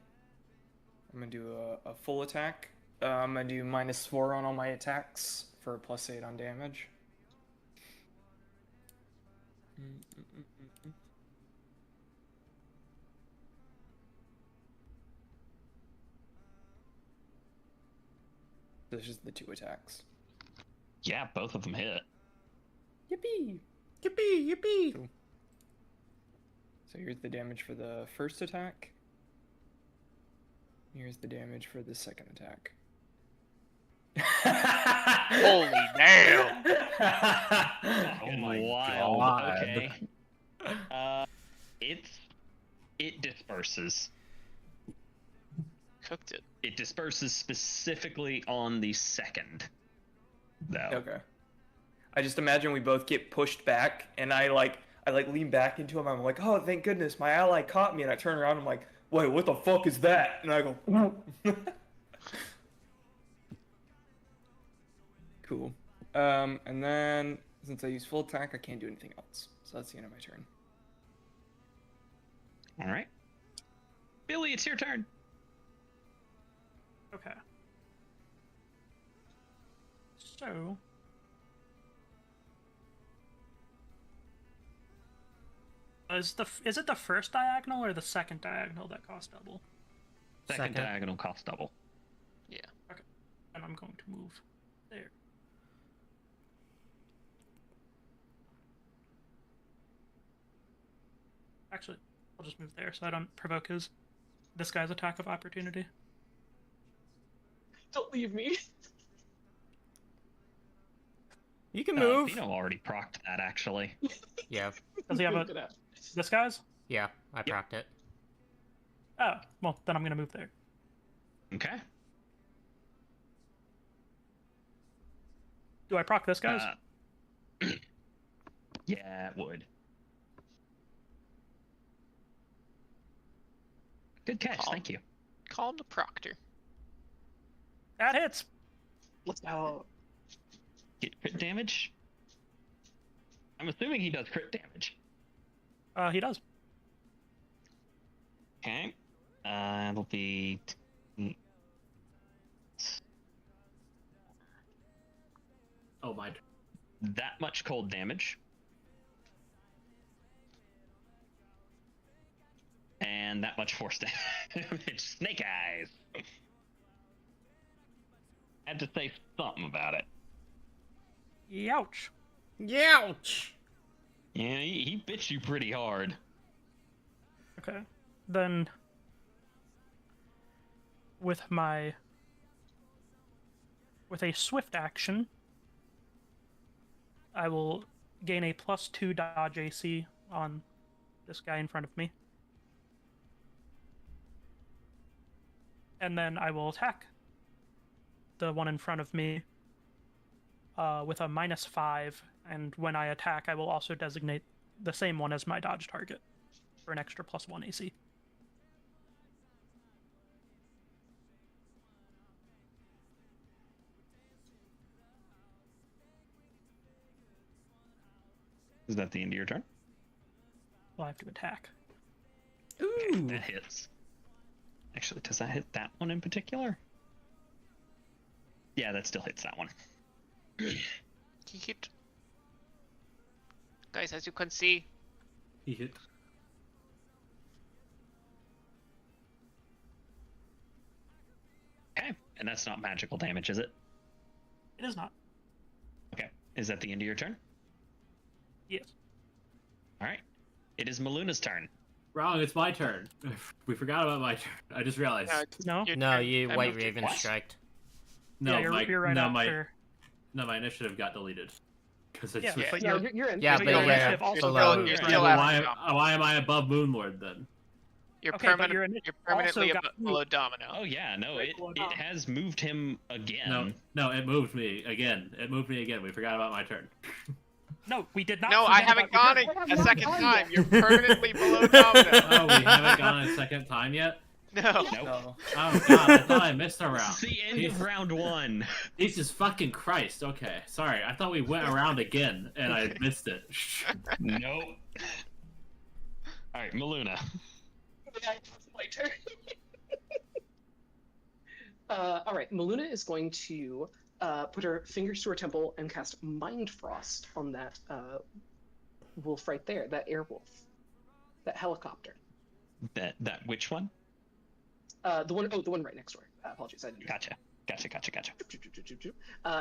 I'm gonna do a full attack. I'm gonna do -4 on all my attacks for a +8 on damage. This is the 2 attacks. Yeah, both of them hit. Yippee! Yippee! Yippee! Cool. So here's the damage for the first attack. Here's the damage for the second attack. Holy damn! Fucking my wild. God. Okay. It disperses. Cooked it. It disperses specifically on the second, though. Okay. I just imagine we both get pushed back, and I lean back into him. I'm like, oh, thank goodness, my ally caught me. And I turn around, I'm like, wait, what the fuck is that? And I go, cool. And then since I use full attack, I can't do anything else. So that's the end of my turn. All right. Billy, it's your turn. Okay. So. Is it the first diagonal or the second diagonal that costs double? Second diagonal costs double. And I'm going to move there. Actually, I'll just move there so I don't provoke this guy's attack of opportunity. Don't leave me. You can move. Pino already procced that, actually. Yeah. Does he have Look at that. this guy's? Yeah, I procced it. Oh, well, then I'm going to move there. Okay. Do I proc this guy's? Yeah, it would. Good catch, Calm. thank you. Call him the proctor. That hits. Let's go. Get crit damage? I'm assuming he does crit damage. He does. Okay. It'll be... Oh my. that much cold damage. And and that much force damage. Snake eyes. Had to say something about it. Youch. Youch! Yeah, he bit you pretty hard. Okay. Then with a swift action, I will gain a +2 dodge AC on this guy in front of me. And then I will attack the one in front of me with a -5, and when I attack, I will also designate the same one as my dodge target for an extra +1 AC. Is that the end of your turn? Well, I have to attack. Okay, that hits. Actually, does that hit that one in particular? Yeah, that still hits that one. He hit. Guys, as you can see, He hit. Okay, and that's not magical damage, is it? It is not. Okay, is that the end of your turn? Yes. All right, it is Maluna's turn. Wrong, it's my turn. We forgot about my turn. I just realized. No? your No, turn. you I White moved it. Raven What? striked. No, yeah, you're right after. my initiative got deleted. Because it's Yeah, just, but Yeah, you're, you're in. Yeah, but but your yeah, initiative also below. got You're moved. still why, after why am I above Moonlord then? You're Okay, but permanent. your You're initiative permanently also got below moved. Domino. Oh yeah, no, Right it below Dom. has moved him again. No, it moved me again. It moved me again. We forgot about my turn. No, we did not. No, I forget haven't about gone your turn. a second time. You're permanently below Domino. Oh, we haven't gone a second time yet? No. Nope. No. Oh god, I thought I missed a This round. is the end of round one. Jesus fucking Christ. Okay, sorry. I thought we went around again and I missed it. Nope. All right, Maluna. Yeah, it's my turn. All right, Maluna is going to put her fingers to her temple and cast Mind Frost on that wolf right there, that air wolf, that helicopter. That which one? The one right next door. Apologies, I didn't. Gotcha.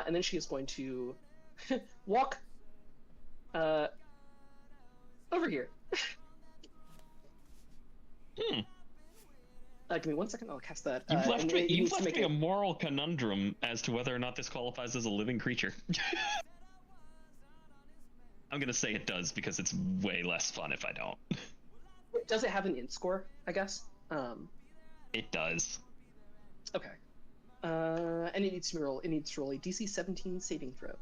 And then she is going to walk over here. Give me 1 second. I'll cast that. You've and left it me, needs you've to left make me a a- moral conundrum as to whether or not this qualifies as a living creature. I'm gonna say it does because it's way less fun if I don't. Does it have an int score? I guess. It does. Okay. And it needs to roll. It needs to roll a DC 17 saving throw.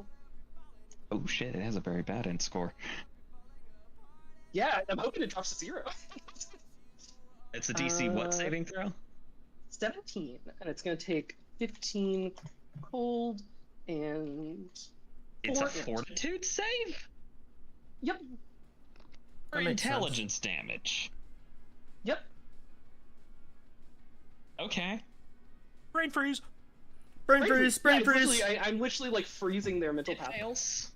Oh shit! It has a very bad end score. Yeah, I'm hoping it drops to 0. It's a DC what saving throw? 17, and it's going to take 15 cold and It's a 4 int. fortitude save? Yep. For That makes sense. intelligence damage. Yep. Okay. Brain freeze. Brain freeze, brain Yeah, freeze. I'm literally like freezing their mental It path. fails.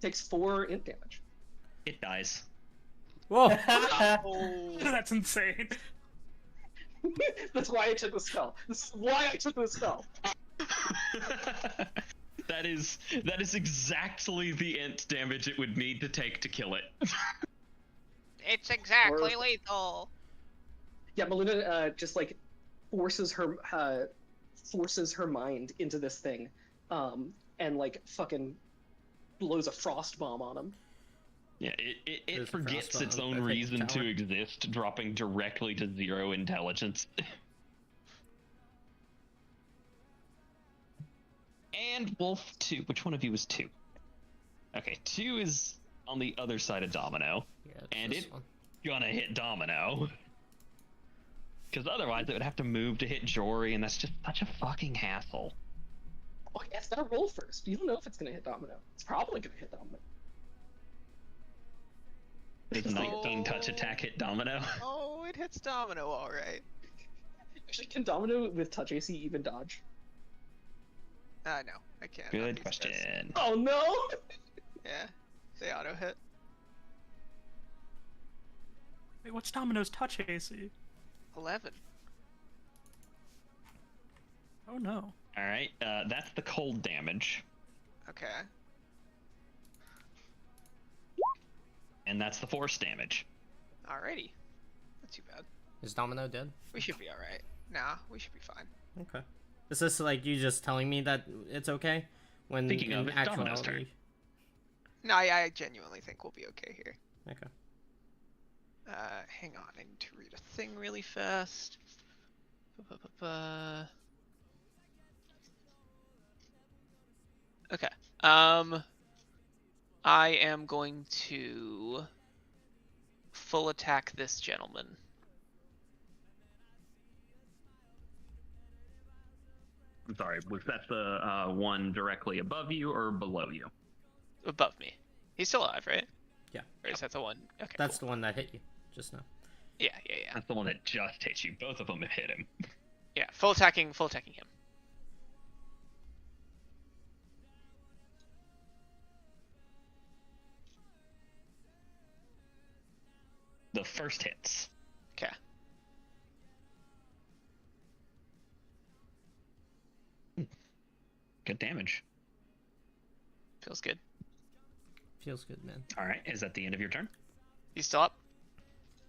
Takes 4 int damage. It dies. Whoa. That's insane. That's why I took the spell. This is why I took the spell. That is exactly the int damage it would need to take to kill it. It's exactly Or- lethal. Yeah, Melina just like forces her mind into this thing, and like fucking blows a frost bomb on him. Yeah, it There's a forgets crossbow. its own I think reason to tower. exist, dropping directly to 0 intelligence. And Wolf 2. Which one of you is 2? Okay, 2 is on the other side of Domino. Yeah, it's And this it- one. Gonna hit Domino. Because otherwise it would have to move to hit Jory, and that's just such a fucking hassle. Oh yeah, it's gotta roll first. You don't know if it's gonna hit Domino. It's probably gonna hit Domino. Does 19 touch attack hit Domino? Oh, it hits Domino, alright. Actually, can Domino with touch AC even dodge? No, I can't. on Good these question. dice. Oh no! Yeah, they auto hit. Wait, what's Domino's touch AC? 11. Oh no. All right, that's the cold damage, Okay. and that's the force damage. Alrighty. Not too bad. Is Domino dead? We should be alright. Nah, we should be fine. Okay. Is this like you just telling me that it's okay? When Thinking of in it, Domino's actuality... No, I genuinely think we'll be okay here. Okay. Hang on, I need to read a thing really fast. Okay. I am going to full attack this gentleman. I'm sorry, was that the one directly above you or below you? Above me. He's still alive, right? Yeah. Or is that the one? Okay. That's cool. the one that hit you just now. Yeah. That's the one that just hit you. Both of them have hit him. Yeah, full attacking him. The first hits. Okay. Good damage. Feels good. Feels good, man. All right, is that the end of your turn? He's still up?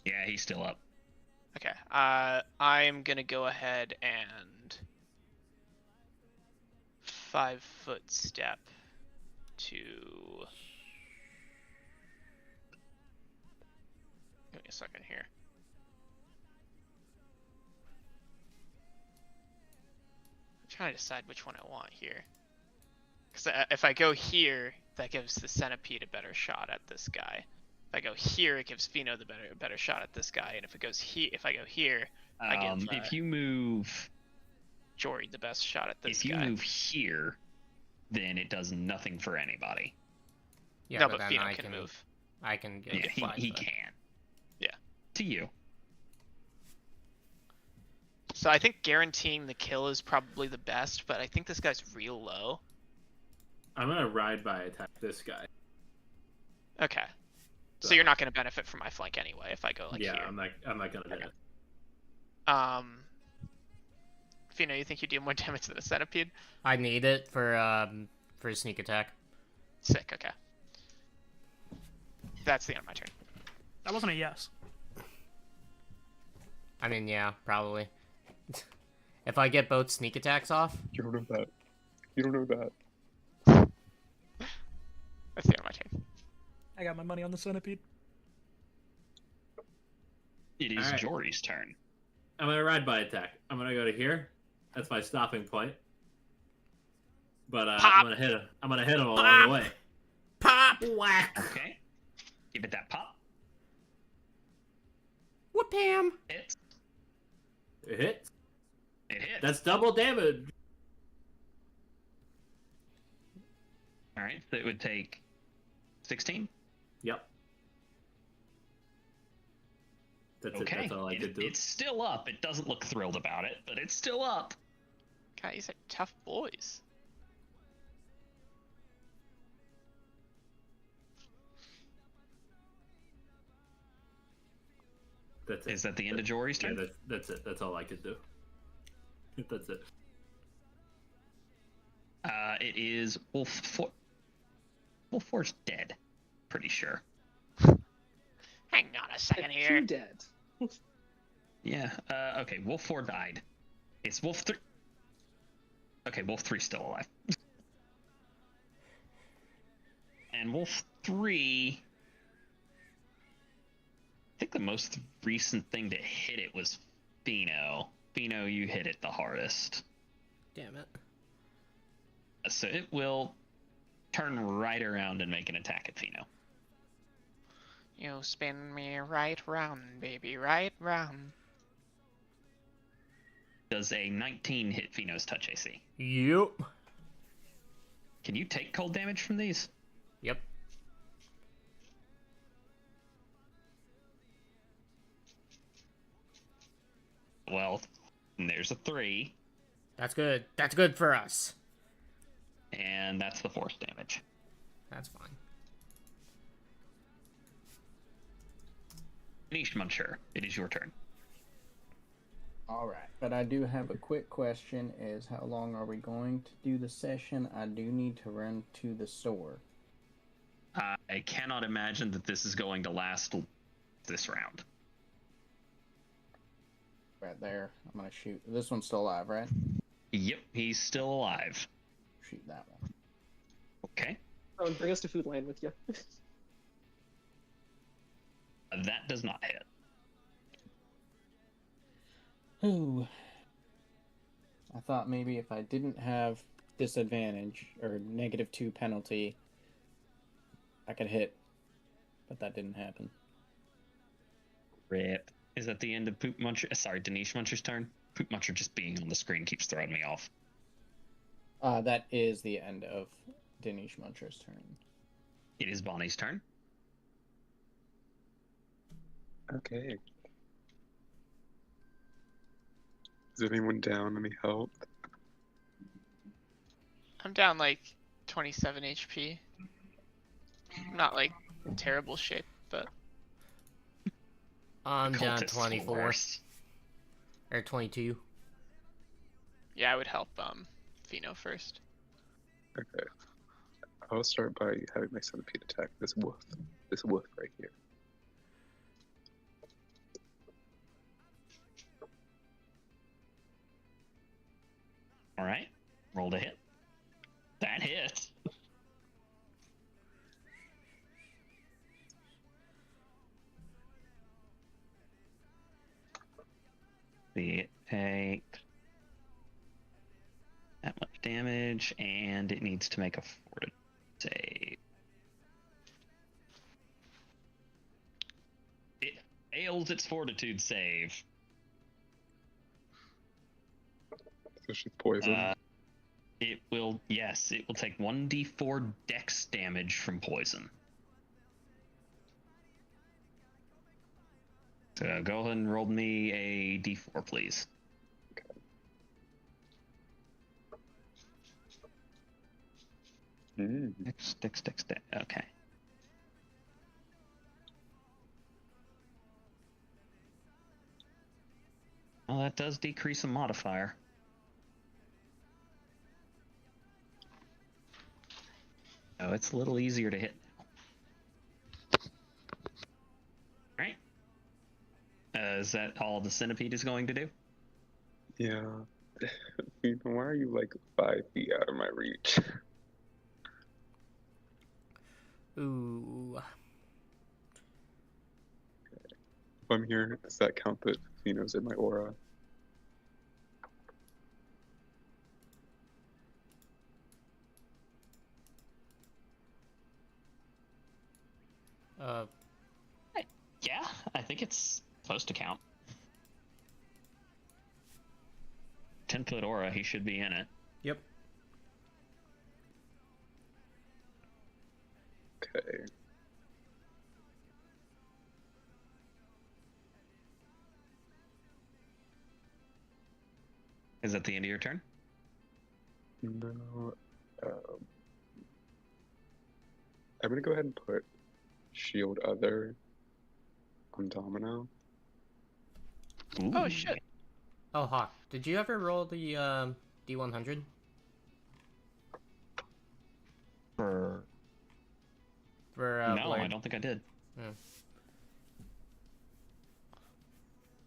Yeah, he's still up. Okay. I'm gonna go ahead and 5-foot step to. Give me a second here. I'm trying to decide which one I want here. Because if I go here, that gives the centipede a better shot at this guy. If I go here, it gives Fino the better shot at this guy. And if I go here, I give If you move, Jory the best shot at this if you guy. move here, then it does nothing for anybody. Yeah, no, but then Fino I can move. I can get Yeah, five he foot. can. Yeah. To you. So I think guaranteeing the kill is probably the best, but I think this guy's real low. I'm gonna ride by attack this guy. Okay. So you're not going to benefit from my flank anyway if I go like yeah, here. I'm not gonna do Okay. it. Fino, you think you do more damage to the centipede? I need it for sneak attack. Sick, okay. That's the end of my turn. That wasn't a yes. I mean, yeah, probably. If I get both sneak attacks off, You don't know that. You don't know that. That's the end of my turn. I got my money on the centipede. It is All right. Jory's turn. I'm gonna ride by attack. I'm gonna go to here. That's my stopping point. But I'm gonna hit him. I'm gonna hit him along the way. pop whack. Okay. Give it that pop. Whoop him. Hits. It hits. It hits. That's double damage. All right. So it would take 16. Yep. That's Okay. it. That's all I could do. It's still up. It doesn't look thrilled about it, but it's still up. God, these are tough boys. That's it. Is that the end of Jory's Yeah, turn? that's it. That's all I could do. That's it. It is Wolf. Wolf 4's dead. Pretty sure. Hang on a second Two here. dead. Yeah. Okay. Wolf 4 died. It's Wolf 3. Okay, Wolf 3's still alive. And Wolf 3. I think the most recent thing to hit it was Fino. Fino, you hit it the hardest. Damn it. So it will turn right around and make an attack at Fino. You spin me right round, baby, right round. Does a 19 hit Fino's touch AC? Yep. Can you take cold damage from these? Yep. Well, there's a 3, That's good. That's good for us. and that's the force damage. That's fine. Niche Muncher, it is your turn. All right, but I do have a quick question: is how long are we going to do the session? I do need to run to the store. I cannot imagine that this is going to last this round. Right there. I'm gonna shoot. This one's still alive, right? Yep, he's still alive. Shoot that one. Okay. Oh, and bring us to Food Land with you. That does not hit. Ooh. I thought maybe if I didn't have disadvantage or -2 penalty, I could hit, but that didn't happen. Rip. Is that the end of Poop Muncher? Sorry, Danish Muncher's turn? Poop Muncher just being on the screen keeps throwing me off. That is the end of Danish Muncher's turn. It is Bonnie's turn. Okay. Is anyone down? Any help? I'm down like 27 HP. I'm not like in terrible shape, but I'm down Cultist's 24 worse. or 22. yeah, I would help Fino first. Okay. I'll start by having my centipede attack this wolf. This wolf right here. All right. Roll to hit. That hits. It takes that much damage, and it needs to make a fortitude save. It fails its fortitude save. So she's poisoned. It will take 1d4 dex damage from poison. So go ahead and roll me a d4, please. Dex. Okay. Well, that does decrease a modifier. Oh, it's a little easier to hit now. Alright. Is that all the centipede is going to do? Yeah. Why are you like 5 feet out of my reach? Ooh. If I'm here, does that count that Fino's in my aura? Yeah, I think it's supposed to count. 10-foot aura, he should be in it. Yep. Okay. Is that the end of your turn? No. I'm gonna go ahead and put Shield Other on Domino. Oh shit! Oh, Hawk, did you ever roll the D100? For no, Blade? I don't think I did.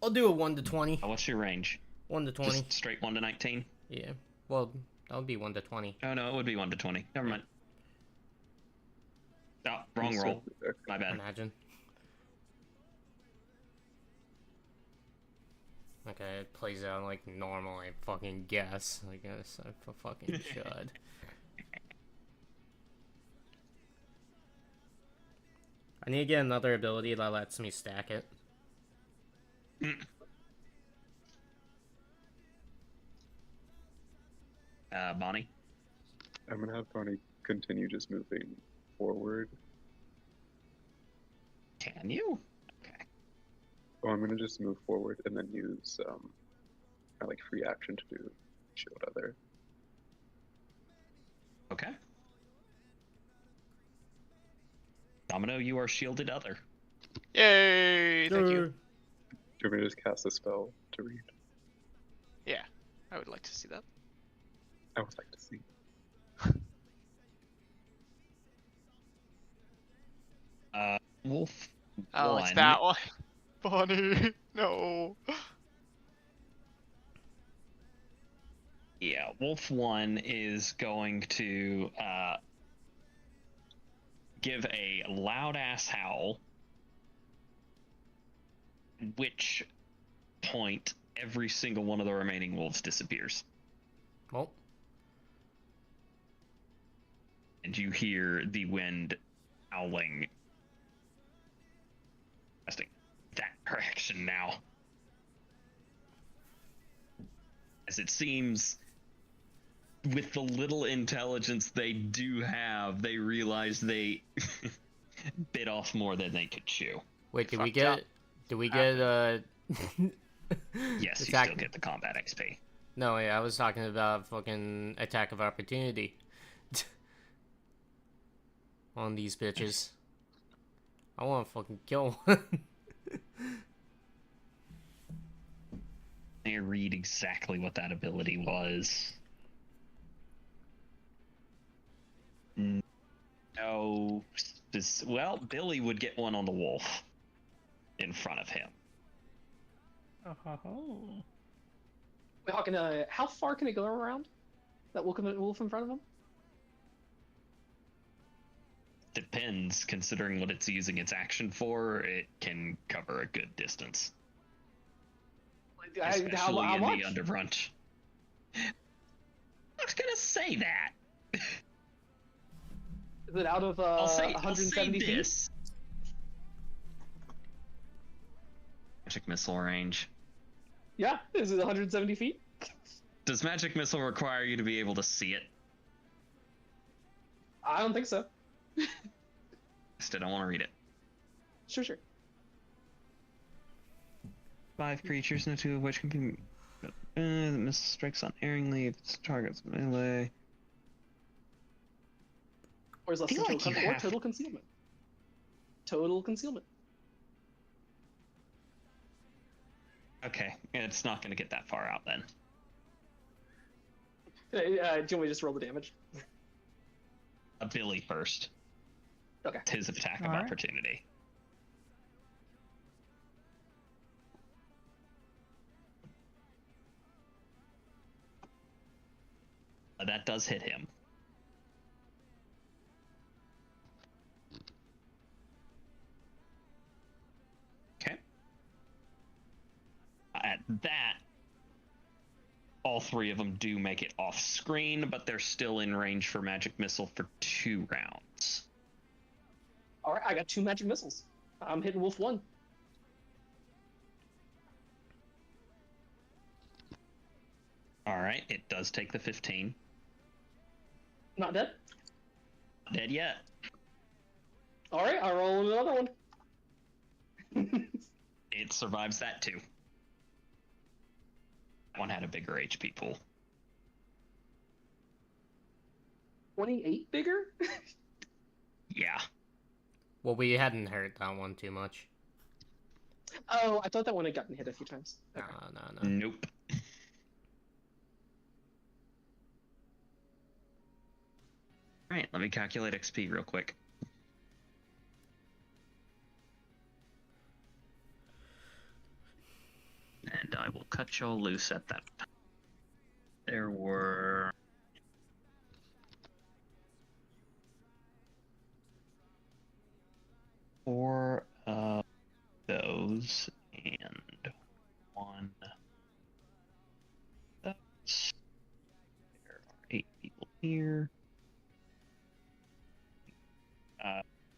I'll do a 1 to 20. What's your range? 1 to 20. Just straight 1 to 19? Yeah. Well, that would be 1 to 20. Oh no, it would be 1 to 20. Never mind. Oh, wrong roll. My bad. Imagine. Okay, it plays out like normal, I fucking guess. I guess I fucking should. I need to get another ability that lets me stack it. Bonnie? I'm gonna have Bonnie continue just moving forward. Can you? Okay. Oh, I'm gonna just move forward and then use my like free action to do Shield Other. Okay. Domino, you are shielded other. Yay! Thank you. Do you want me to just cast a spell to read? Yeah, I would like to see that. I would like to see. Wolf. Oh, it's that one. Bunny. No. Yeah, Wolf 1 is going to give a loud ass howl, at which point every single one of the remaining wolves disappears. Well, And you hear the wind howling. That direction now. As it seems, with the little intelligence they do have, they realize they bit off more than they could chew. wait, did we Fucked up. get? Did we get? Yes, you attack- still get the combat XP. No, I was talking about fucking attack of opportunity on these bitches. I want to fucking kill one. Let me read exactly what that ability was. No. Well, Billy would get one on the wolf in front of him. Wait, Hawken, how far can it go around? That wolf in front of him? Depends, considering what it's using its action for, it can cover a good distance. Especially How in much? the Underbrunt. I was gonna say that. Is it out of I'll say 170 feet? this. Magic missile range. Yeah, is it 170 feet? Does magic missile require you to be able to see it? I don't think so. Instead, I want to read it. Sure. 5 creatures, no 2 of which can be. The missile strikes unerringly if its target's melee. Or is less feel than like you total, or have- total concealment. Total concealment. Okay, it's not going to get that far out then. Do you want me to just roll the damage? Billy first. Okay. It's his attack of Alright. opportunity. That does hit him. Okay. At that, all 3 of them do make it off screen, but they're still in range for magic missile for 2 rounds. Alright, I got 2 magic missiles. I'm hitting Wolf 1. All right, it does take the 15. Not dead. Not dead yet. Alright, I'll roll another one. It survives that too. That one had a bigger HP pool. 28 bigger? Yeah. Well, we hadn't hurt that one too much. Oh, I thought that one had gotten hit a few times. No, Okay. no. Nope. Alright, let me calculate XP real quick. And I will cut y'all loose at that. There were... four of those and 1 of those. There are 8 people here.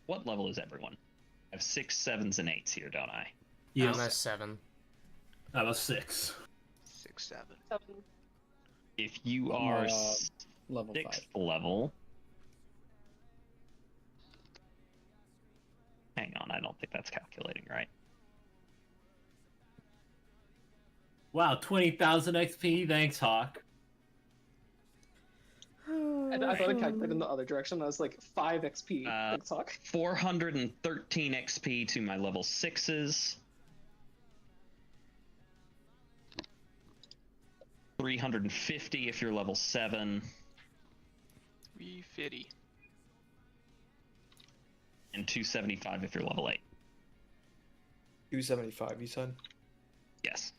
What level is everyone? I have 6, 7s, and 8s here, don't I? Yes. I'm at 7. I was 6. 6, 7. 7. If you are Level 5. 6th level... Hang on, I don't think that's calculating right. Wow, 20,000 XP. Thanks, Hawk. And I thought it calculated in the other direction. I was like 5 XP. Thanks, Hawk. 413 XP to my level 6s. 350 if you're level 7. 350. And 275 if you're level 8. 275, you said? Yes.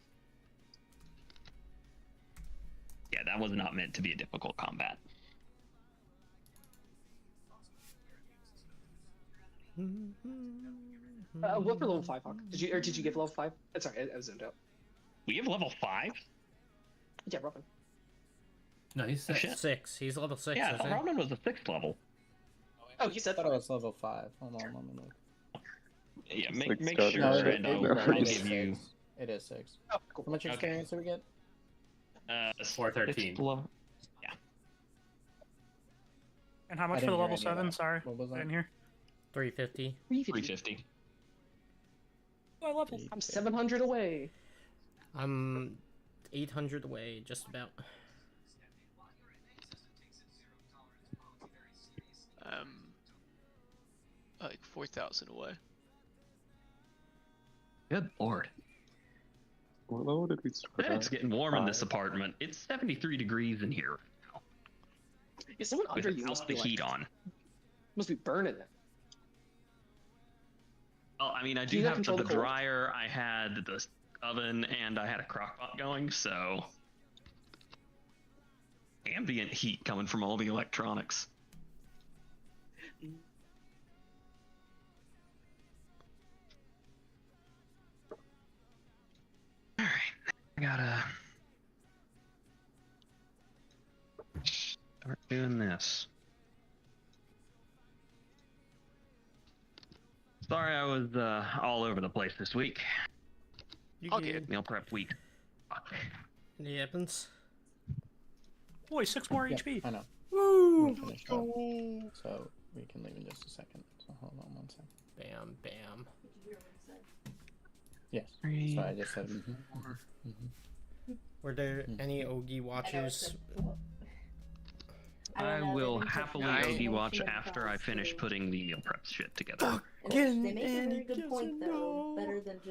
Yeah, that was not meant to be a difficult combat. What for level 5, Hawk? Did you give level 5? Sorry, I was zoned out. We have level 5? Yeah, Robin. No, he's Oh, 6. shit. 6. He's level 6. Yeah, I isn't thought he? Robin was a 6th level. Oh, he said I thought it 5. was level 5. Hold on, let me look. Yeah, It's make, like make starting sure, off and with I'll, no. I'll It is give you 6. It is 6. Oh, cool. How much Okay. experience do we get? 413. 6th level. And how much I for didn't the hear level any of 7? that. Sorry. What was I that? didn't hear. 350. 350. What level? I'm 700 away. I'm 800 away, just about. Like 4,000 away. Good lord. What level did we start It's at? getting warm in this 5. apartment. It's 73 degrees in here now, Yeah, someone under you without must the be like, heat on. must be burning it. Well, I mean, I Do do you not have control the the cold? dryer, I had the oven, and I had a crock pot going, so... Ambient heat coming from all the electronics. Alright, I gotta... start doing this. Sorry I was all over the place this week. You All good? good. Meal prep week. Fuck. It happens. Boy, 6 more Yeah, HP. I know. Woo! We'll finish up. So we can leave in just a second. So hold on one second. Bam, bam. Yes. Three, So I just said. Were there any Ogi watchers? I will happily I- OD watch after I finish putting the meal prep shit together. They make a very good point, though. Better than just